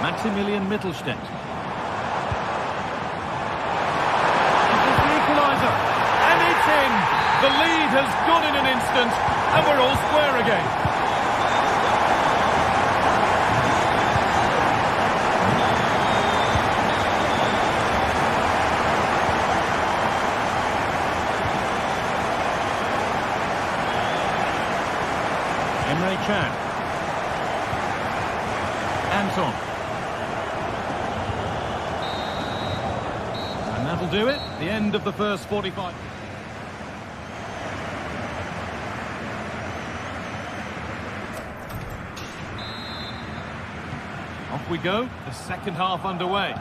Maximilian Mittelstädt. It's the equaliser. And it's in. The lead has gone in an instant. And we're all square again. Emre Can. Anton. And that'll do it. The end of the first 45. Off we go. The second half underway.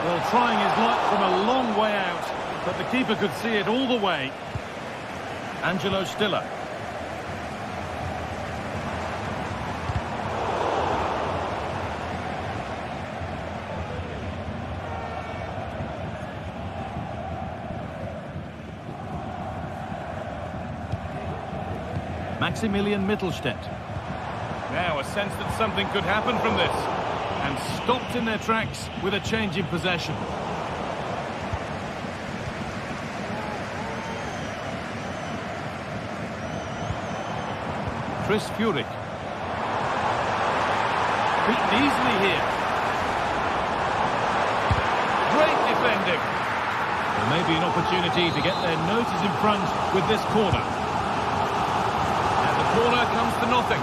Well, trying his luck from a long way out. But the keeper could see it all the way. Angelo Stiller. Maximilian Mittelstädt. Now a sense that something could happen from this. And stopped in their tracks with a change in possession. Chris Furyk. Beaten easily here. Great defending. There may be an opportunity to get their noses in front with this corner. And the corner comes to nothing.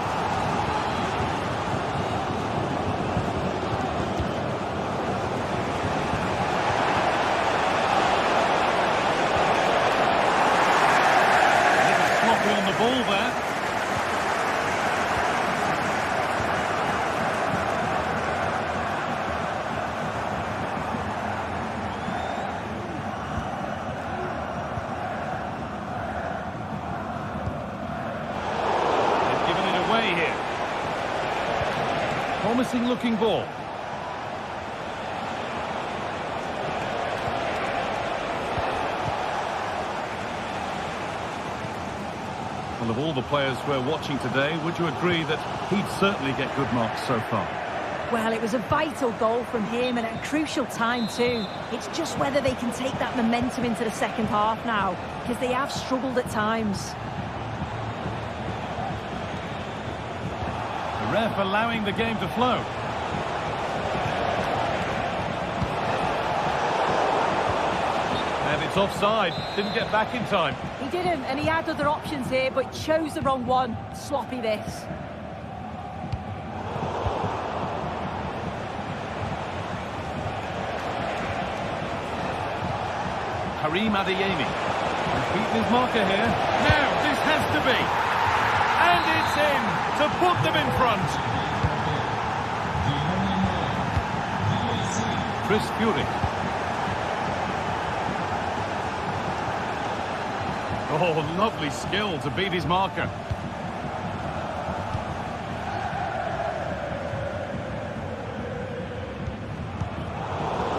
A little sloppy on the ball there. Promising looking ball. Well, of all the players we're watching today, would you agree that he'd certainly get good marks so far? Well, it was a vital goal from him and at a crucial time too. It's just whether they can take that momentum into the second half now, because they have struggled at times. The ref allowing the game to flow. And it's offside. Didn't get back in time. He didn't, and he had other options here, but chose the wrong one. Sloppy this. Karim Adeyemi. Beating his marker here. Now, this has to be. And it's in to put them in front. Chris Furyk. Oh, lovely skill to beat his marker.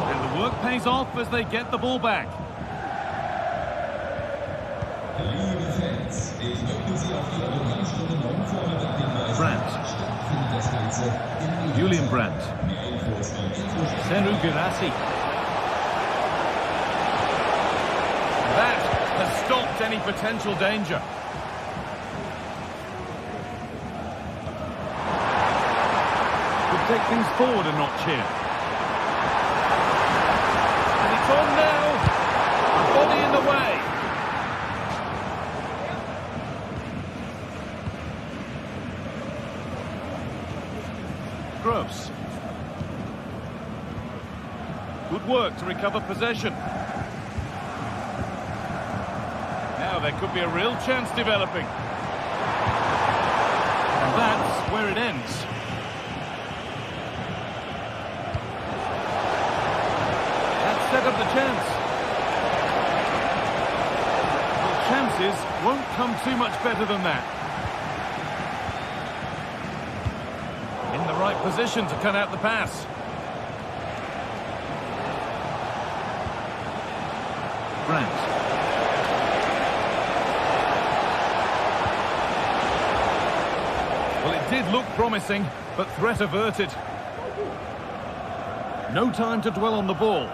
And the work pays off as they get the ball back. Liebe Fans, Brandt. Julian Brandt. Seru Girassi. That has stopped any potential danger. Could take things forward a notch here. And it's on now. A body in the way. Gross. Good work to recover possession. Now there could be a real chance developing. And that's where it ends. That set up the chance. Well, chances won't come too much better than that. In the right position to cut out the pass. Brandt. Well, it did look promising, but threat averted. No time to dwell on the ball.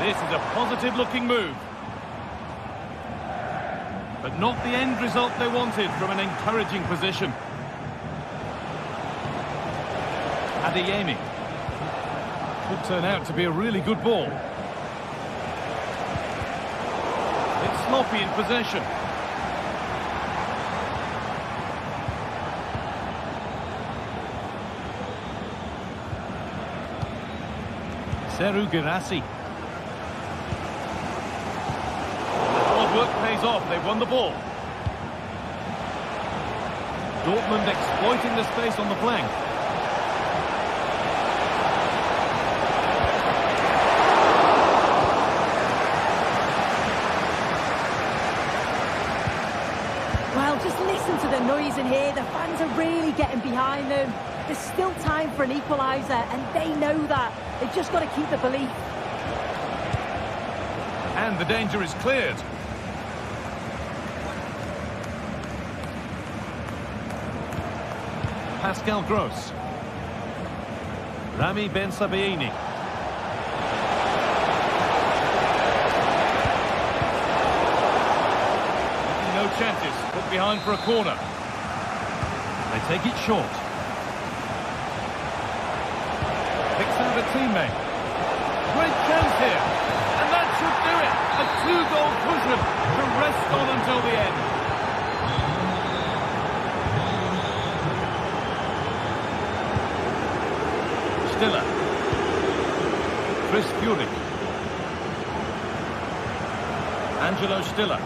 This is a positive-looking move. But not the end result they wanted from an encouraging position. Adeyemi. Could turn out to be a really good ball. It's sloppy in possession. Seru Girassi. Hard work pays off. They've won the ball. Dortmund exploiting the space on the flank. Well, just listen to the noise in here. The fans are really getting behind them. There's still time for an equaliser, and they know that. They've just got to keep the belief. And the danger is cleared. Pascal Gross. Rami Ben Sabaini. No chances. Put behind for a corner. They take it short. Picks out a teammate. Great chance here. And that should do it. A two-goal cushion to rest on until the end. Stiller. Chris Furyk. Angelo Stiller.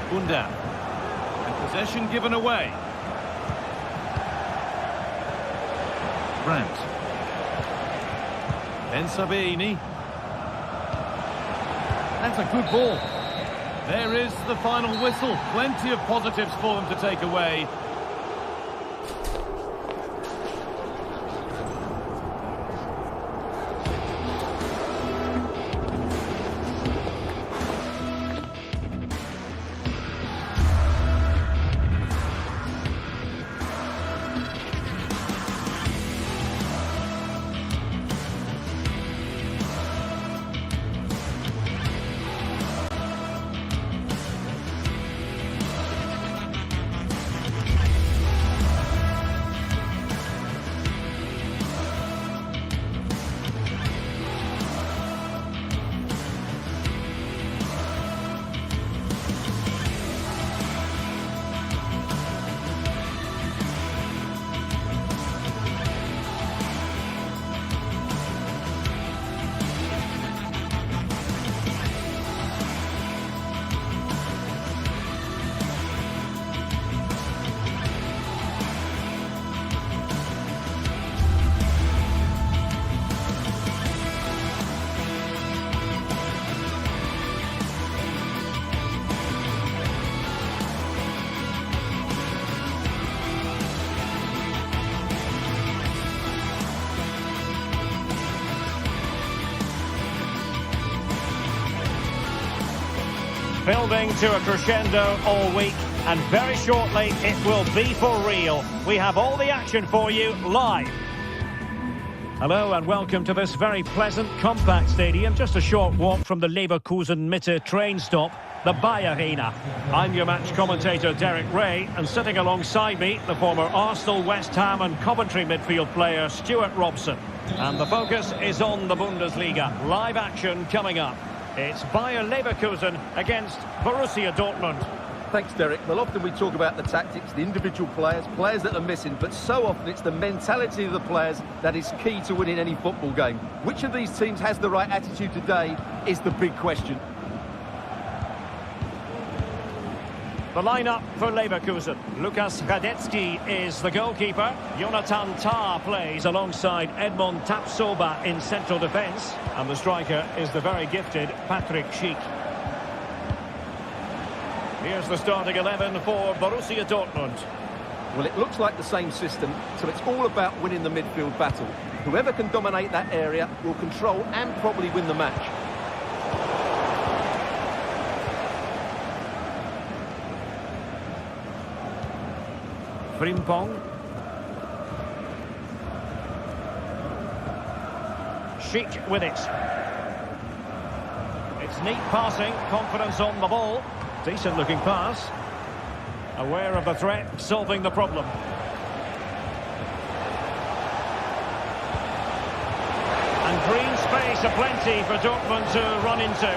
Bunda. And possession given away. Brandt. Ben Sabaini. That's a good ball. There is the final whistle. Plenty of positives for them to take away. Building to a crescendo all week, and very shortly it will be for real. We have all the action for you live. Hello and welcome to this very pleasant, compact stadium, just a short walk from the Leverkusen-Mitte train stop, the Bayer Arena. I'm your match commentator Derek Ray, and sitting alongside me, the former Arsenal, West Ham and Coventry midfield player Stuart Robson. And the focus is on the Bundesliga. Live action coming up. It's Bayer Leverkusen against Borussia Dortmund. Thanks, Derek. Well, often we talk about the tactics, the individual players that are missing, but so often it's the mentality of the players that is key to winning any football game. Which of these teams has the right attitude today is the big question. The lineup for Leverkusen. Lukas Radetzky is the goalkeeper. Jonathan Tah plays alongside Edmond Tapsoba in central defence. And the striker is the very gifted Patrick Schick. Here's the starting 11 for Borussia Dortmund. Well, it looks like the same system, so it's all about winning the midfield battle. Whoever can dominate that area will control and probably win the match. Frimpong. Schick with it. It's neat passing, confidence on the ball. Decent looking pass. Aware of the threat, solving the problem. And green space aplenty for Dortmund to run into.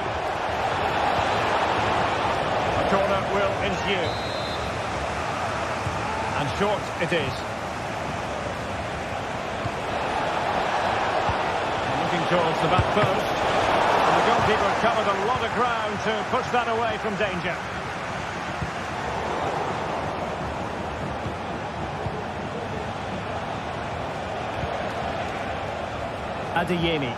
A corner will ensue. And short it is. And looking towards the back post. And the goalkeeper covered a lot of ground to push that away from danger. Adeyemi.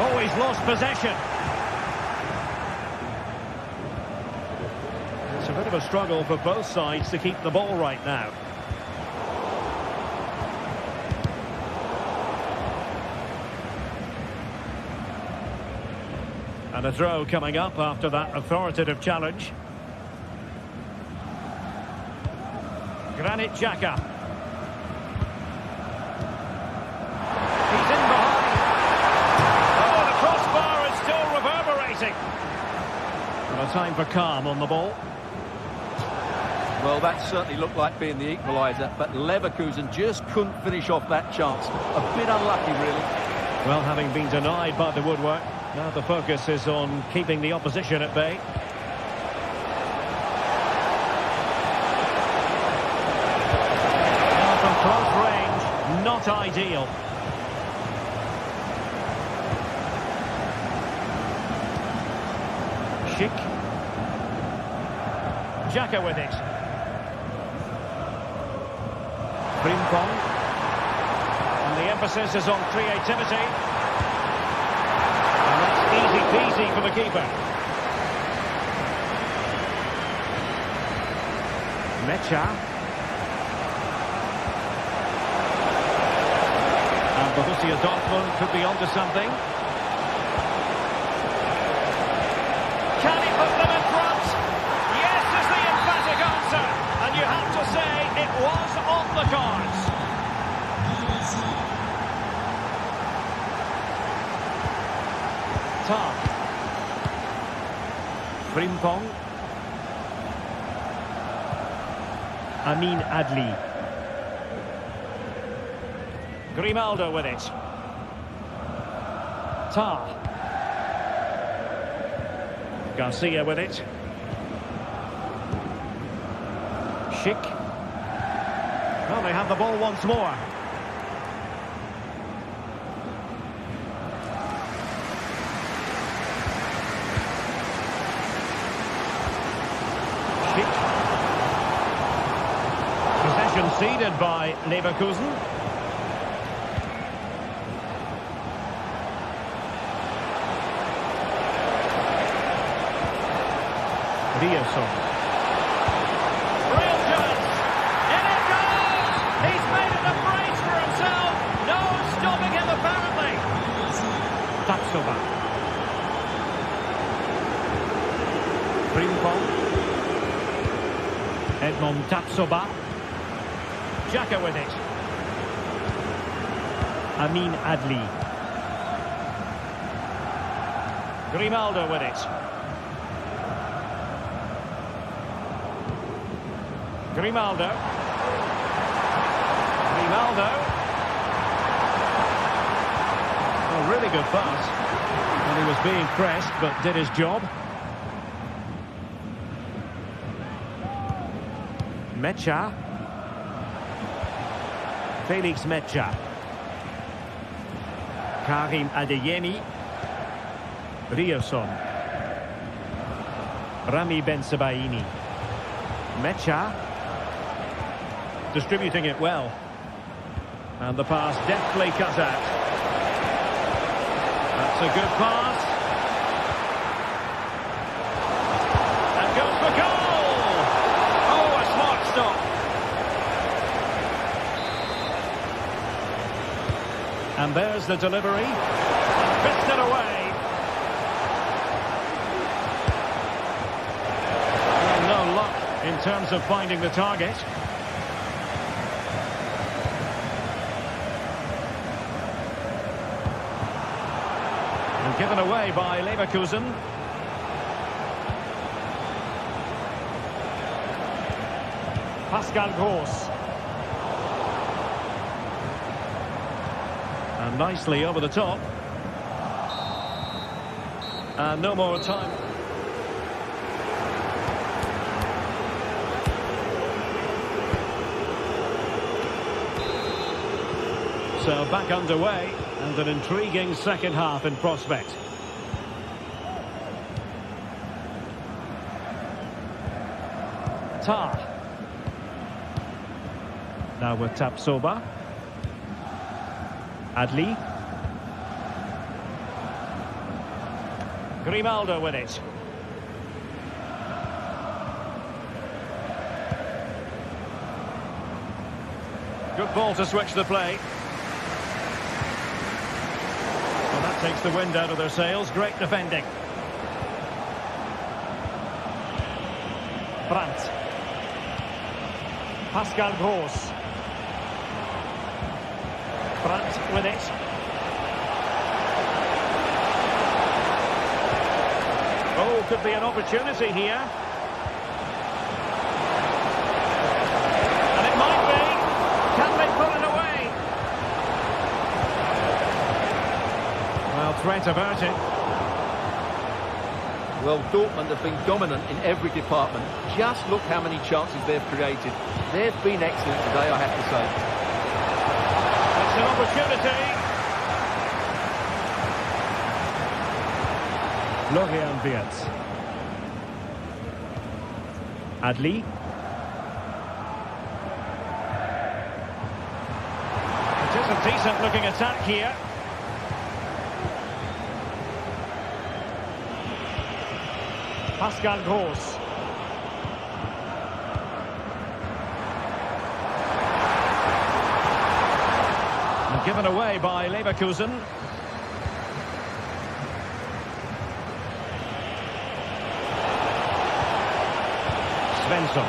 Oh, he's lost possession. It's a bit of a struggle for both sides to keep the ball right now. And a throw coming up after that authoritative challenge. Granit Xhaka. He's in behind. Oh, the crossbar is still reverberating. And a time for calm on the ball. Well, that certainly looked like being the equaliser, but Leverkusen just couldn't finish off that chance. A bit unlucky, really. Well, having been denied by the woodwork, now the focus is on keeping the opposition at bay. From close range, not ideal. Schick. Xhaka with it. Frimpong. And the emphasis is on creativity. And that's easy peasy for the keeper. Mecha. And Borussia Dortmund could be onto something. Can he put them in front? Yes is the emphatic answer. And you have to say it was on the cards. Tah. Frimpong. Amin Adli. Grimaldo with it. Tah. Garcia with it. Schick. Well, they have the ball once more. Schick. Possession ceded by Leverkusen. Riasson. Real chance. And it goes! He's made it a brace Tapsoba. Frimpong. Edmond Tapsoba. Xhaka with it. Amin Adli. Grimaldo with it. Grimaldo. A really good pass. And he was being pressed, but did his job. Mecha. Felix Mecha. Karim Adeyemi. Rioson. Rami Bensebaini. Mecha. Distributing it well. And the pass deftly cut out. That's a good pass. And goes for goal! Oh, a smart stop. And there's the delivery. Fisted away. Well, no luck in terms of finding the target. And given away by Leverkusen. Pascal Gross. And nicely over the top. And no more time. So back underway, and an intriguing second half in prospect. Tar. Now with Tapsoba. Adli. Grimaldo with it. Good ball to switch the play. Well, that takes the wind out of their sails. Great defending. Brandt. Pascal Gross. Brandt with it. Oh, could be an opportunity here. And it might be. Can they put it away? Well, threat averted. Well, Dortmund have been dominant in every department. Just look how many chances they've created. They've been excellent today, I have to say. It's an opportunity. Florian Wirtz. Adli. It is a decent-looking attack here. Pascal Gross. And given away by Leverkusen. Svensson.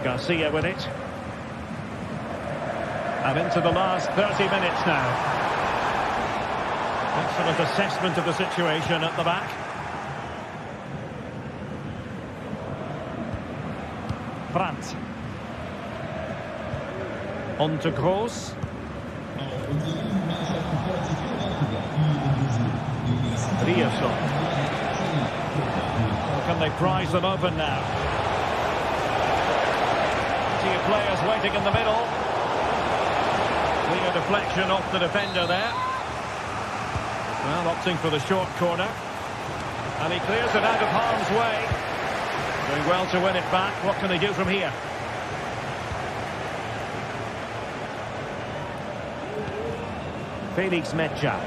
Garcia with it. And into the last 30 minutes now. Excellent assessment of the situation at the back. Brandt. On to Gross. Rioson. Can they prize them open now? Plenty of players waiting in the middle. Clear deflection off the defender there. Well, opting for the short corner. And he clears it out of harm's way. Doing well to win it back. What can they do from here? Felix Mecha.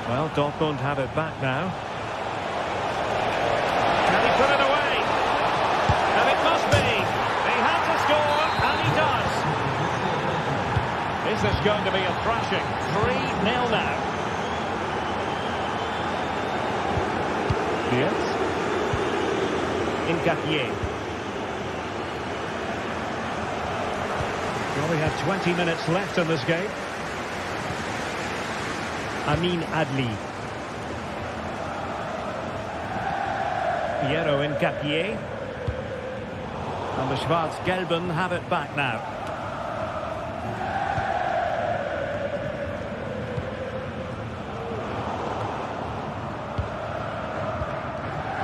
Well, Dortmund have it back now. Can he put it away? And it must be. He had to score, and he does. Is this going to be a thrashing? 3-0 now. Yes. Incapié. Well, we have 20 minutes left in this game. Amin Adli. Piero Incapié. And the Schwarz-Gelben have it back now.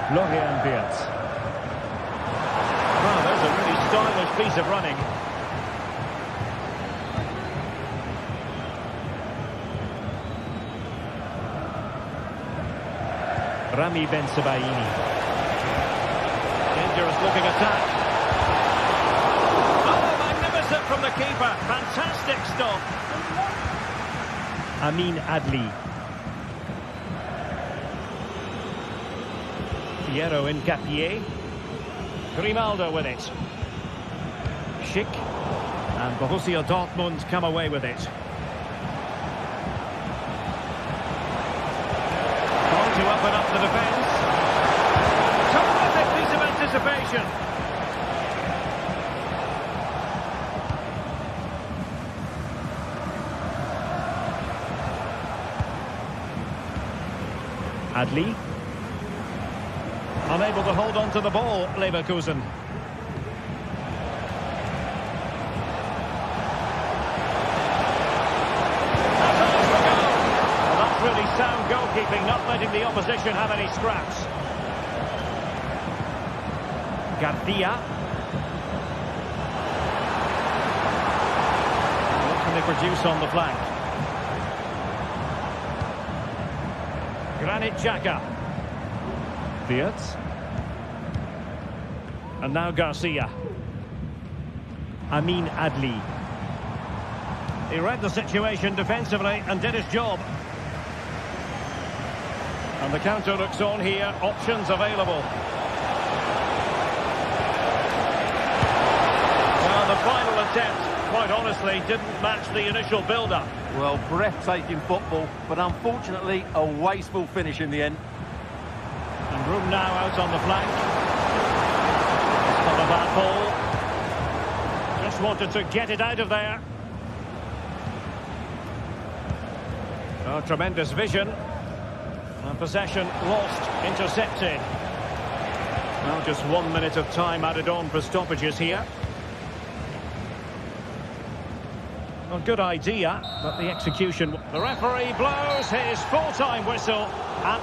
Florian Wirtz. Well, there's a really stylish piece of running. Rami Ben-Sebaini. Dangerous looking attack. Oh, magnificent from the keeper. Fantastic stop. Amin Adli. Piero Incapié. Grimaldo with it. Schick. And Borussia Dortmund come away with it. To open up the defence. Terrific piece of anticipation. Adli. Unable to hold on to the ball, Leverkusen. Really sound goalkeeping, not letting the opposition have any scraps. Garcia. What can they produce on the flank? Granit Xhaka. Wirtz. And now Garcia. Amin Adli. He read the situation defensively and did his job. And the counter looks on here, options available. Well, the final attempt, quite honestly, didn't match the initial build-up. Well, breathtaking football, but unfortunately a wasteful finish in the end. And room now out on the flank. It's not a bad ball. Just wanted to get it out of there. Oh, tremendous vision. And possession lost, intercepted. Well, just 1 minute of time added on for stoppages here. Well, good idea, but the execution... The referee blows his full-time whistle. And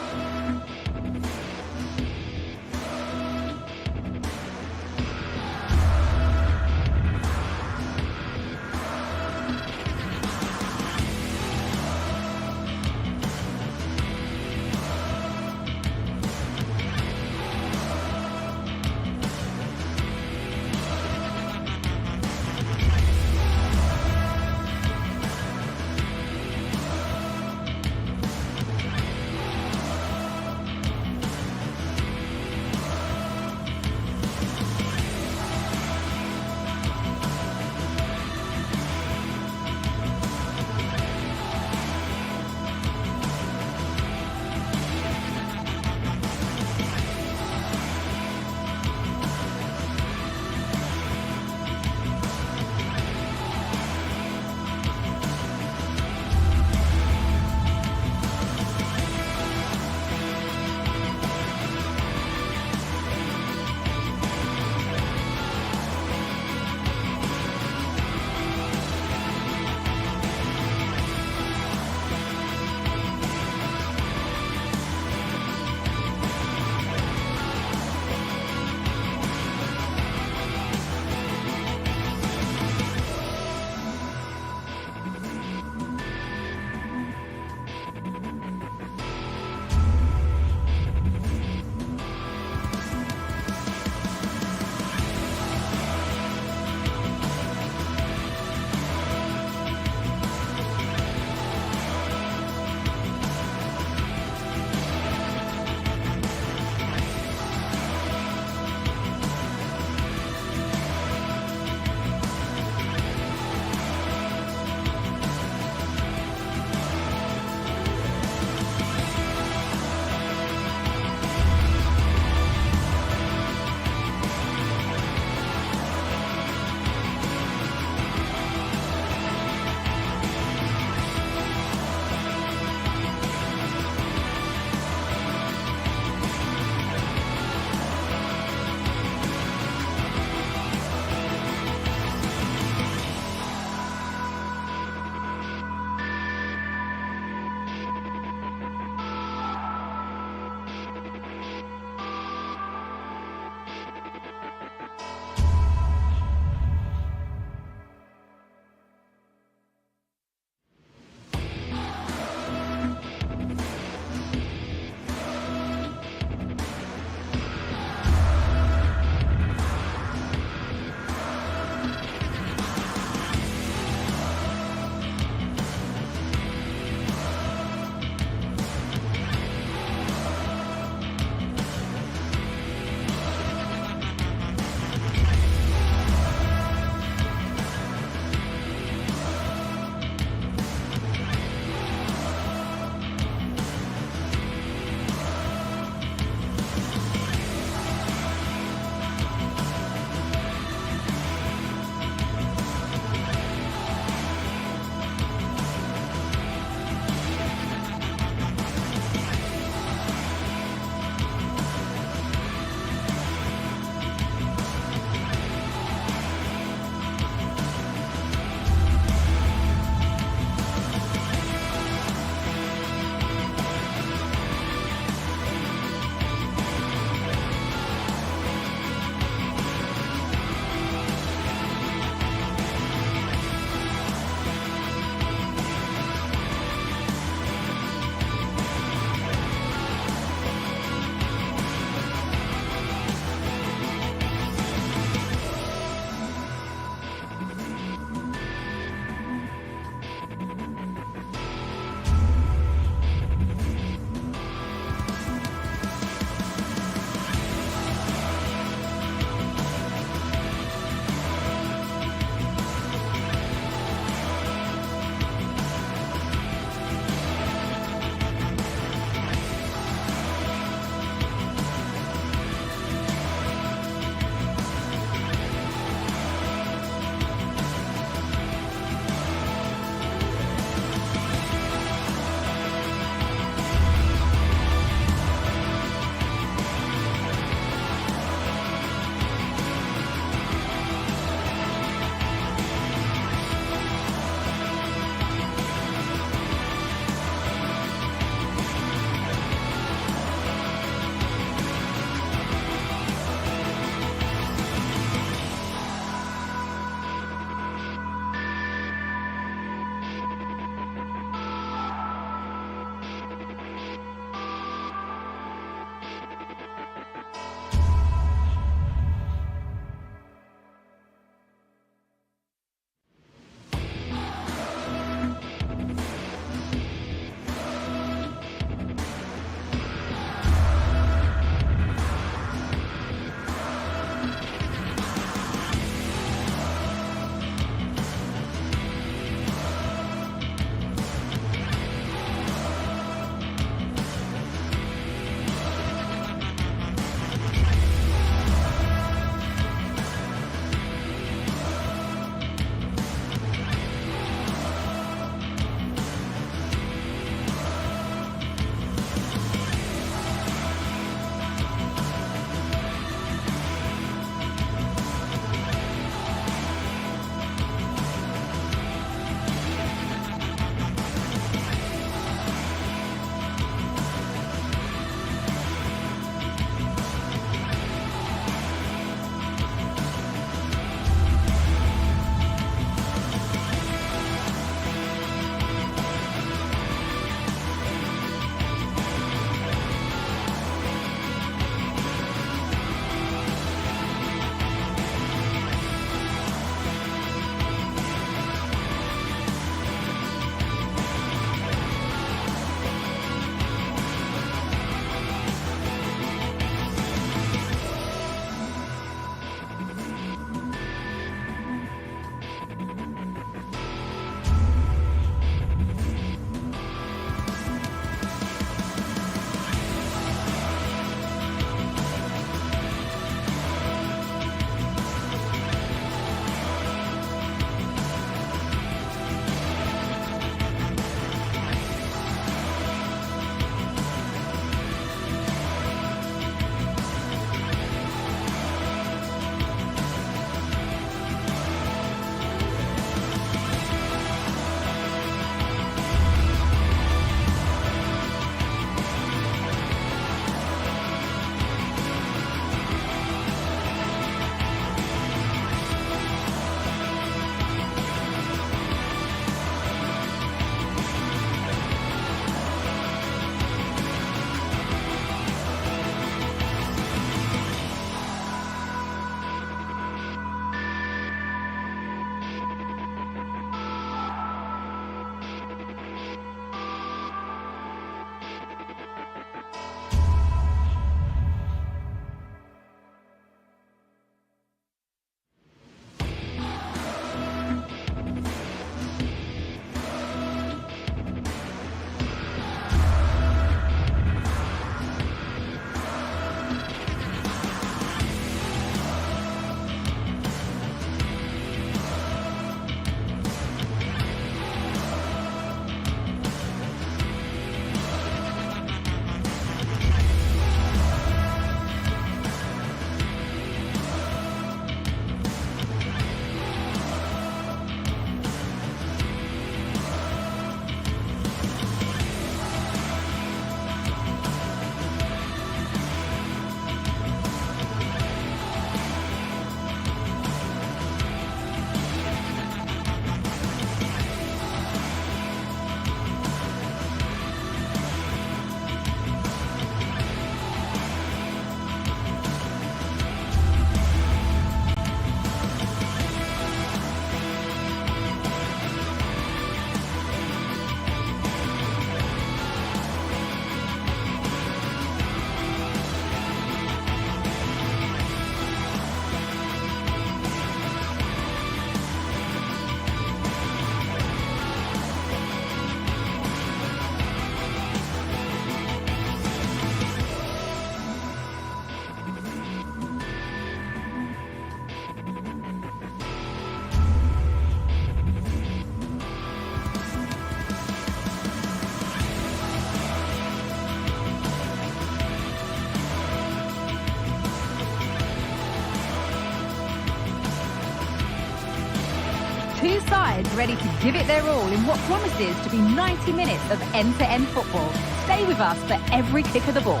sides ready to give it their all in what promises to be 90 minutes of end-to-end football. Stay with us for every kick of the ball.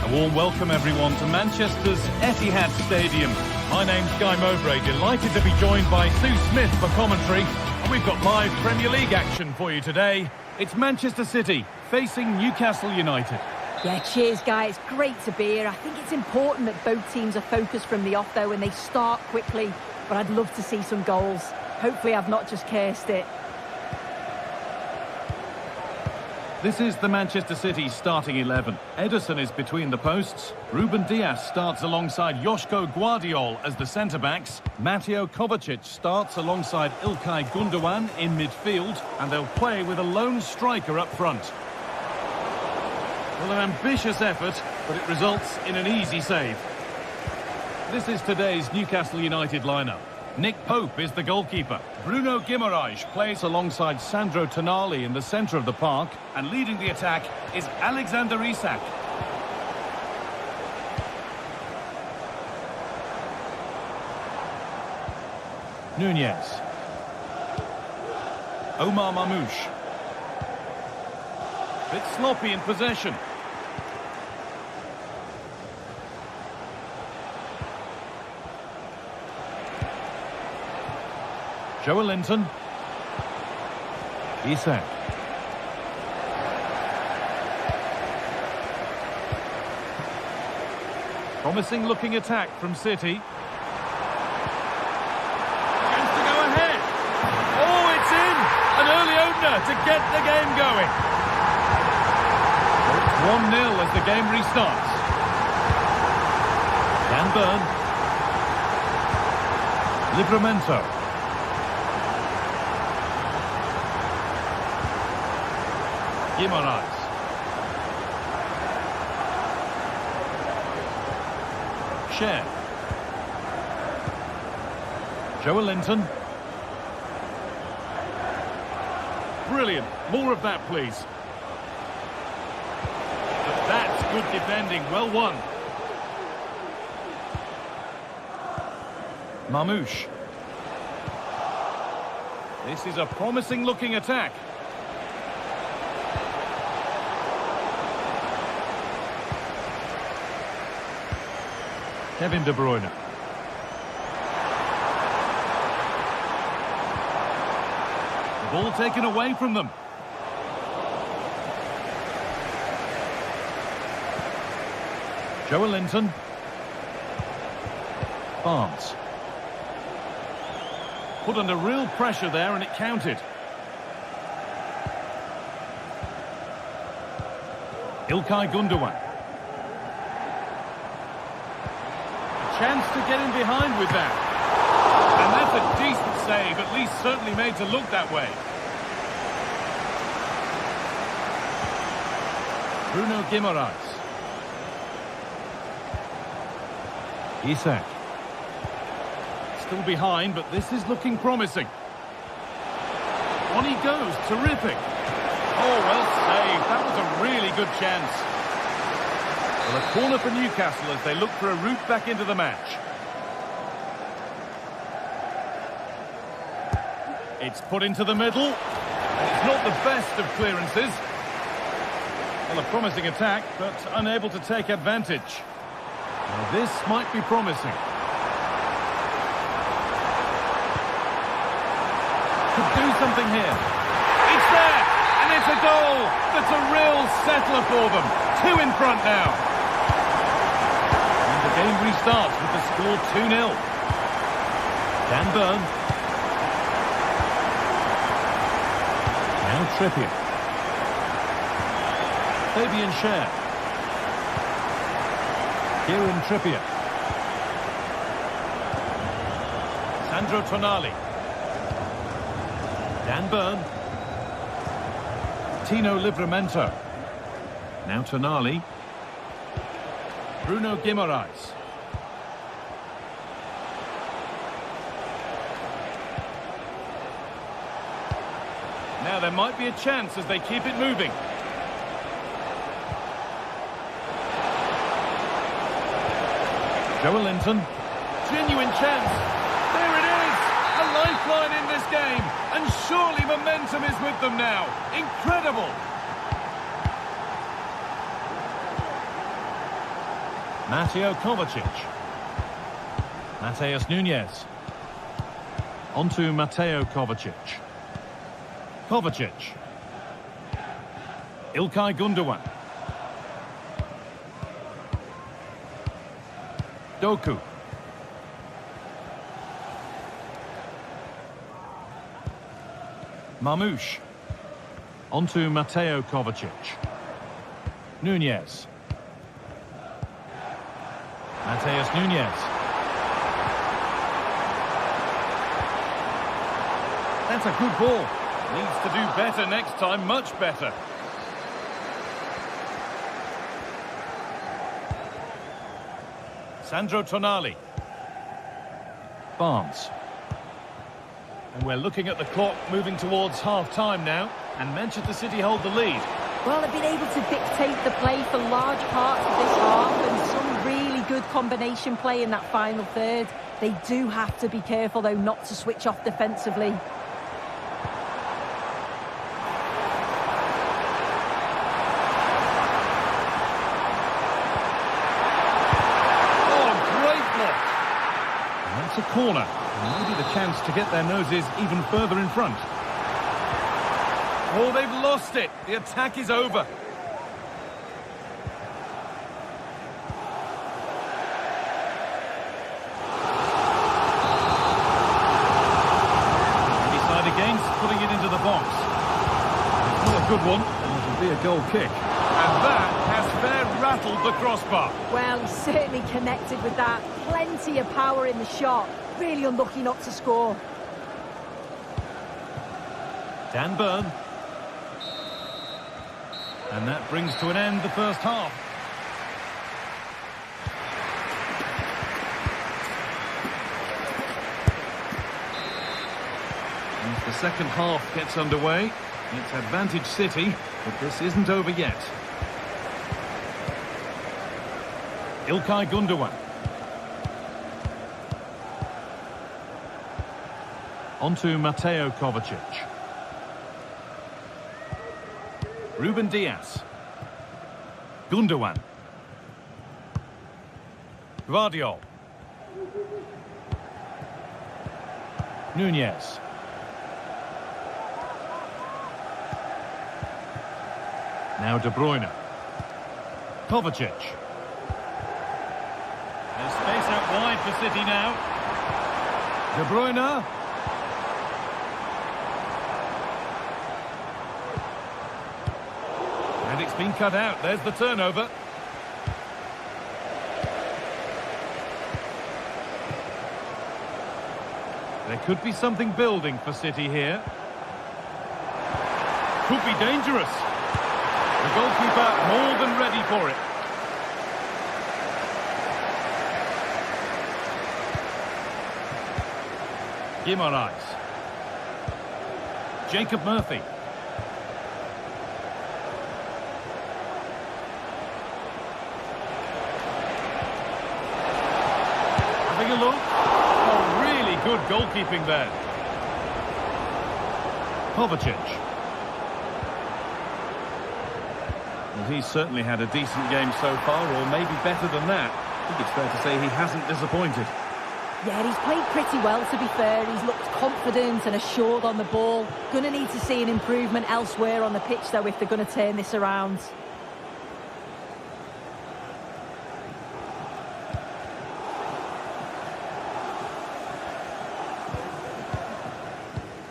A warm welcome, everyone, to Manchester's Etihad Stadium. My name's Guy Mowbray, delighted to be joined by Sue Smith for commentary. And we've got live Premier League action for you today. It's Manchester City facing Newcastle United. Yeah, cheers, Guy. It's great to be here. I think it's important that both teams are focused from the off, though, and they start quickly. But I'd love to see some goals. Hopefully I've not just cursed it. This is the Manchester City starting 11. Ederson is between the posts. Ruben Dias starts alongside Joško Guardiol as the centre-backs. Mateo Kovacic starts alongside Ilkay Gundogan in midfield. And they'll play with a lone striker up front. Well, an ambitious effort, but it results in an easy save. This is today's Newcastle United lineup. Nick Pope is the goalkeeper. Bruno Guimaraes plays alongside Sandro Tonali in the centre of the park. And leading the attack is Alexander Isak. Nunez. Omar Mamouche. Bit sloppy in possession. Joelinton. Isak. Promising looking attack from City. Chance to go ahead. Oh, it's in! An early opener to get the game going. It's 1-0 as the game restarts. Dan Burn. Livramento. Guimaraes. Cher. Joelinton. Brilliant. More of that, please. But that's good defending. Well won. Mamouche. This is a promising looking attack. Kevin De Bruyne. The ball taken away from them. Joelinton. Barnes. Put under real pressure there and it counted. Ilkay Gundogan. Chance to get in behind with that. And that's a decent save, at least certainly made to look that way. Bruno Guimaraes. Isak. Still behind, but this is looking promising. On he goes, terrific. Oh, well saved. That was a really good chance. Well, a corner for Newcastle as they look for a route back into the match. It's put into the middle. It's not the best of clearances. Well, a promising attack, but unable to take advantage. Now, this might be promising. Could do something here. It's there! And it's a goal! That's a real settler for them. 2 in front now. The game restarts with the score 2-0. Dan Burn. Now Trippier. Fabian Cher. Kieran Trippier. Sandro Tonali. Dan Burn. Tino Livramento. Now Tonali. Bruno Guimaraes. Now there might be a chance as they keep it moving. Joelinton. Genuine chance. There it Surely momentum is with them now. Incredible. Mateo Kovacic. Mateus Nunes. On to Mateo Kovacic. Kovacic. Ilkay Gundogan. Doku. Mamouche. On to Mateo Kovacic. Nunes. Mateus Nunes. That's a good ball. Needs to do better next time, much better. Sandro Tonali. Barnes. And we're looking at the clock moving towards half-time now. And Manchester City hold the lead. Well, they've been able to dictate the play for large parts of this half, and some really good combination play in that final third. They do have to be careful, though, not to switch off defensively. A corner, and maybe the chance to get their noses even further in front. Oh, they've lost it. The attack is over. They decide against putting it into the box. It's not a good one, and it'll be a goal kick. And that has fair rattled the crossbar. Well, he's certainly connected with that. Plenty of power in the shot. Really unlucky not to score. Dan Burn. And that brings to an end the first half. And as the second half gets underway, it's advantage City, but this isn't over yet. Ilkay Gundogan. On to Mateo Kovacic. Ruben Diaz. Gundogan. Gvardiol. Nunes. Now De Bruyne. Kovacic. There's space out wide for City now. De Bruyne. And it's been cut out. There's the turnover. There could be something building for City here. Could be dangerous. The goalkeeper more than ready for it. Guimaraes. Jacob Murphy. Having a look. Oh, really good goalkeeping there. Kovacic. Well, he's certainly had a decent game so far, or maybe better than that. I think it's fair to say he hasn't disappointed. Yeah, he's played pretty well, to be fair. He's looked confident and assured on the ball. Going to need to see an improvement elsewhere on the pitch, though, if they're going to turn this around.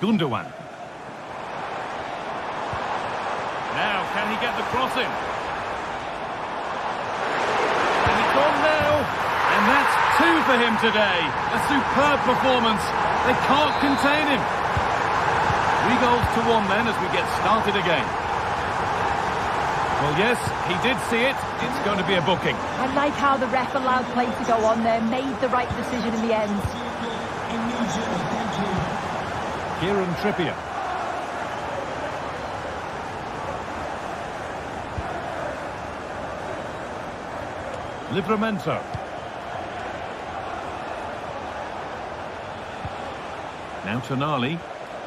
Gundogan. Now, can he get the cross in? And he's gone now. And that's two for him today. A superb performance. They can't contain him. 3 goals to 1 then as we get started again. Well, yes, he did see it. It's going to be a booking. I like how the ref allowed play to go on there. Made the right decision in the end. Kieran Trippier. Livramento. Now Tonali.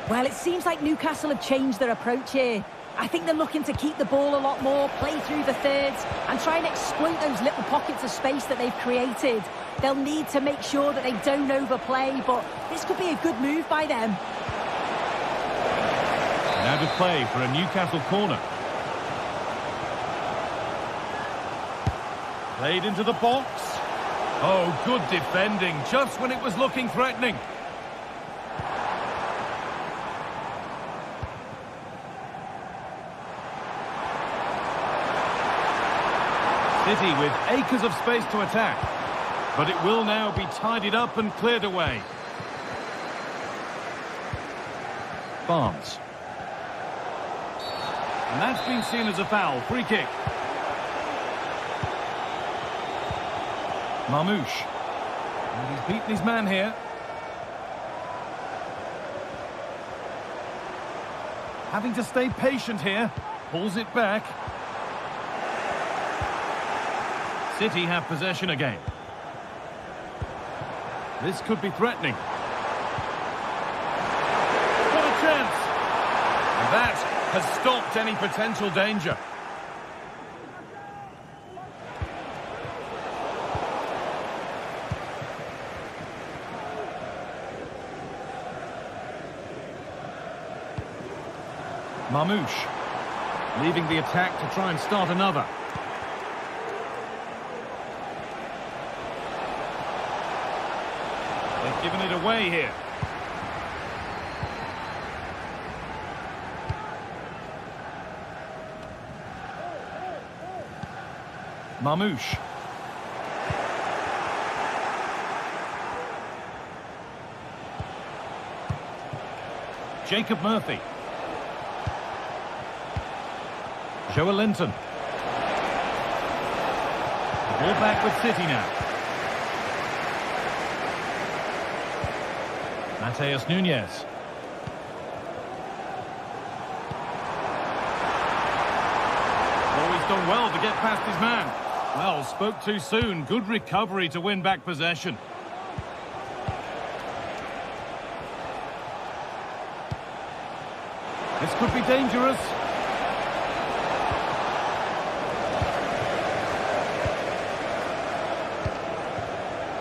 Well, it seems like Newcastle have changed their approach here. I think they're looking to keep the ball a lot more, play through the thirds, and try and exploit those little pockets of space that they've created. They'll need to make sure that they don't overplay, but this could be a good move by them. Now to play for a Newcastle corner. Played into the box. Oh, good defending, just when it was looking threatening. City with acres of space to attack. But it will now be tidied up and cleared away. Barnes. And that's been seen as a foul. Free kick. Marmouche. And he's beaten his man here. Having to stay patient here. Pulls it back. City have possession again. This could be threatening. What a chance! And that has stopped any potential danger. Marmouche leaving the attack to try and start another. They've given it away here. Marmouche. Jacob Murphy. Joelinton. The ball back with City now. Mateus Nunes. Oh, he's done well to get past his man. Well, spoke too soon. Good recovery to win back possession. This could be dangerous.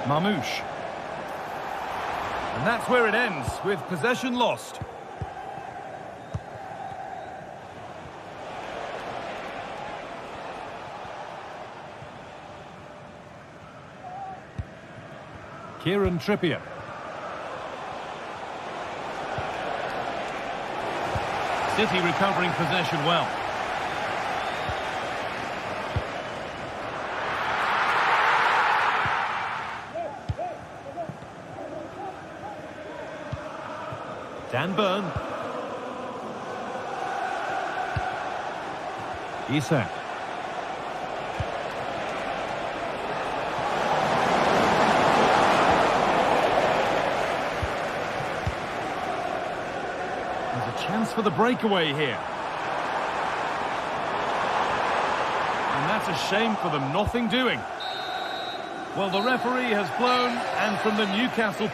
Marmouche. And that's where it ends, with possession lost. Kieran Trippier. City recovering possession well. Dan Burn. Isak. There's a chance for the breakaway here. And that's a shame for them, nothing doing. Well, the referee has blown, and from the Newcastle...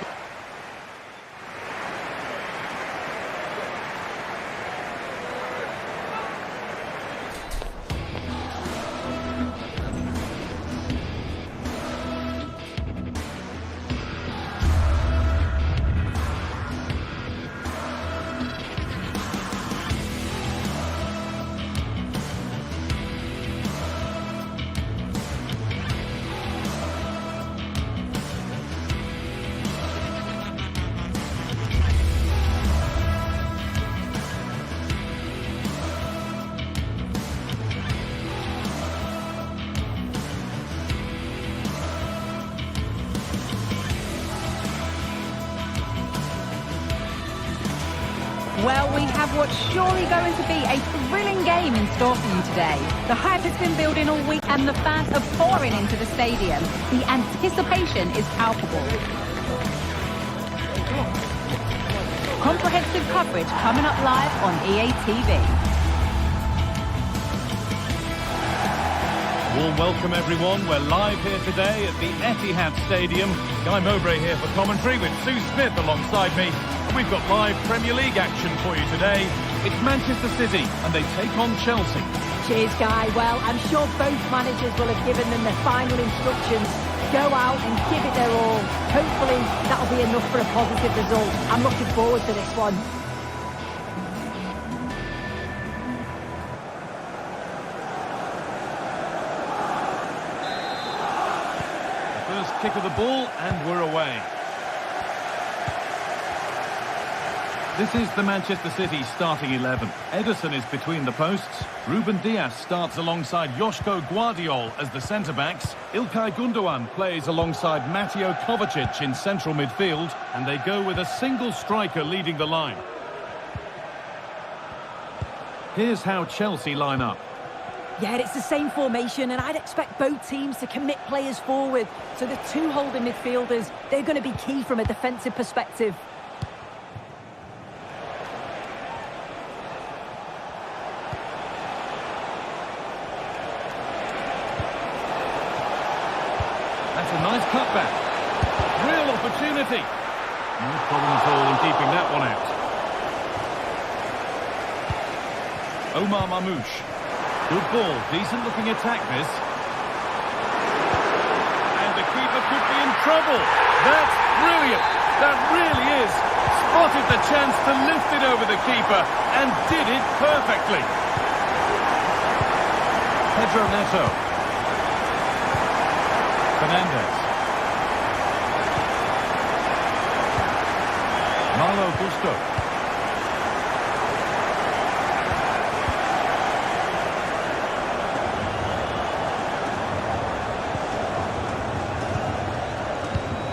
Well, we have what's surely going to be a thrilling game in store for you today. The hype has been building all week and the fans are pouring into the stadium. The anticipation is palpable. Comprehensive coverage coming up live on EA TV. Warm welcome, everyone. We're live here today at the Etihad Stadium. Guy Mowbray here for commentary with Sue Smith alongside me. We've got live Premier League action for you today. It's Manchester City and they take on Chelsea. Cheers, Guy. Well, I'm sure both managers will have given them their final instructions. Go out and give it their all. Hopefully, that'll be enough for a positive result. I'm looking forward to this one. First kick of the ball and we're away. This is the Manchester City starting 11. Ederson is between the posts. Ruben Dias starts alongside Joško Guardiol as the centre-backs. Ilkay Gundogan plays alongside Mateo Kovacic in central midfield. And they go with a single striker leading the line. Here's how Chelsea line up. Yeah, it's the same formation, and I'd expect both teams to commit players forward. So the two holding midfielders, they're going to be key from a defensive perspective. That's a nice cutback. Real opportunity. No problem at all in keeping that one out. Omar Mamouche. Good ball. Decent looking attack this. And the keeper could be in trouble. That's brilliant. That really is. Spotted the chance to lift it over the keeper and did it perfectly. Pedro Neto. Fernandes. Malo Gusto.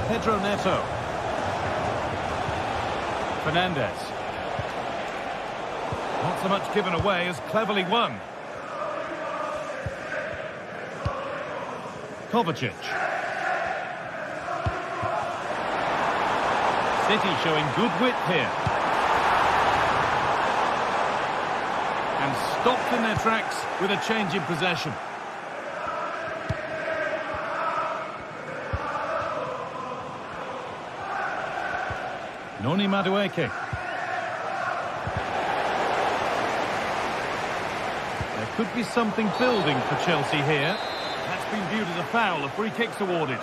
Pedro Neto. Fernandes. Not so much given away as cleverly won. Kovacic. City showing good wit here. And stopped in their tracks with a change in possession. Noni Madueke. There could be something building for Chelsea here. That's been viewed as a foul. A free kick's awarded.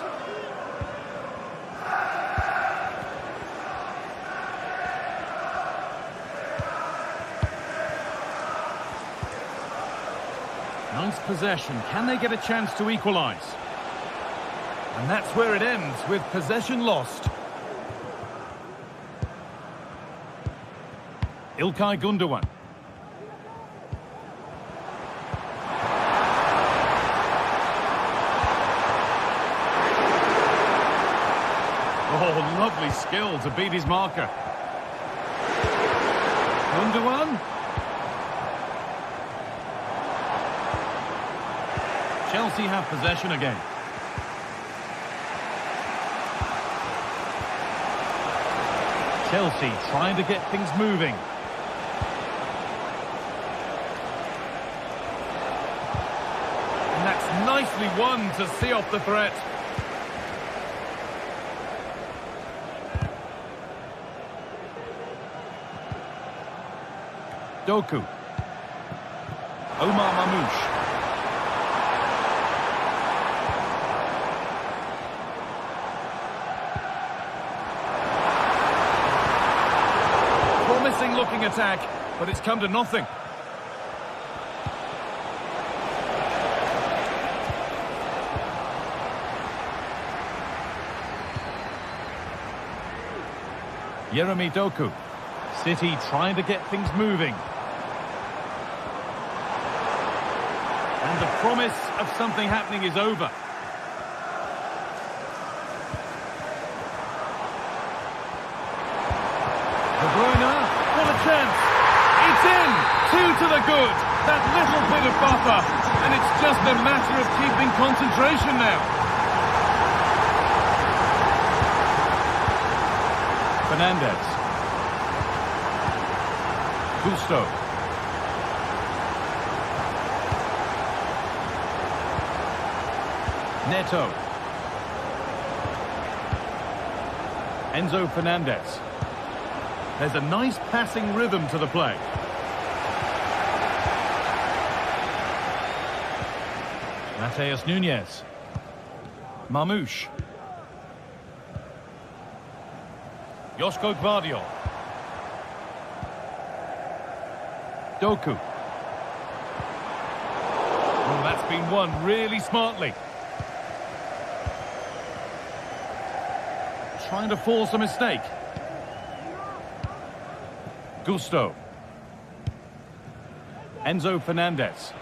Nice possession. Can they get a chance to equalise? And that's where it ends, with possession lost. Ilkay Gundogan. Oh, lovely skill to beat his marker. Gundogan. Chelsea have possession again. Chelsea trying to get things moving. And that's nicely won to see off the threat. Doku. Omar Mamouche. Promising looking attack, but it's come to nothing. Jeremy Doku. City trying to get things moving. And the promise of something happening is over. De Bruyne, what a chance. It's in, 2 to the good. That little bit of buffer. And it's just a matter of keeping concentration now. Fernandes. Gusto. Neto. Enzo Fernandez. There's a nice passing rhythm to the play. Mateus Nunes. Marmouche. Joško Gvardiol. Doku. Oh, that's been won really smartly. Trying to force a mistake. Gusto. Enzo Fernandez.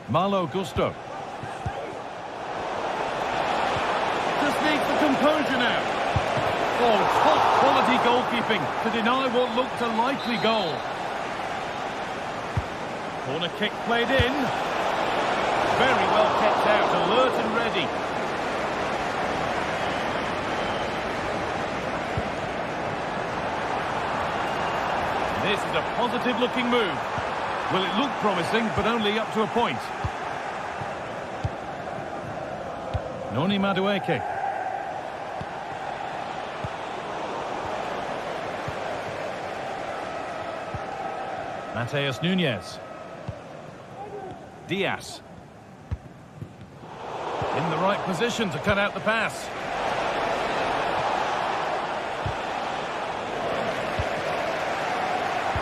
Malo Gusto. Just needs the composure now. Oh, top quality goalkeeping to deny what looked a likely goal. Corner kick played in. Very well kept out, alert and ready. This is a positive-looking move. Well, it looked promising, but only up to a point. Noni Madueke. Mateus Nunes. Diaz. In the right position to cut out the pass.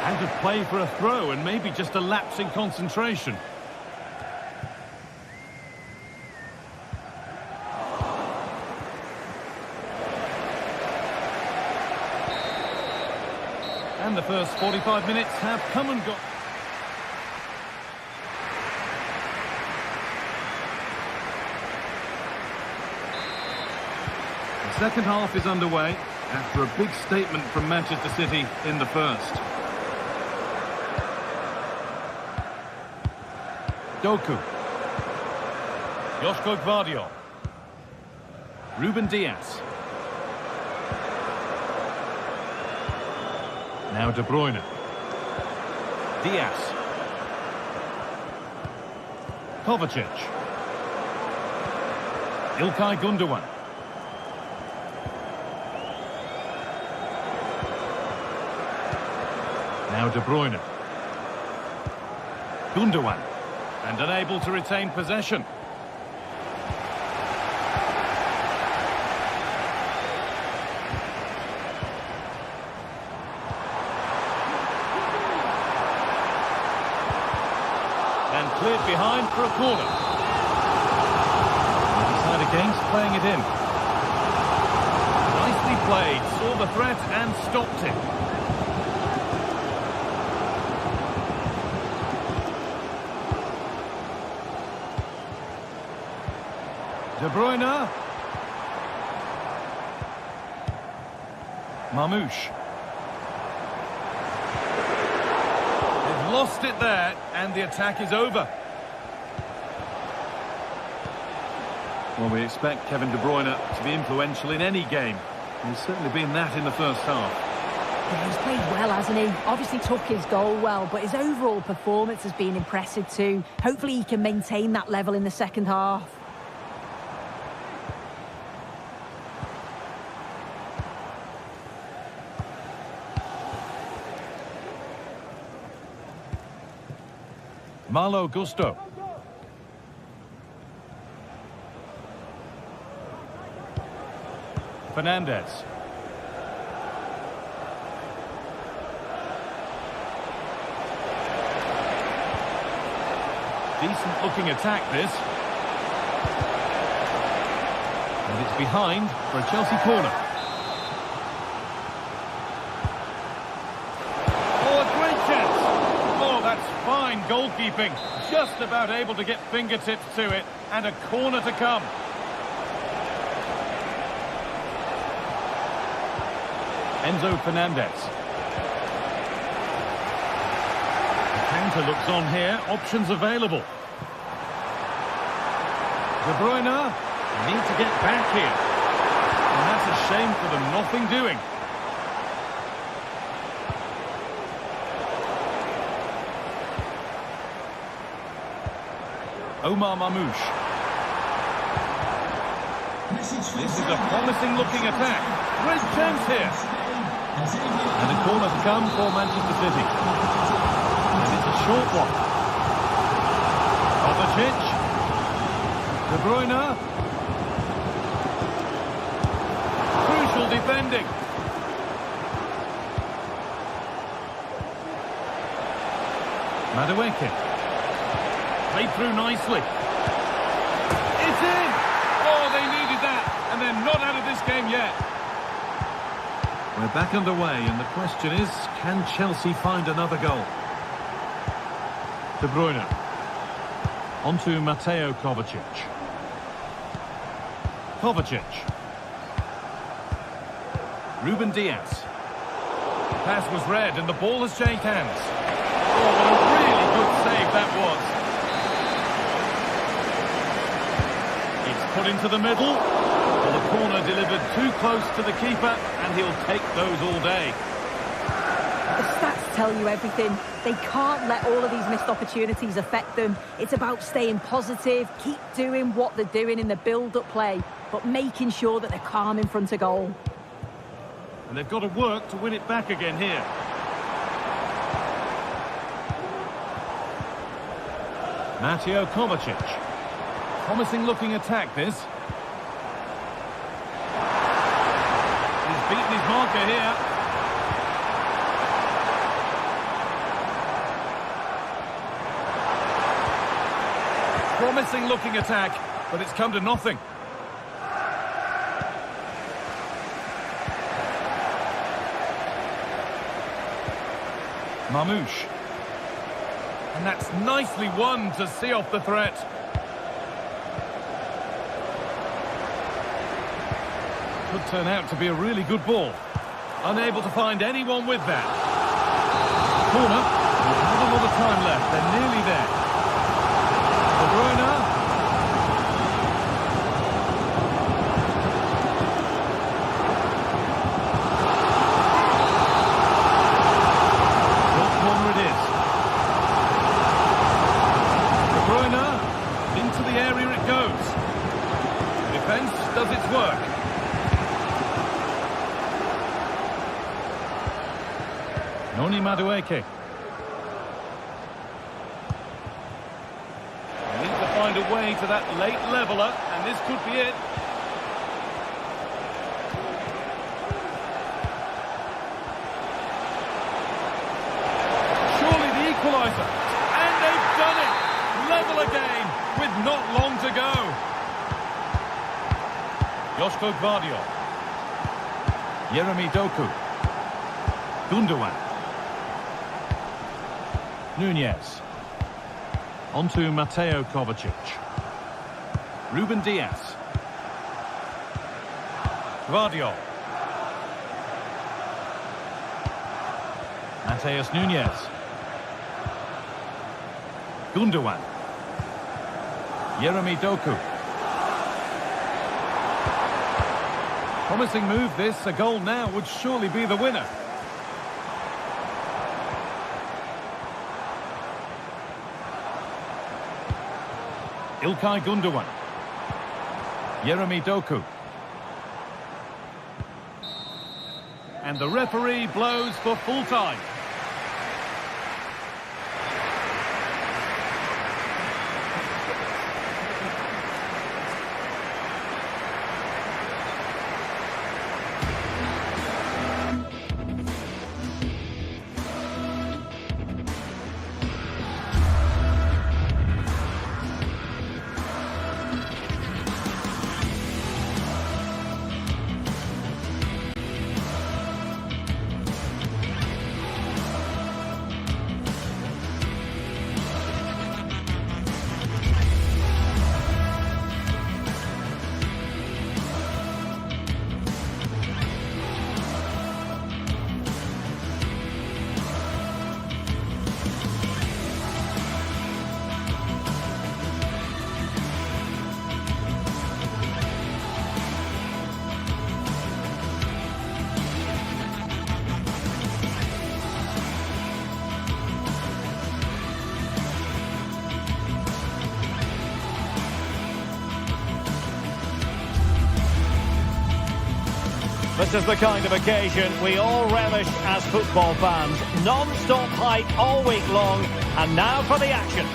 Out of play for a throw and maybe just a lapse in concentration. And the first 45 minutes have come and gone. The second half is underway after a big statement from Manchester City in the first. Doku. Joško Gvardiol. Ruben Diaz. Now De Bruyne. Diaz. Kovacic. İlkay Gundogan. Now De Bruyne. Gundogan. And unable to retain possession. And cleared behind for a corner. They decide against playing it in. Nicely played, saw the threat and stopped it. De Bruyne. Marmouche. They've lost it there, and the attack is over. Well, we expect Kevin De Bruyne to be influential in any game. He's certainly been that in the first half. Yeah, he's played well, hasn't he? Obviously took his goal well, but his overall performance has been impressive too. Hopefully he can maintain that level in the second half. Malo Gusto. Fernandez. Decent looking attack this. And it's behind for a Chelsea corner. Fine goalkeeping, just about able to get fingertips to it, and a corner to come. Enzo Fernandez. The counter looks on here, options available. De Bruyne, need to get back here. And that's a shame for them, nothing doing. Omar Marmouche. This is a promising-looking attack. Great chance here. And a corner to come for Manchester City. And it's a short one. Kovacic. De Bruyne. Crucial defending. Madueke. Played through nicely. It's in! Oh, they needed that, and they're not out of this game yet. We're back underway, and the question is, can Chelsea find another goal? De Bruyne. On to Mateo Kovacic. Kovacic. Ruben Diaz. The pass was read, and the ball has changed hands. Oh, what a really good save that was. It's put into the middle. Well, the corner delivered too close to the keeper, and he'll take those all day. The stats tell you everything. They can't let all of these missed opportunities affect them. It's about staying positive, keep doing what they're doing in the build-up play, but making sure that they're calm in front of goal. And they've got to work to win it back again here. Mateo Kovacic. Promising-looking attack, this. He's beaten his marker here. Promising-looking attack, but it's come to nothing. Mamouche. And that's nicely won to see off the threat. Could turn out to be a really good ball. Unable to find anyone with that. Corner. Not a lot of time left. They're nearly there. De Bruyne. Short corner it is. De Bruyne. Into the area it goes. Defence does its work. Noni Madueke. They need to find a way to that late leveller, and this could be it. Surely the equaliser. And they've done it! Level again, with not long to go. Josko Gvardiol. Jeremy Doku. Gundogan. Nunez. On to Mateo Kovacic. Ruben Diaz. Gvardiol. Mateus Nunez. Gundogan. Jeremy Doku. Promising move this. A goal now would surely be the winner. Ilkay Gundogan. Jeremy Doku. And the referee blows for full time. This is the kind of occasion we all relish as football fans. Non-stop hype all week long, and now for the action.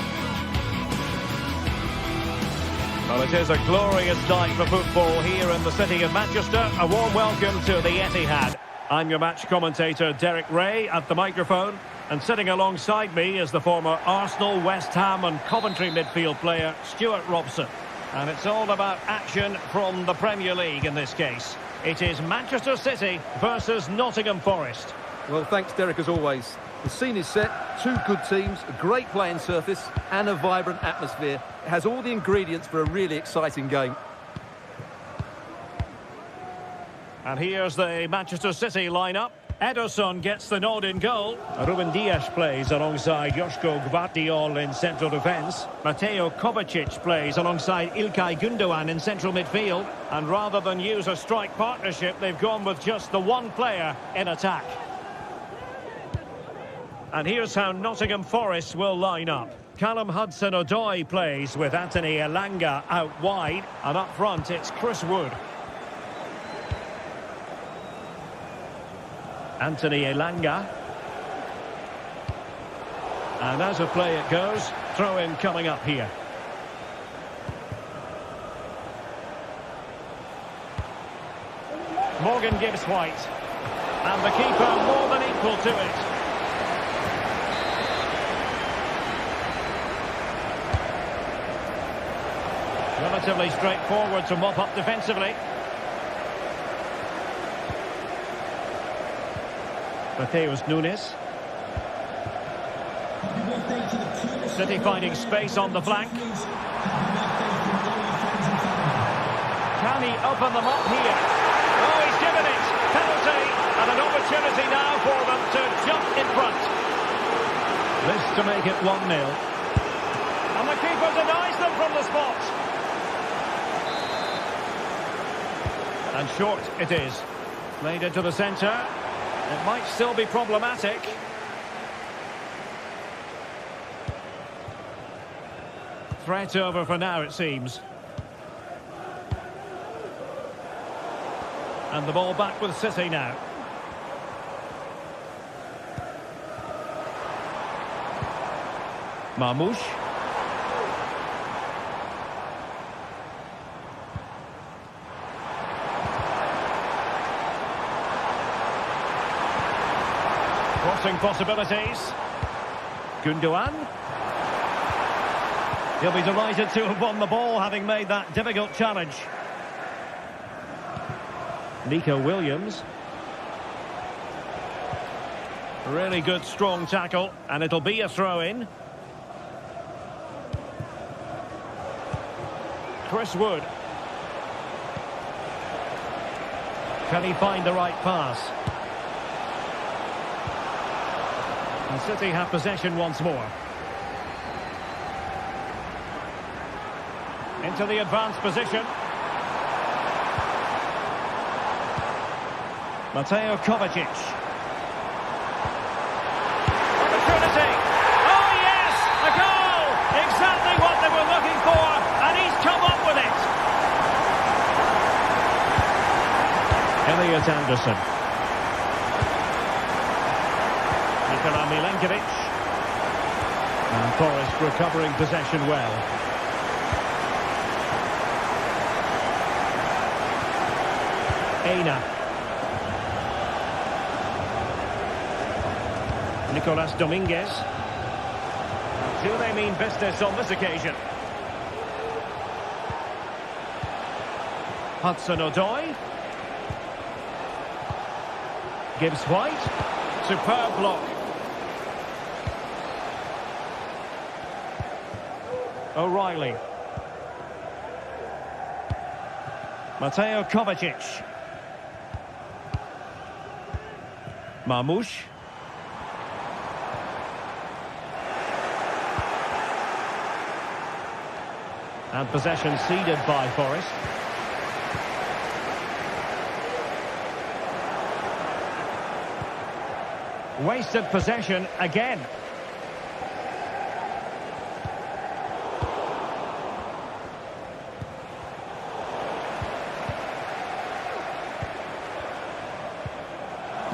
Well, it is a glorious night for football here in the city of Manchester. A warm welcome to the Etihad. I'm your match commentator, Derek Ray, at the microphone. And sitting alongside me is the former Arsenal, West Ham and Coventry midfield player, Stuart Robson. And it's all about action from the Premier League in this case. It is Manchester City versus Nottingham Forest. Well, thanks, Derek, as always. The scene is set, two good teams, a great playing surface and a vibrant atmosphere. It has all the ingredients for a really exciting game. And here's the Manchester City lineup. Ederson gets the nod in goal. Ruben Dias plays alongside Joško Gvardiol in central defence. Mateo Kovacic plays alongside İlkay Gündoğan in central midfield. And rather than use a strike partnership, they've gone with just the one player in attack. And here's how Nottingham Forest will line up. Callum Hudson-Odoi plays with Anthony Elanga out wide. And up front, it's Chris Wood. Anthony Elanga. And as a play it goes, throw-in coming up here. Morgan Gibbs White. And the keeper more than equal to it. Relatively straightforward to mop up defensively. Mateus Nunes. City finding space on the flank. Can he open them up here? Oh, he's given it. Penalty. And an opportunity now for them to jump in front. This to make it 1-0. And the keeper denies them from the spot. And short it is. Played into the centre. It might still be problematic. Threat over for now, it seems. And the ball back with City now. Marmoush. Crossing possibilities. Gündoğan. He'll be delighted to have won the ball, having made that difficult challenge. Nico Williams. Really good, strong tackle, and it'll be a throw-in. Chris Wood. Can he find the right pass? And City have possession once more. Into the advanced position. Mateo Kovacic. Opportunity. Oh yes, a goal! Exactly what they were looking for, and he's come up with it. Elliot Anderson. Milenkovic. And Forest recovering possession well. Aina. Nicolas Dominguez. Do they mean business on this occasion? Hudson-Odoi. Gibbs White. Superb block. O'Reilly. Mateo Kovacic. Marmoush. And possession ceded by Forest. Wasted possession again.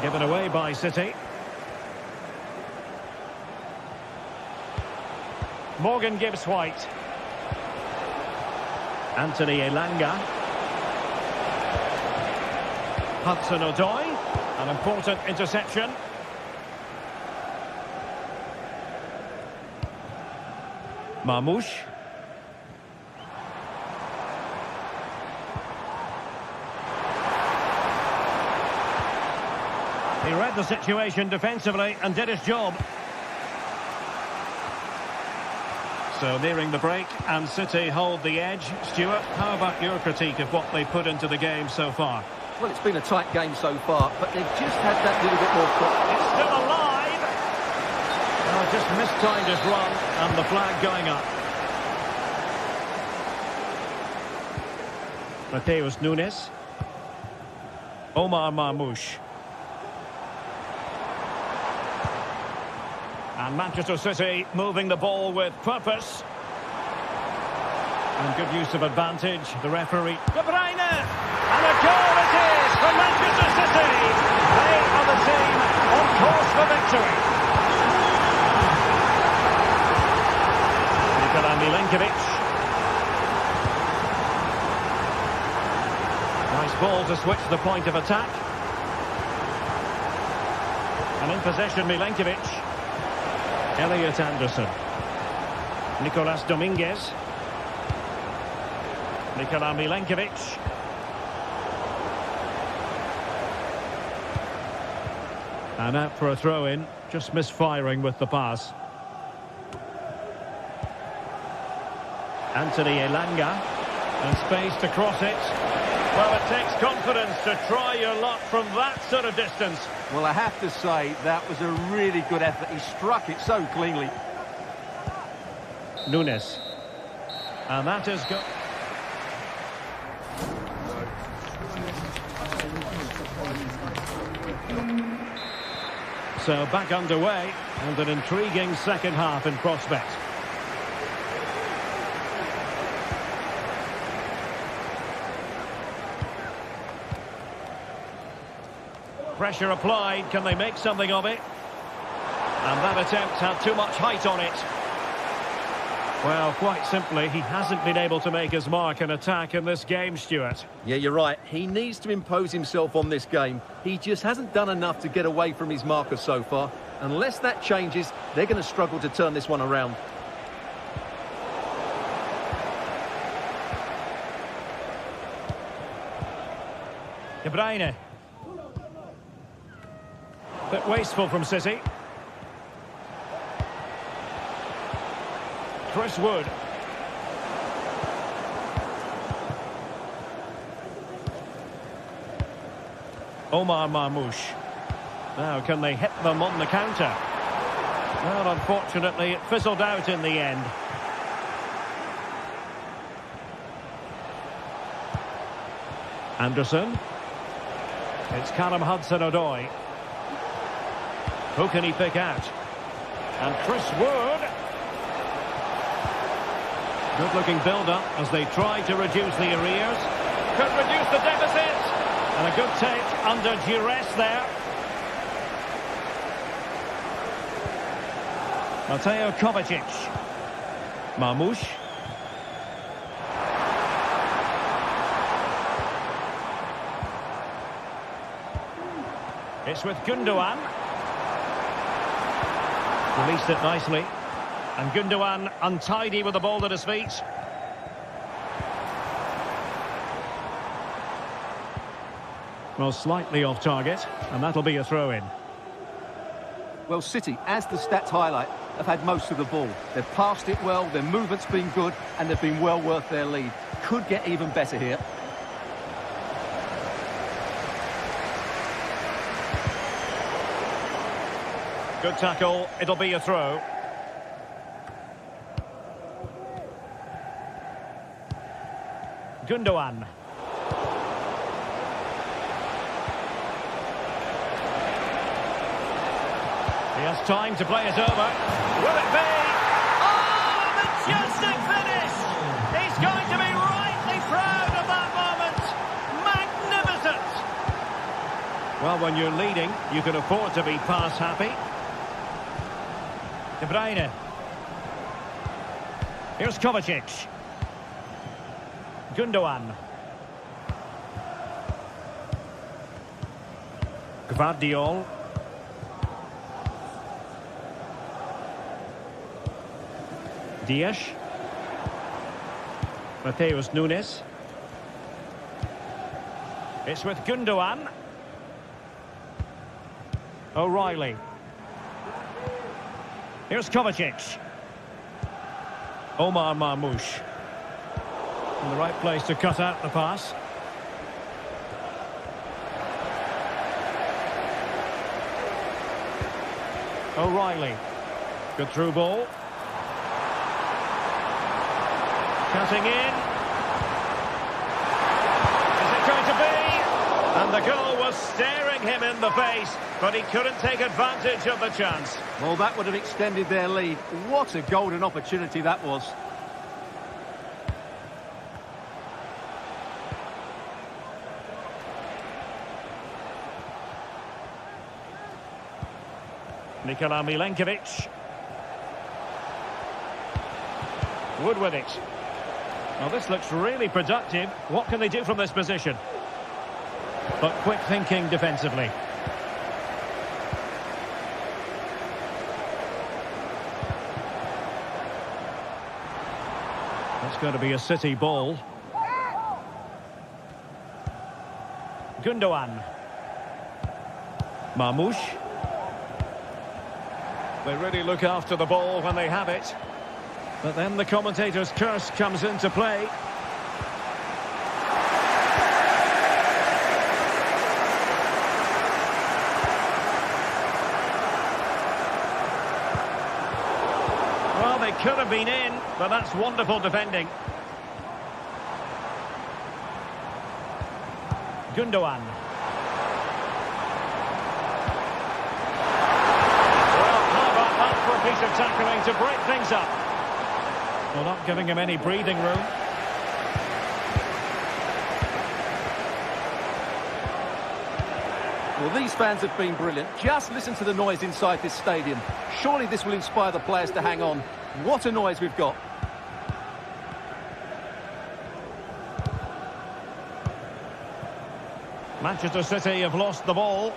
Given away by City. Morgan Gibbs White. Anthony Elanga. Hudson-Odoi. An important interception. Marmoush. He read the situation defensively and did his job. So nearing the break, and City hold the edge. Stuart, how about your critique of what they put into the game so far? Well, it's been a tight game so far, but they've just had that little bit more... It's still alive! Oh, just mistimed his run, and the flag going up. Mateus Nunes. Omar Marmoush. And Manchester City moving the ball with purpose. And good use of advantage. The referee... De Bruyne! And a goal it is for Manchester City! They are the team on course for victory. Nikola Milenkovic. Nice ball to switch the point of attack. And in possession, Milenkovic. Elliot Anderson. Nicolas Dominguez. Nikola Milenkovic. And out for a throw-in. Just misfiring with the pass. Anthony Elanga. And space to cross it. Well, it takes confidence to try your luck from that sort of distance. Well, I have to say, that was a really good effort. He struck it so cleanly. Nunes. And that is good. So back underway, and an intriguing second half in prospect. Pressure applied, can they make something of it? And that attempt had too much height on it. Well, quite simply, he hasn't been able to make his mark and attack in this game, Stuart. Yeah, you're right. He needs to impose himself on this game. He just hasn't done enough to get away from his marker so far. Unless that changes, they're going to struggle to turn this one around. De Bruyne. Bit wasteful from City. Chris Wood. Omar Marmoush. Now, can they hit them on the counter? Well, unfortunately, it fizzled out in the end. Anderson. It's Callum Hudson-Odoi. Who can he pick out? And Chris Wood. Good-looking build-up as they try to reduce the arrears. Could reduce the deficit. And a good take under duress there. Mateo Kovacic. Marmoush. It's with Gundogan. Released it nicely. And Gundogan untidy with the ball at his feet. Well, slightly off target, and that'll be a throw-in. Well, City, as the stats highlight, have had most of the ball. They've passed it well, their movement's been good, and they've been well worth their lead. Could get even better here. Good tackle, it'll be a throw. Gundogan. He has time to play it over. Will it be? Oh, majestic finish! He's going to be rightly proud of that moment. Magnificent! Well, when you're leading, you can afford to be pass happy. De Bruyne. Here's Kovacic. Gundogan. Gvardiol. Dias. Mateus Nunes. It's with Gundogan. O'Reilly. Here's Kovacic. Omar Marmoush. In the right place to cut out the pass. O'Reilly. Good through ball. Cutting in. Is it going to be? And the goal was staring him in the face, but he couldn't take advantage of the chance. Well, that would have extended their lead. What a golden opportunity that was. Nikola Milenkovic. Wood with it. Well, this looks really productive. What can they do from this position? But quick thinking defensively. It's going to be a City ball. Gundogan. Marmoush. They really look after the ball when they have it. But then the commentator's curse comes into play. Well, they could have been in, but that's wonderful defending. Gundogan. Well, how about that for a piece of tackling to break things up? Well, not giving him any breathing room. Well, these fans have been brilliant. Just listen to the noise inside this stadium. Surely this will inspire the players to hang on. What a noise we've got. Manchester City have lost the ball.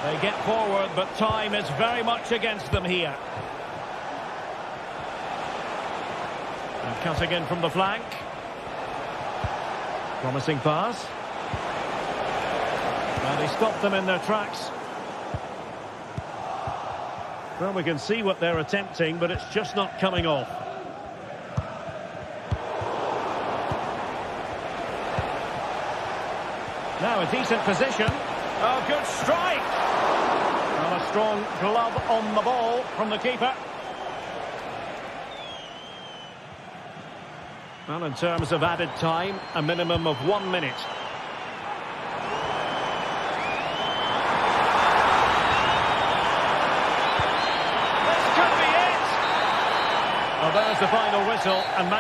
They get forward, but time is very much against them here. And cutting in from the flank. Promising pass. And he stopped them in their tracks. Well, we can see what they're attempting, but it's just not coming off. Now a decent position. Oh, good strike! Well, a strong glove on the ball from the keeper. Well, in terms of added time, a minimum of 1 minute. This could be it! Well, there's the final whistle, and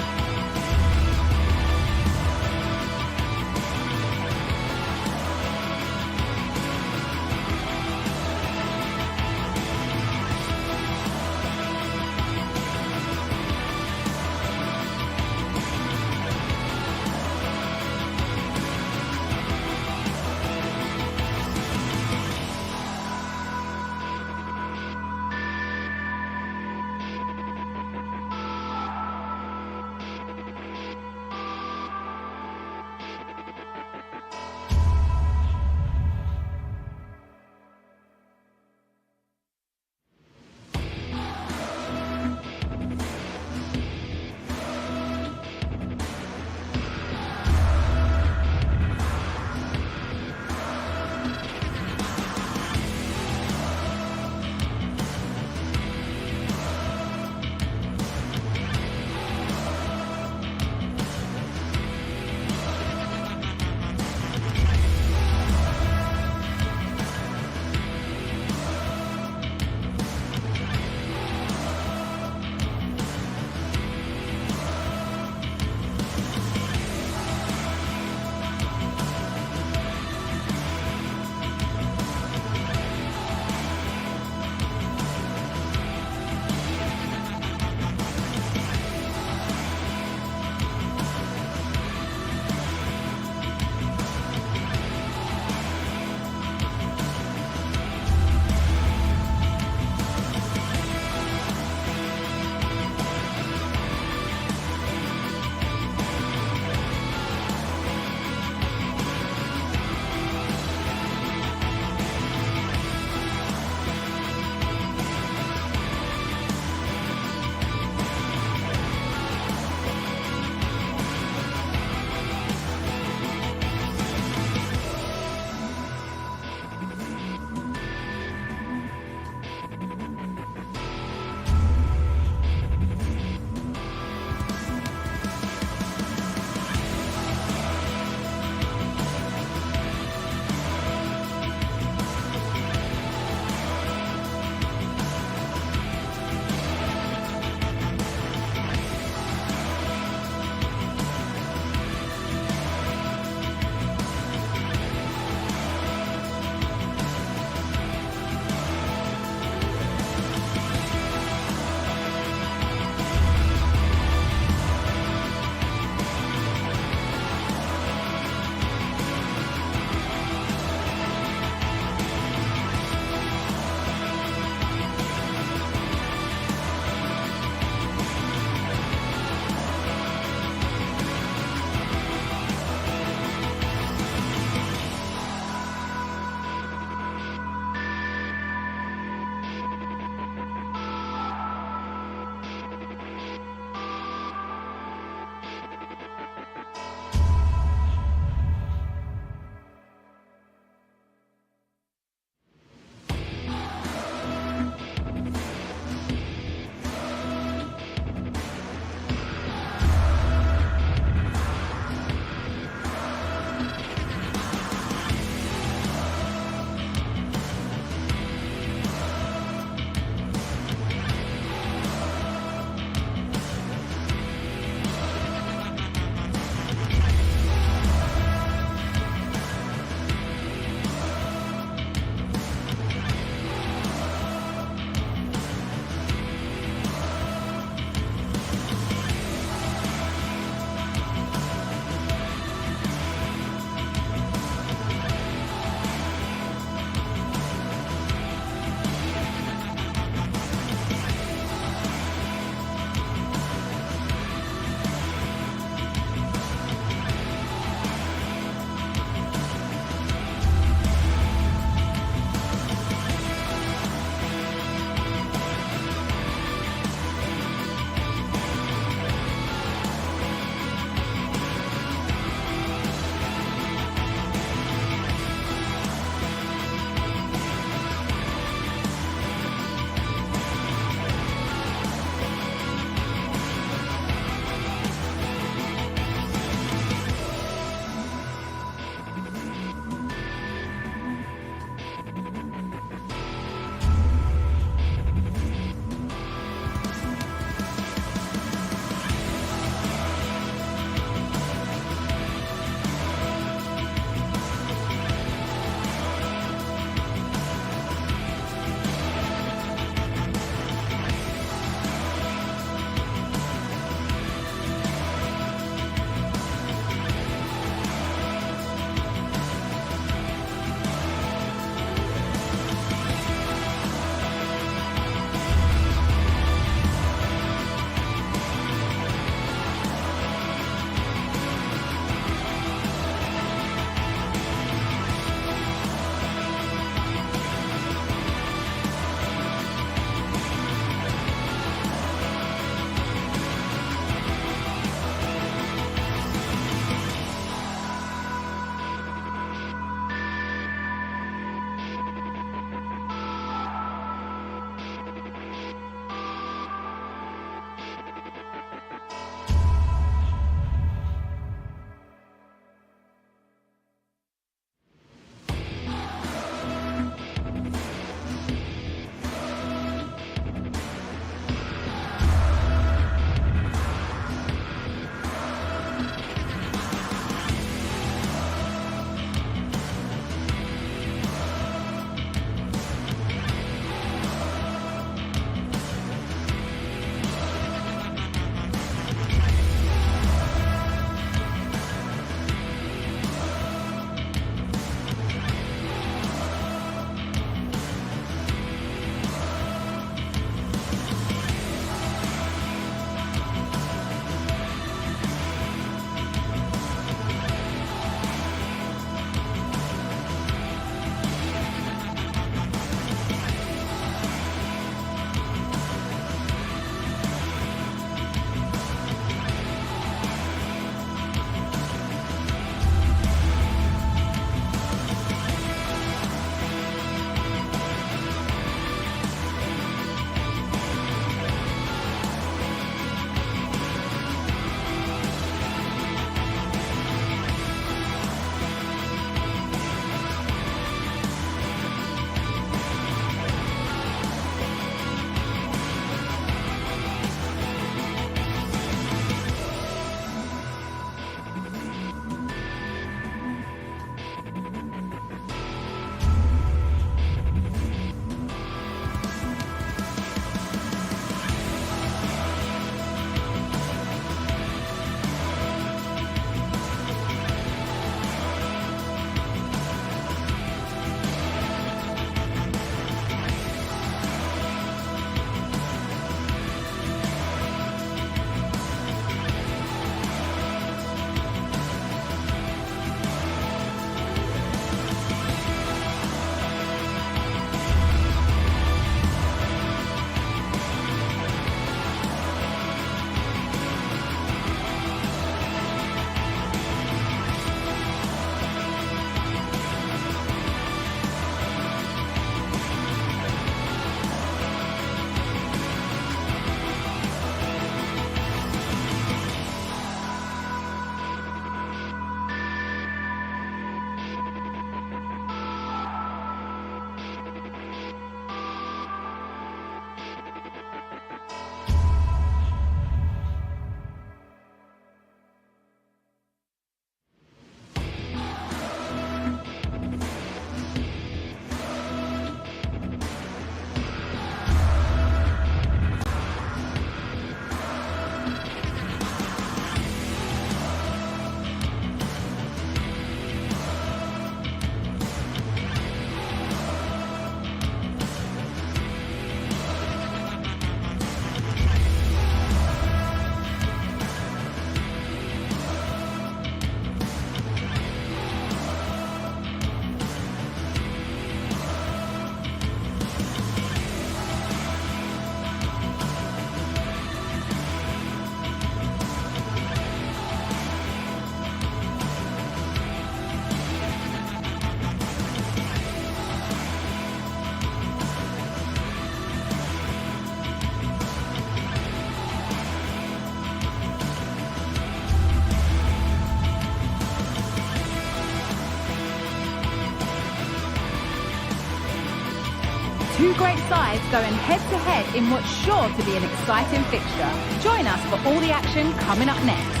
Two great sides going head-to-head in what's sure to be an exciting fixture. Join us for all the action coming up next.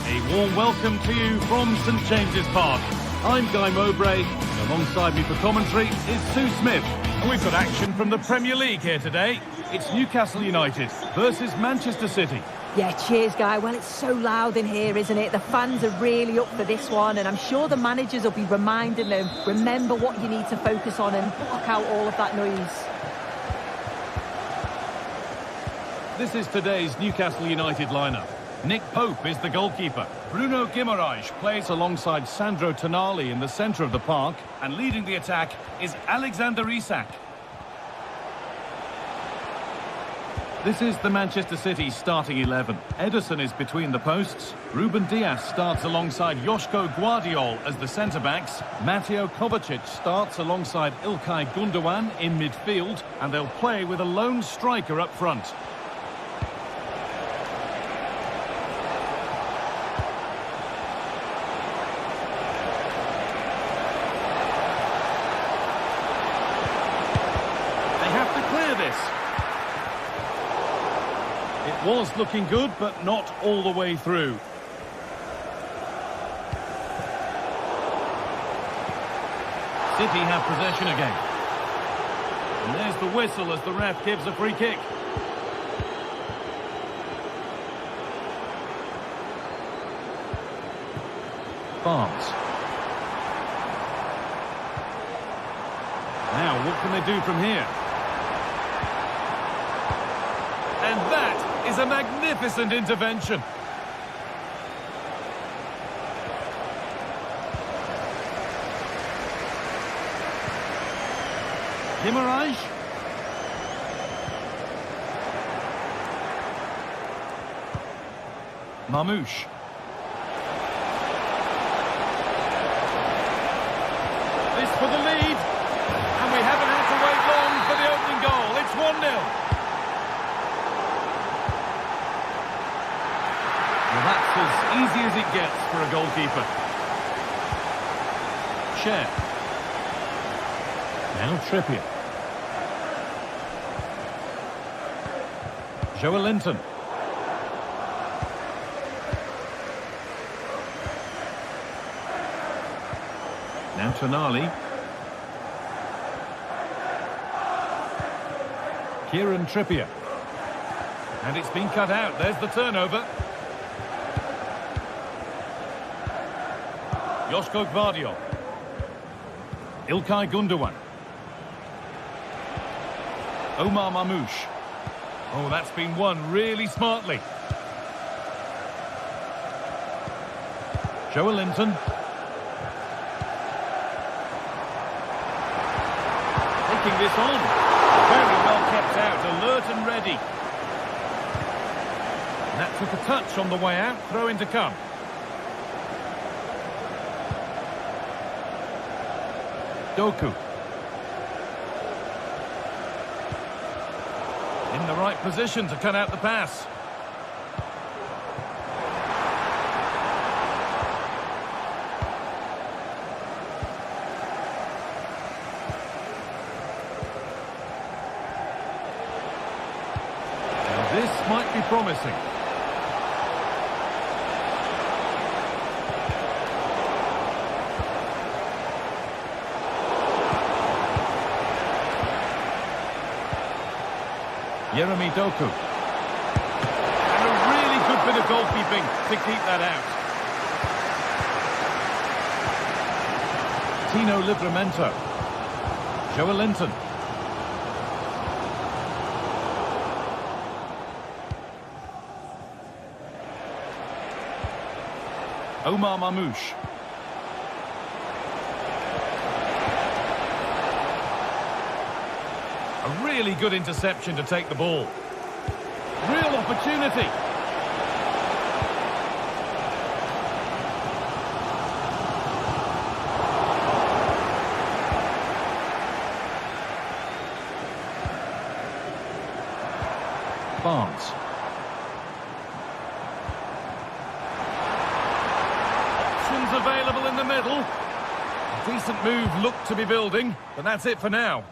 A warm welcome to you from St James's Park. I'm Guy Mowbray, and alongside me for commentary is Sue Smith. And we've got action from the Premier League here today. It's Newcastle United versus Manchester City. Yeah, cheers, Guy. Well, it's so loud in here, isn't it? The fans are really up for this one, and I'm sure the managers will be reminding them, remember what you need to focus on and block out all of that noise. This is today's Newcastle United lineup. Nick Pope is the goalkeeper. Bruno Guimaraes plays alongside Sandro Tonali in the centre of the park, and leading the attack is Alexander Isak. This is the Manchester City starting 11. Ederson is between the posts. Ruben Dias starts alongside Joško Guardiol as the centre-backs. Mateo Kovacic starts alongside Ilkay Gundogan in midfield, and they'll play with a lone striker up front. They have to clear this. It was looking good, but not all the way through. City have possession again. And there's the whistle as the ref gives a free kick. Barnes. Now, what can they do from here? And that is a magnificent intervention. Guimaraes. Mamouche. This for the lead. And we haven't had to wait long for the opening goal. It's 1-0. Well, that's as easy as it gets for a goalkeeper. Cher. Now Trippier. Joelinton. Now Tonali. Kieran Trippier. And it's been cut out. There's the turnover. Joško Guardiol. Ilkay Gundogan. Omar Mamouche. Oh, that's been won really smartly. Joelinton. Taking this on. Very well kept out, alert and ready. And that took a touch on the way out, throw in to come. Doku. In the right position to cut out the pass. Now this might be promising. Jeremy Doku. And a really good bit of goalkeeping to keep that out. Tino Livramento. Joelinton. Omar Mamouche. A really good interception to take the ball. Real opportunity. Barnes. Options available in the middle. Decent move looked to be building, but that's it for now.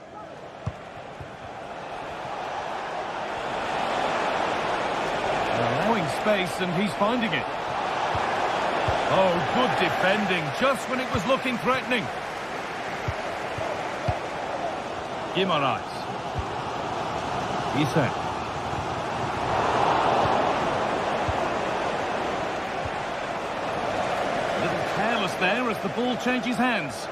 Allowing space, and he's finding it. Oh, good defending, just when it was looking threatening. Guimaraes. Isak. A little careless there as the ball changes hands.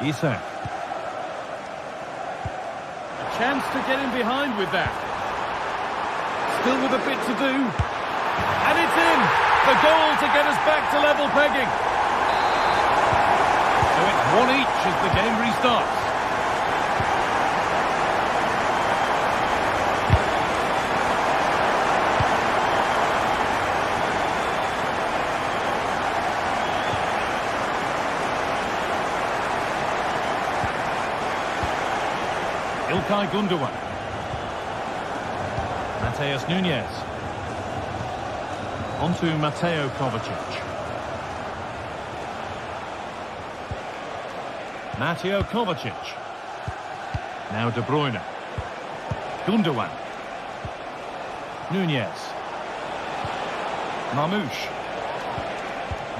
Isak. A chance to get in behind with that. Still with a bit to do. And it's in! The goal to get us back to level pegging. So it's 1 each as the game restarts. İlkay Gündoğan. Mateus Nunes. On to Mateo Kovacic. Mateo Kovacic. Now De Bruyne. Gündoğan. Nunes. Marmoush.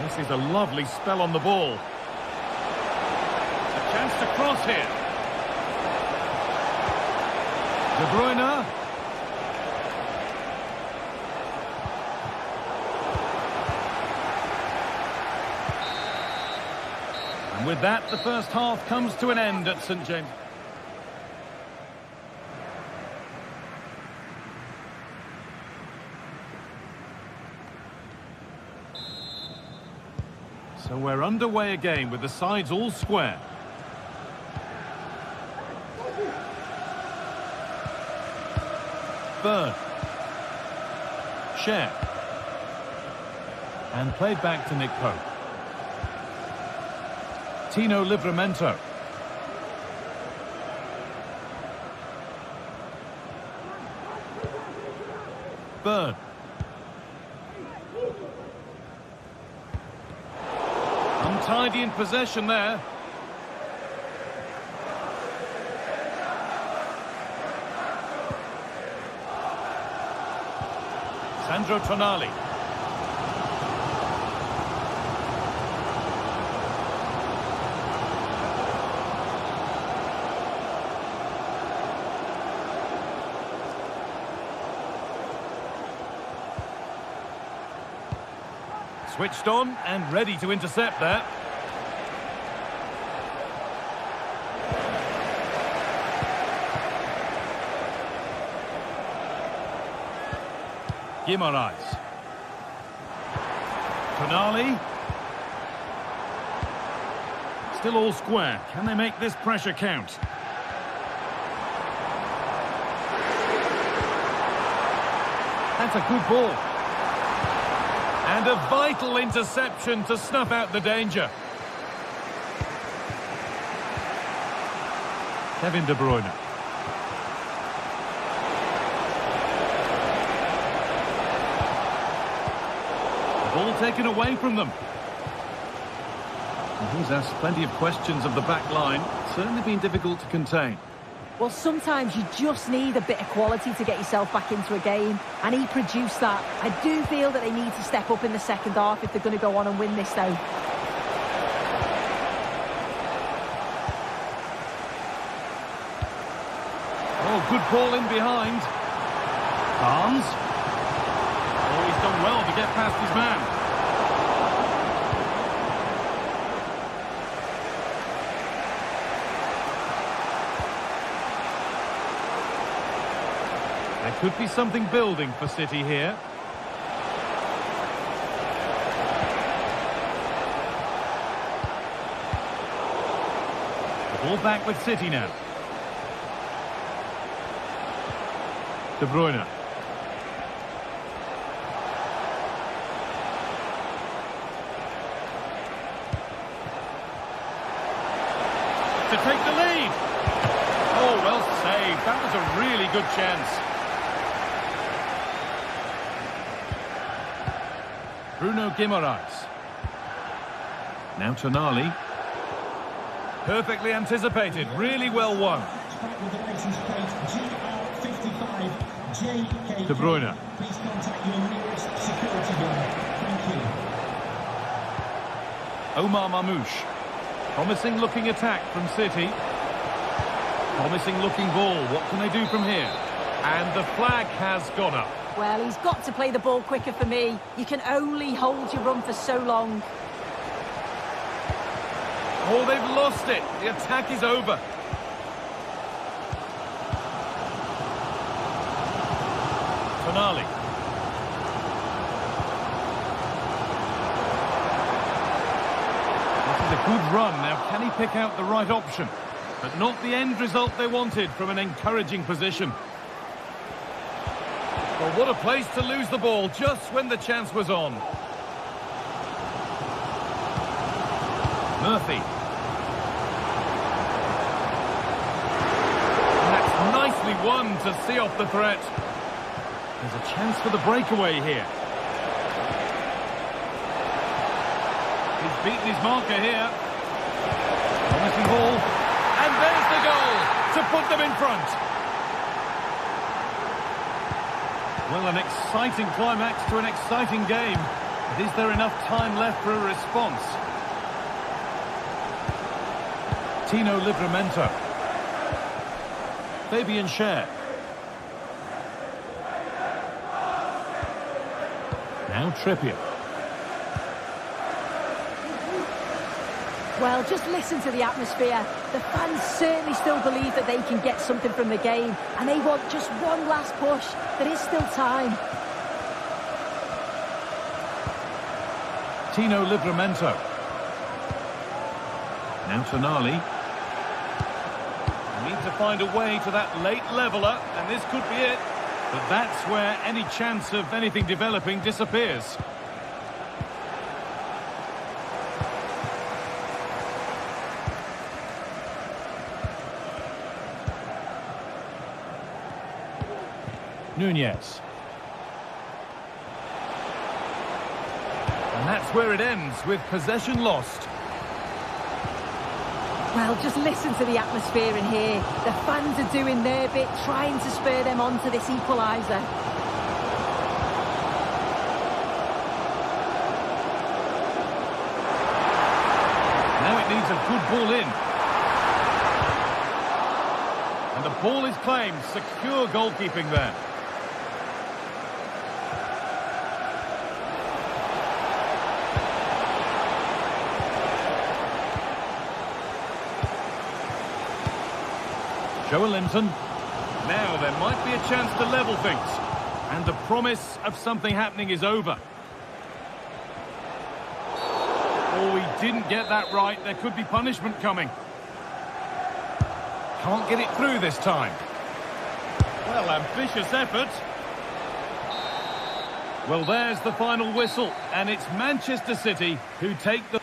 This is a lovely spell on the ball. A chance to cross here. De Bruyne. And with that, the first half comes to an end at St James. So we're underway again with the sides all square. Bird. Share. And played back to Nick Pope. Tino Livramento. Bird. Untidy in possession there. Sandro Tonali. Switched on and ready to intercept that. Guimaraes. Tonali. Still all square. Can they make this pressure count? That's a good ball. And a vital interception to snuff out the danger. Kevin De Bruyne. The ball taken away from them. And he's asked plenty of questions of the back line. Certainly been difficult to contain. Well, sometimes you just need a bit of quality to get yourself back into a game, and he produced that. I do feel that they need to step up in the second half if they're going to go on and win this, though. Oh, good ball in behind. Barnes. Oh, he's done well to get past his man. There could be something building for City here. The ball back with City now. De Bruyne. To take the lead. Oh, well saved. That was a really good chance. Bruno Guimaraes. Now Tonali. Perfectly anticipated, really well won. De Bruyne. Omar Mamouche. Promising looking attack from City. Promising looking ball. What can they do from here? And the flag has gone up. Well, he's got to play the ball quicker for me. You can only hold your run for so long. Oh, they've lost it. The attack is over. Tonali. This is a good run. Now, can he pick out the right option? But not the end result they wanted from an encouraging position. Well, what a place to lose the ball just when the chance was on. Murphy. And that's nicely won to see off the threat. There's a chance for the breakaway here. He's beaten his marker here. Promising ball. And there's the goal to put them in front. Well, an exciting climax to an exciting game. But is there enough time left for a response? Tino Livramento. Fabian Schär. Now Trippier. Well, just listen to the atmosphere. The fans certainly still believe that they can get something from the game, and they want just one last push. There is still time. Tino Livramento. Now Tonali. Need to find a way to that late leveller, and this could be it. But that's where any chance of anything developing disappears. Nunez. And that's where it ends, with possession lost. Well, just listen to the atmosphere in here. The fans are doing their bit, trying to spur them on to this equaliser. Now it needs a good ball in. And the ball is claimed. Secure goalkeeping there. Joelinton. Now there might be a chance to level things. And the promise of something happening is over. Oh, he didn't get that right. There could be punishment coming. Can't get it through this time. Well, ambitious effort. Well, there's the final whistle. And it's Manchester City who take the...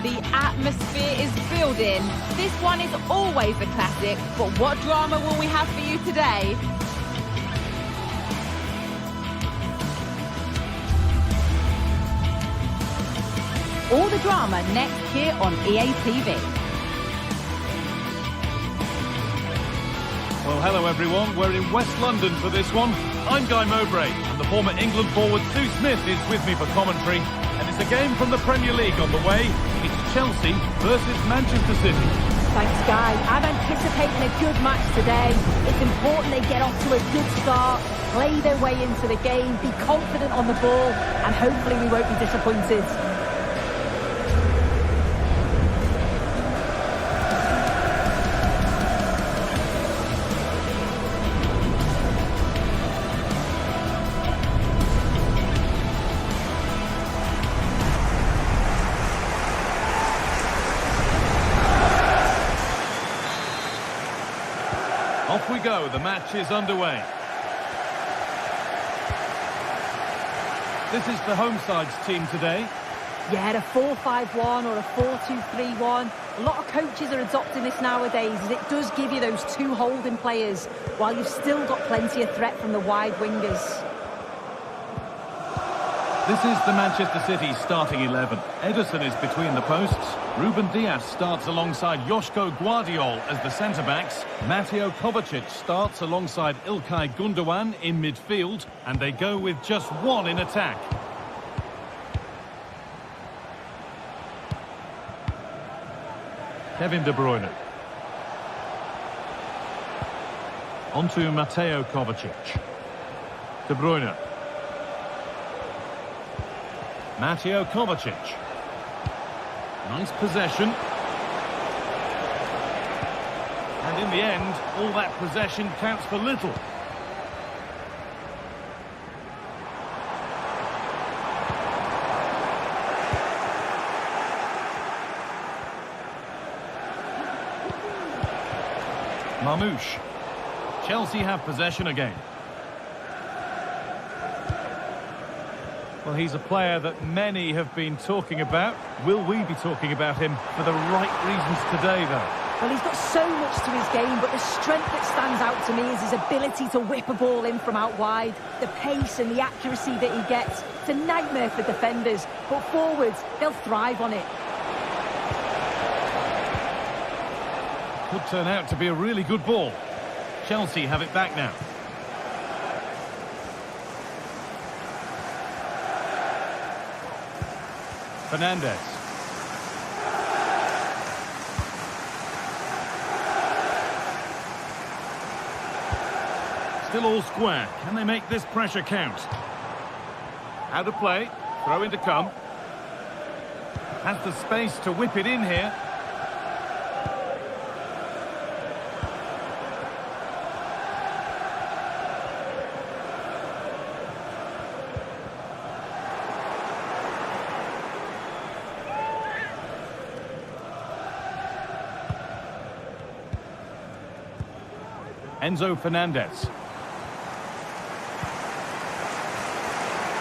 The atmosphere is building. This one is always a classic, but what drama will we have for you today? All the drama next here on EA TV. Well, hello everyone. We're in West London for this one. I'm Guy Mowbray, and the former England forward Stu Smith is with me for commentary. And it's a game from the Premier League on the way. It's Chelsea versus Manchester City. Thanks, Guy. I'm anticipating a good match today. It's important they get off to a good start, play their way into the game, be confident on the ball, and hopefully we won't be disappointed. Off we go, the match is underway. This is the home side's team today. Yeah, a 4-5-1 or a 4-2-3-1. A lot of coaches are adopting this nowadays, as it does give you those two holding players, while you've still got plenty of threat from the wide wingers. This is the Manchester City starting 11. Ederson is between the posts. Ruben Dias starts alongside Joško Guardiol as the centre-backs. Mateo Kovacic starts alongside Ilkay Gundogan in midfield. And they go with just one in attack. Kevin De Bruyne. On to Mateo Kovacic. De Bruyne. Mateo Kovacic. Nice possession. And in the end, all that possession counts for little. Marmoush. Chelsea have possession again. Well, he's a player that many have been talking about. Will we be talking about him for the right reasons today, though? Well, he's got so much to his game, but the strength that stands out to me is his ability to whip a ball in from out wide. The pace and the accuracy that he gets. It's a nightmare for defenders, but forwards, they'll thrive on it. Could turn out to be a really good ball. Chelsea have it back now. Fernandes. Still all square. Can they make this pressure count? Out of play. Throw in to come. Has the space to whip it in here. Enzo Fernandez.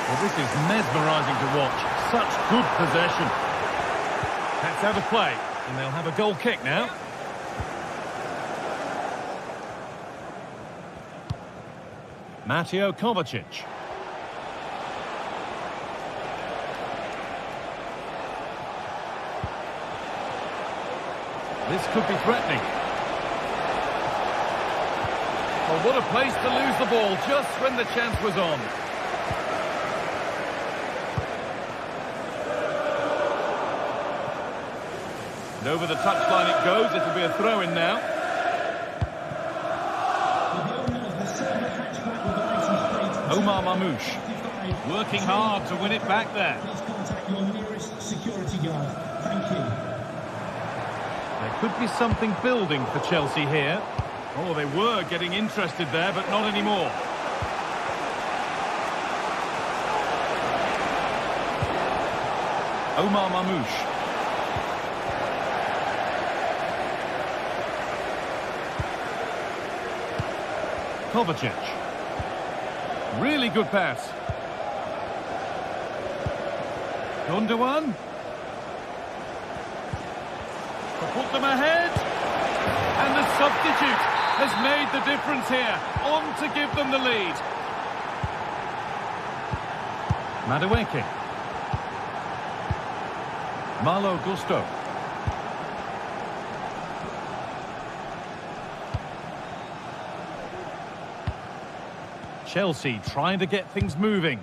Well, this is mesmerising to watch. Such good possession. That's out of play, and they'll have a goal kick now. Mateo Kovacic. This could be threatening. Well, what a place to lose the ball just when the chance was on. And over the touchline it goes. It'll be a throw-in now. Omar Marmoush working hard to win it back there. Please contact your nearest security guard. Thank you. There could be something building for Chelsea here. Oh, they were getting interested there, but not anymore. Omar Marmoush. Kovacic. Really good pass. Gundogan. To put them ahead. And the substitute has made the difference here. On to give them the lead. Madueke. Malo Gusto. Chelsea trying to get things moving.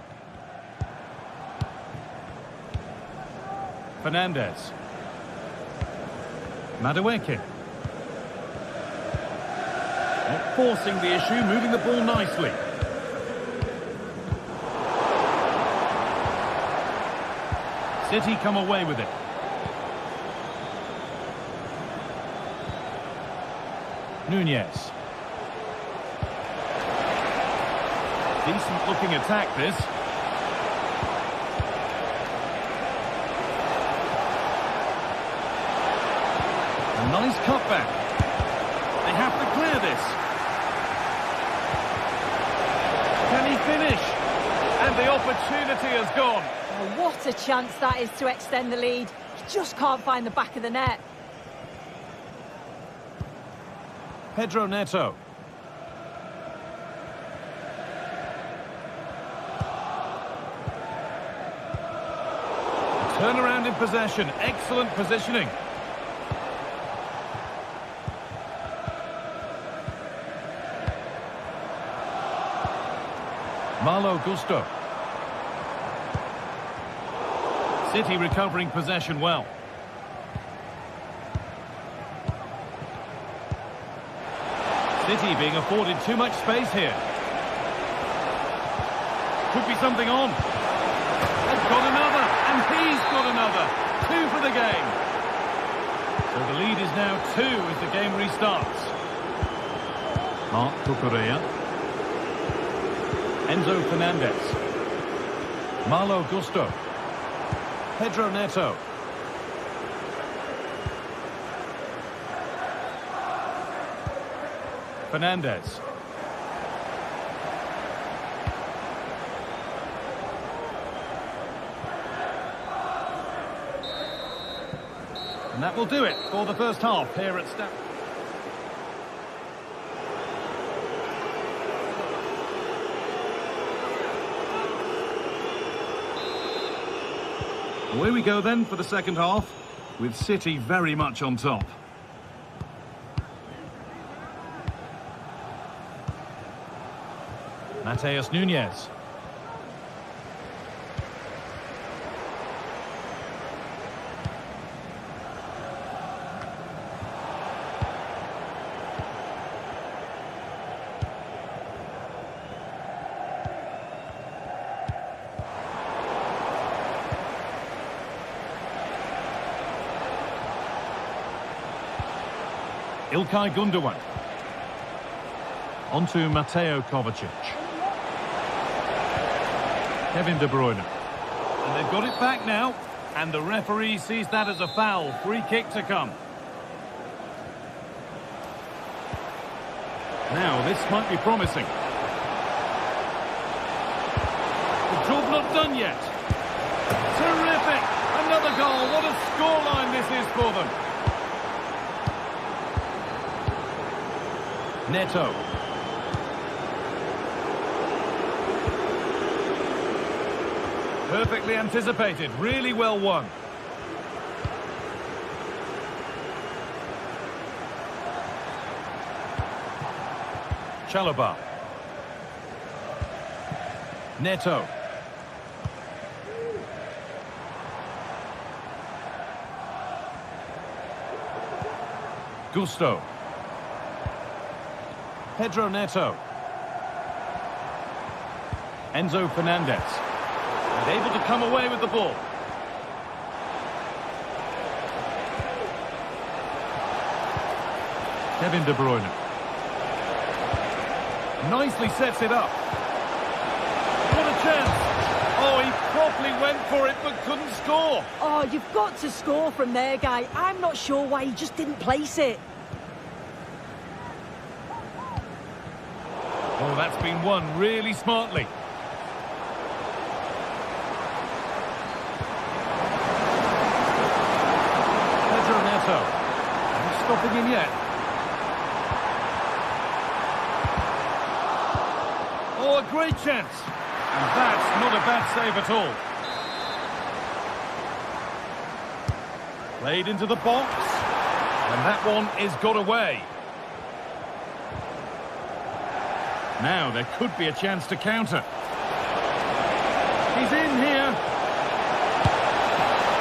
Fernandes. Madueke. Not forcing the issue, moving the ball nicely. City come away with it. Nunez. Decent looking attack this. A nice cutback. They have to clear this. Can he finish? And the opportunity has gone. Oh, what a chance that is to extend the lead. He just can't find the back of the net. Pedro Neto. Turnaround in possession. Excellent positioning. Malo Gusto. City recovering possession well. City being afforded too much space here. Could be something on. They've got another, and he's got another. 2 for the game. So the lead is now 2 as the game restarts. Marc Cucurella. Enzo Fernandez. Malo Gusto. Pedro Neto. Fernandez. And that will do it for the first half here at Stamford. Away we go then for the second half, with City very much on top. Matheus Nunez. Ilkay Gundogan. On to Mateo Kovacic. Kevin De Bruyne. And they've got it back now. And the referee sees that as a foul. Free kick to come. Now, this might be promising. The job not done yet. Terrific! Another goal. What a scoreline this is for them. Neto. Perfectly anticipated, really well won. Chalobah. Neto. Gusto. Pedro Neto. Enzo Fernandez. And able to come away with the ball. Kevin De Bruyne. Nicely sets it up. What a chance. Oh, he properly went for it but couldn't score. Oh, you've got to score from there, guy. I'm not sure why he just didn't place it. Oh, that's been won really smartly. Pedro Neto. Not stopping him yet. Oh, a great chance. And that's not a bad save at all. Played into the box. And that one is got away. Now there could be a chance to counter. He's in here.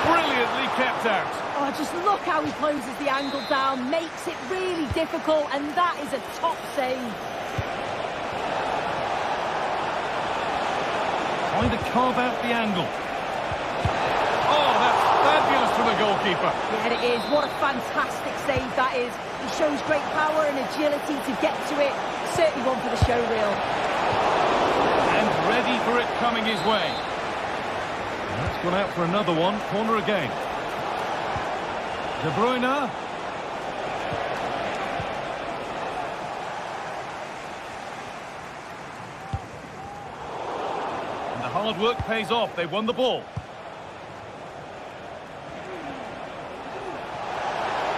Brilliant brilliantly kept out. Oh, just look how he closes the angle down, makes it really difficult, and that is a top save. Trying to carve out the angle. Oh, that's fabulous from the goalkeeper. Yeah, it is. What a fantastic save that is. He shows great power and agility to get to it. Certainly one for the show reel. And ready for it coming his way. That's gone out for another one. Corner again. De Bruyne. And the hard work pays off. They won the ball.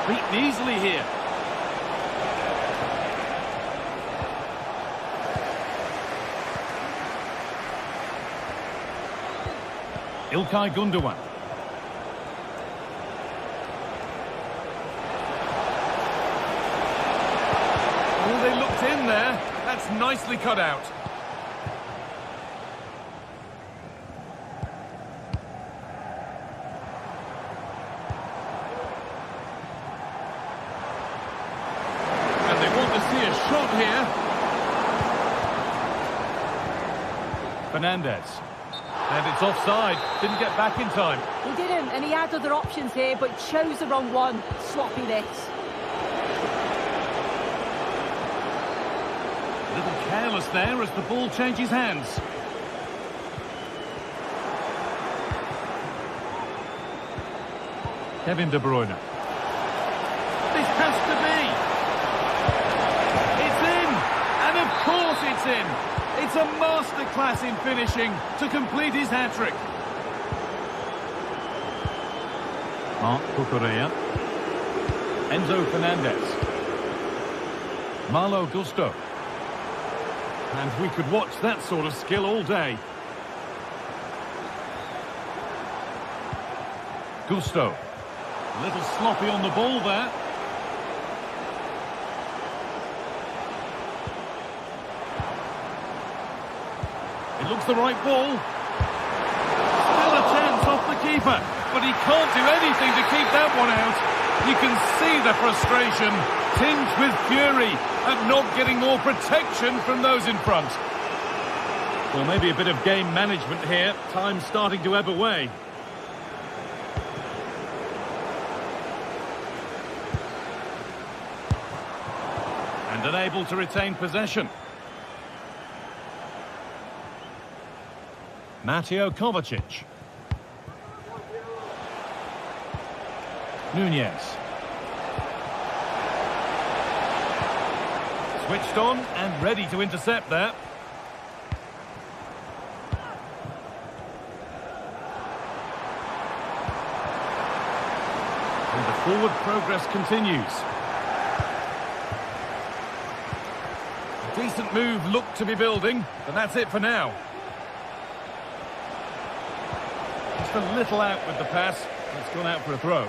Beaten easily here. İlkay Gündoğan. Oh, they looked in there. That's nicely cut out. And they want to see a shot here. Fernandez. And it's offside. Didn't get back in time. He didn't, and he had other options here, but chose the wrong one. Sloppy this. A little careless there as the ball changes hands. Kevin De Bruyne. This has to be. It's in! And of course it's in! It's a masterclass in finishing to complete his hat-trick. Marc Cucurella. Enzo Fernandez. Malo Gusto. And we could watch that sort of skill all day. Gusto. A little sloppy on the ball there. It looks the right ball. Still a chance off the keeper, but he can't do anything to keep that one out. You can see the frustration, tinged with fury at not getting more protection from those in front. Well, maybe a bit of game management here. Time starting to ebb away. And unable to retain possession. Mateo Kovacic. Nunez. Switched on and ready to intercept there. And the forward progress continues. A decent move looked to be building, but that's it for now. Just a little out with the pass. It's gone out for a throw.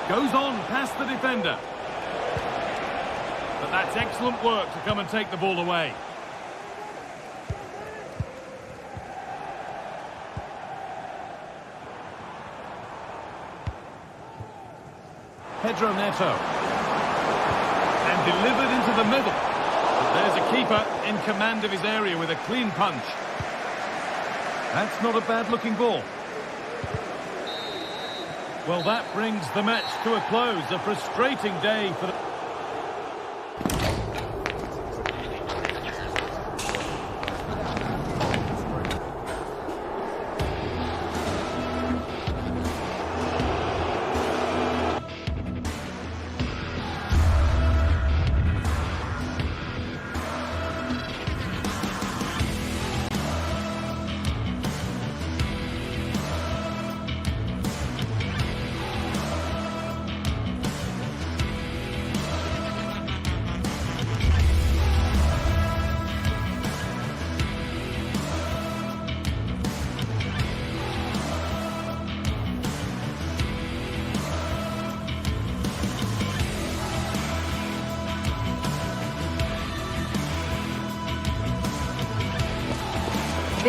Goes on past the defender. But that's excellent work to come and take the ball away. Pedro Neto. And delivered into the middle. But there's a keeper in command of his area with a clean punch. That's not a bad-looking ball. Well, that brings the match to a close. A frustrating day for the...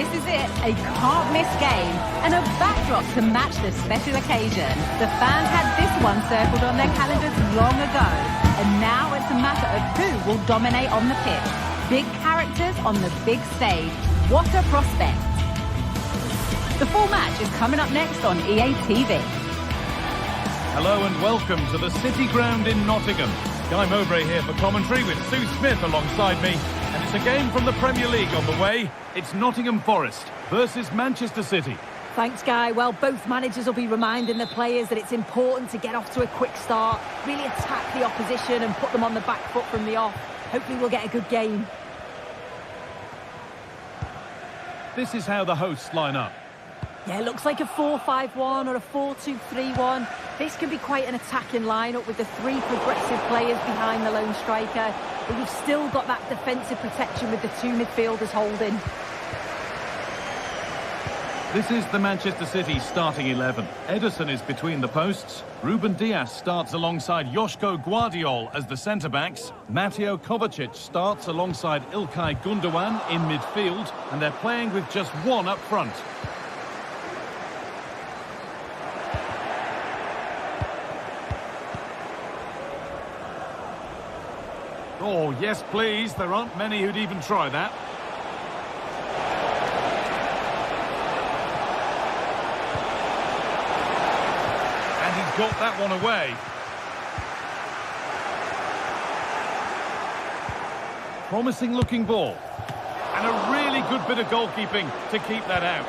This is it, a can't-miss game and a backdrop to match the special occasion. The fans had this one circled on their calendars long ago, and now it's a matter of who will dominate on the pitch. Big characters on the big stage. What a prospect. The full match is coming up next on EA TV. Hello and welcome to the City Ground in Nottingham. Guy Mowbray here for commentary with Sue Smith alongside me. And it's a game from the Premier League on the way. It's Nottingham Forest versus Manchester City. Thanks, Guy. Well, both managers will be reminding the players that it's important to get off to a quick start, really attack the opposition and put them on the back foot from the off. Hopefully we'll get a good game. This is how the hosts line up. Yeah, it looks like a 4-5-1 or a 4-2-3-1. This can be quite an attacking lineup with the three progressive players behind the lone striker. But you've still got that defensive protection with the two midfielders holding. This is the Manchester City starting 11. Ederson is between the posts. Ruben Dias starts alongside Joško Guardiol as the centre-backs. Mateo Kovacic starts alongside Ilkay Gundogan in midfield. And they're playing with just one up front. Oh, yes, please. There aren't many who'd even try that. And he's got that one away. Promising looking ball. And a really good bit of goalkeeping to keep that out.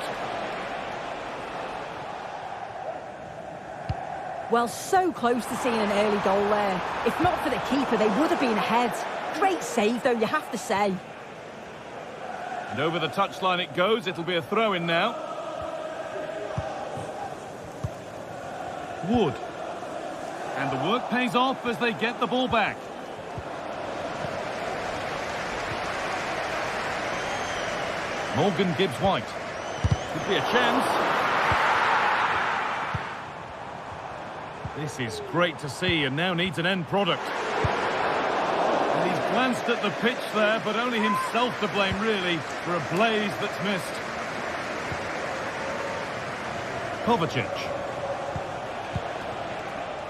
Well, so close to seeing an early goal there. If not for the keeper, they would have been ahead. Great save, though, you have to say. And over the touchline it goes. It'll be a throw-in now. Wood. And the work pays off as they get the ball back. Morgan Gibbs-White. Could be a chance. This is great to see and now needs an end product. And he's glanced at the pitch there, but only himself to blame, really, for a blaze that's missed. Kovacic.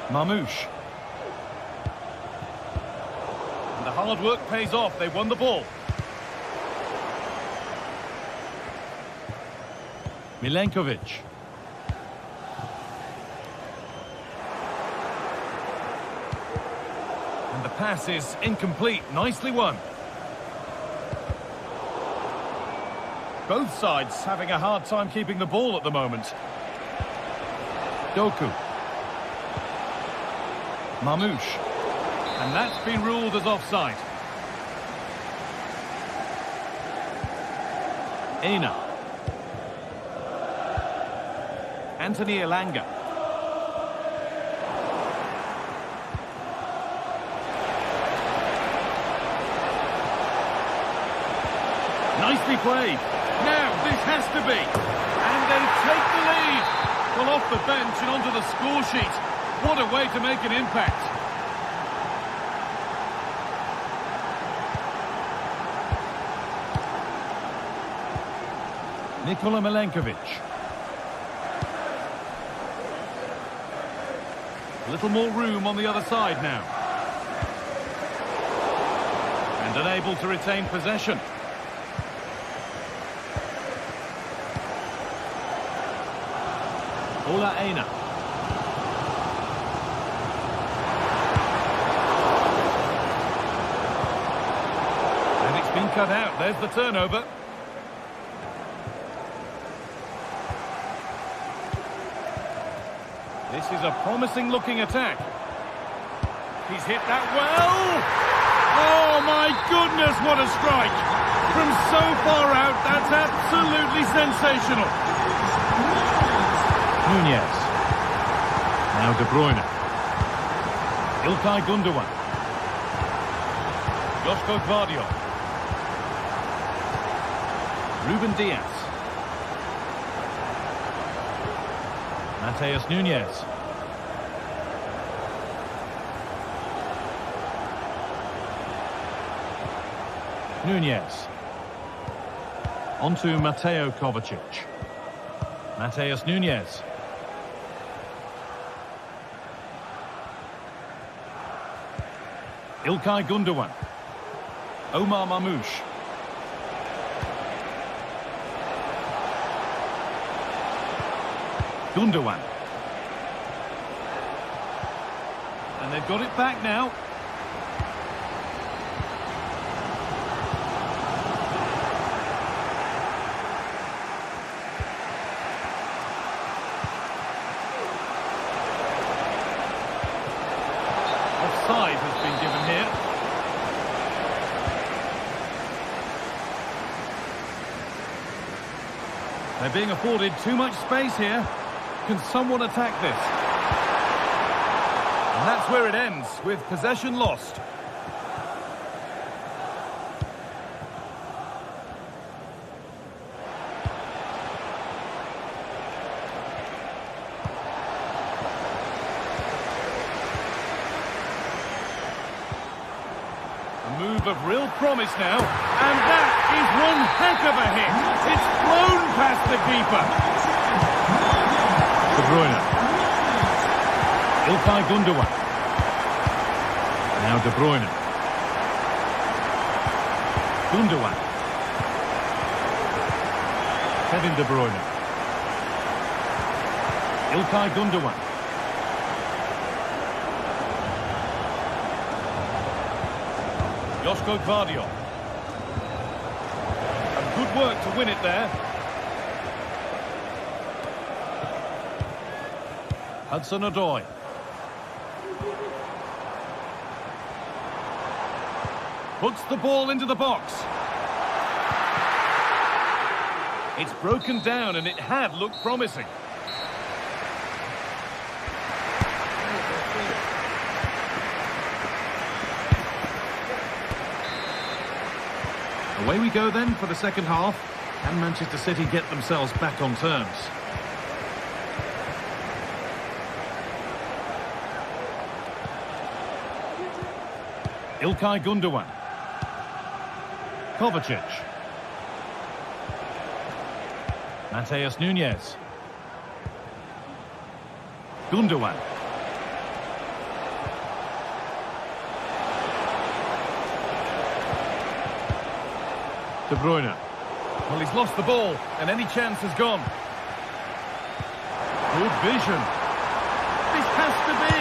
Marmouche. And the hard work pays off. They won the ball. Milenkovic. And the pass is incomplete. Nicely won. Both sides having a hard time keeping the ball at the moment. Doku. Marmouche. And that's been ruled as offside. Aina. Anthony Elanga. Nicely played. Now, this has to be. And they take the lead. Well, off the bench and onto the score sheet. What a way to make an impact. Nikola Milenkovic. A little more room on the other side now. And unable to retain possession. Ola Aina. And it's been cut out. There's the turnover. This is a promising looking attack. He's hit that well. Oh my goodness, what a strike. From so far out, that's absolutely sensational. Nunez. Now De Bruyne. Ilkay Gundogan. Joško Guardiol. Ruben Dias. Mateus Nunez. Nunez. On to Mateo Kovacic. Mateus Nunes. İlkay Gundogan. Omar Mamouche. Gundogan. And they've got it back now. Offside has been given here. They're being afforded too much space here. Can someone attack this? And that's where it ends, with possession lost. A move of real promise now, and that is one heck of a hit. It's flown past the keeper. De Bruyne. İlkay Gundogan. Now De Bruyne. Gundogan. Kevin De Bruyne. İlkay Gundogan. Josko Gvardiol. And good work to win it there. Hudson-Odoi. Puts the ball into the box. It's broken down and it had looked promising. Away we go then for the second half. Can Manchester City get themselves back on terms? İlkay Gundogan. Kovacic. Mateus Nunes. Gundogan. De Bruyne. Well, he's lost the ball, and any chance has gone. Good vision. This has to be.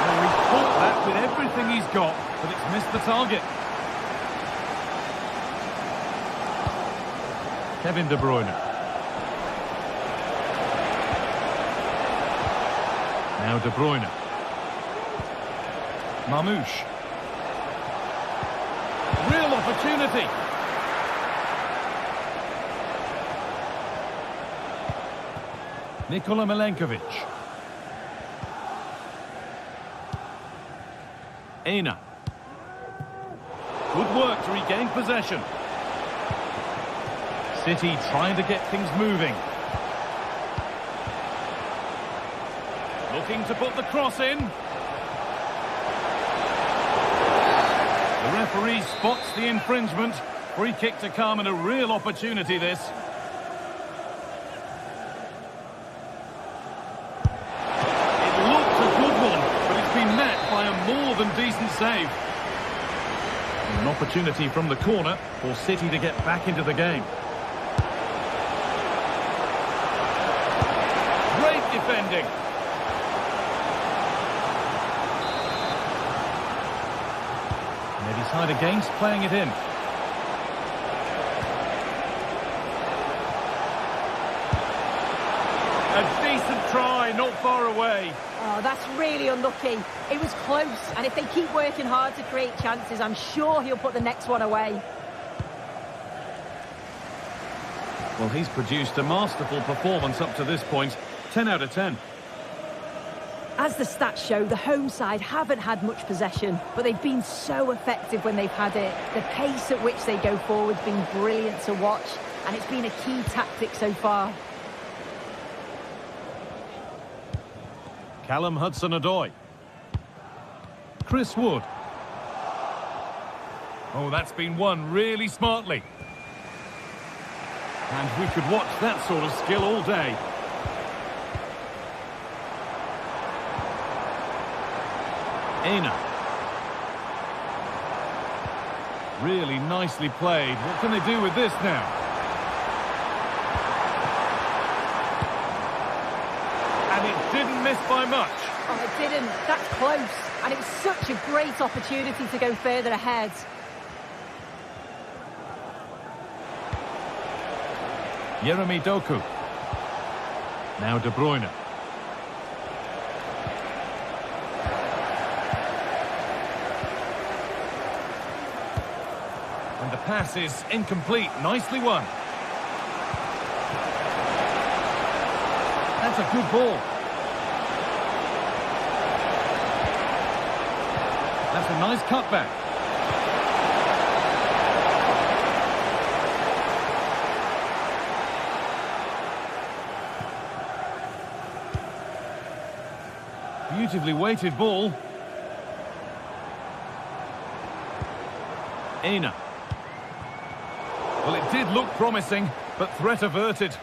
Well, he's caught that with everything he's got, but it's missed the target. Kevin De Bruyne. Now De Bruyne. Mamouche. Real opportunity. Nikola Milenkovic. Aina. Good work to regain possession. City trying to get things moving. Looking to put the cross in. The referee spots the infringement. Free kick to come and a real opportunity this. More than decent save. An opportunity from the corner for City to get back into the game. Great defending. And they decide against playing it in. A decent try, not far away. Oh, that's really unlucky. It was close, and if they keep working hard to create chances, I'm sure he'll put the next one away. Well, he's produced a masterful performance up to this point. 10 out of 10. As the stats show, the home side haven't had much possession, but they've been so effective when they've had it. The pace at which they go forward has been brilliant to watch, and it's been a key tactic so far. Callum Hudson-Odoi. Chris Wood. Oh, that's been won really smartly. And we could watch that sort of skill all day. Aina. Really nicely played. What can they do with this now? And it didn't miss by much. Oh, it didn't. That's close. And it was such a great opportunity to go further ahead. Jeremy Doku. Now De Bruyne. And the pass is incomplete. Nicely won. That's a good ball. That's a nice cutback. Beautifully weighted ball. Aina. Well, it did look promising, but threat averted.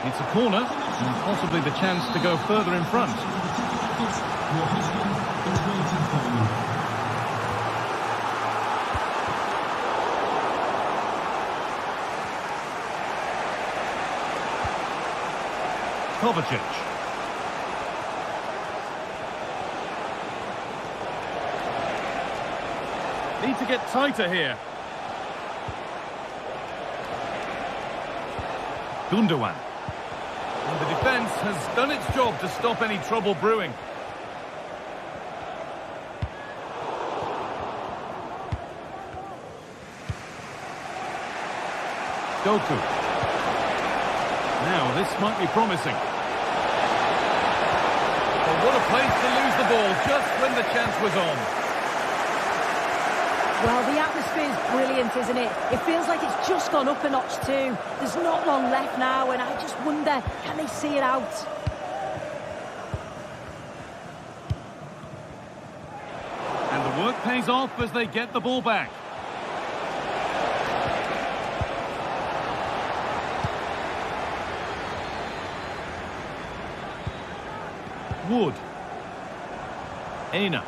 It's a corner, and possibly the chance to go further in front. Kovacic. Need to get tighter here. Gundogan. And the defence has done its job to stop any trouble brewing. Doku. Now, this might be promising. Well, what a place to lose the ball just when the chance was on. Well, the atmosphere is brilliant, isn't it? It feels like it's just gone up a notch too. There's not long left now, and I just wonder, can they see it out? And the work pays off as they get the ball back. Wood. Aina.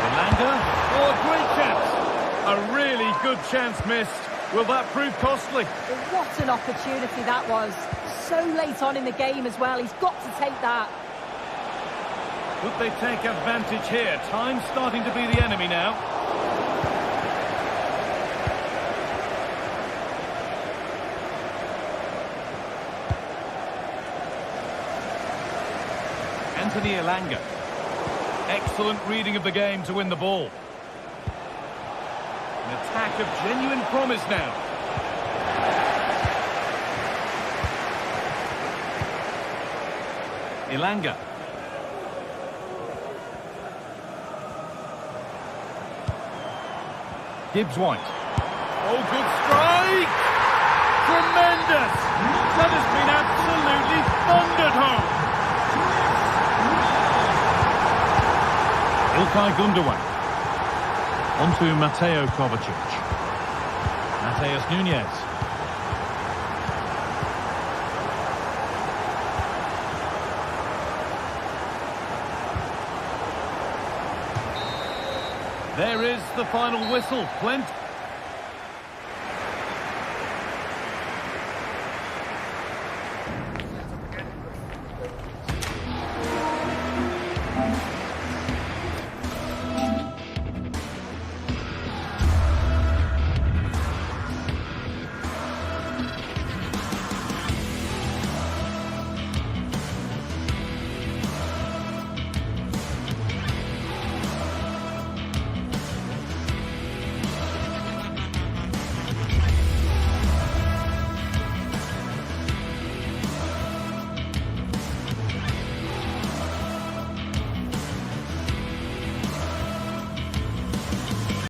Elanga. Oh, a great chance. A really good chance missed. Will that prove costly? What an opportunity that was. So late on in the game as well. He's got to take that. Could they take advantage here? Time's starting to be the enemy now. Anthony Elanga. Excellent reading of the game to win the ball. An attack of genuine promise now. Elanga. Gibbs White. Oh, good strike! Tremendous! That has been absolutely thundered home. Ilkay Gundogan. On to Mateo Kovacic. Mateus Nunes. There is the final whistle. Plenty.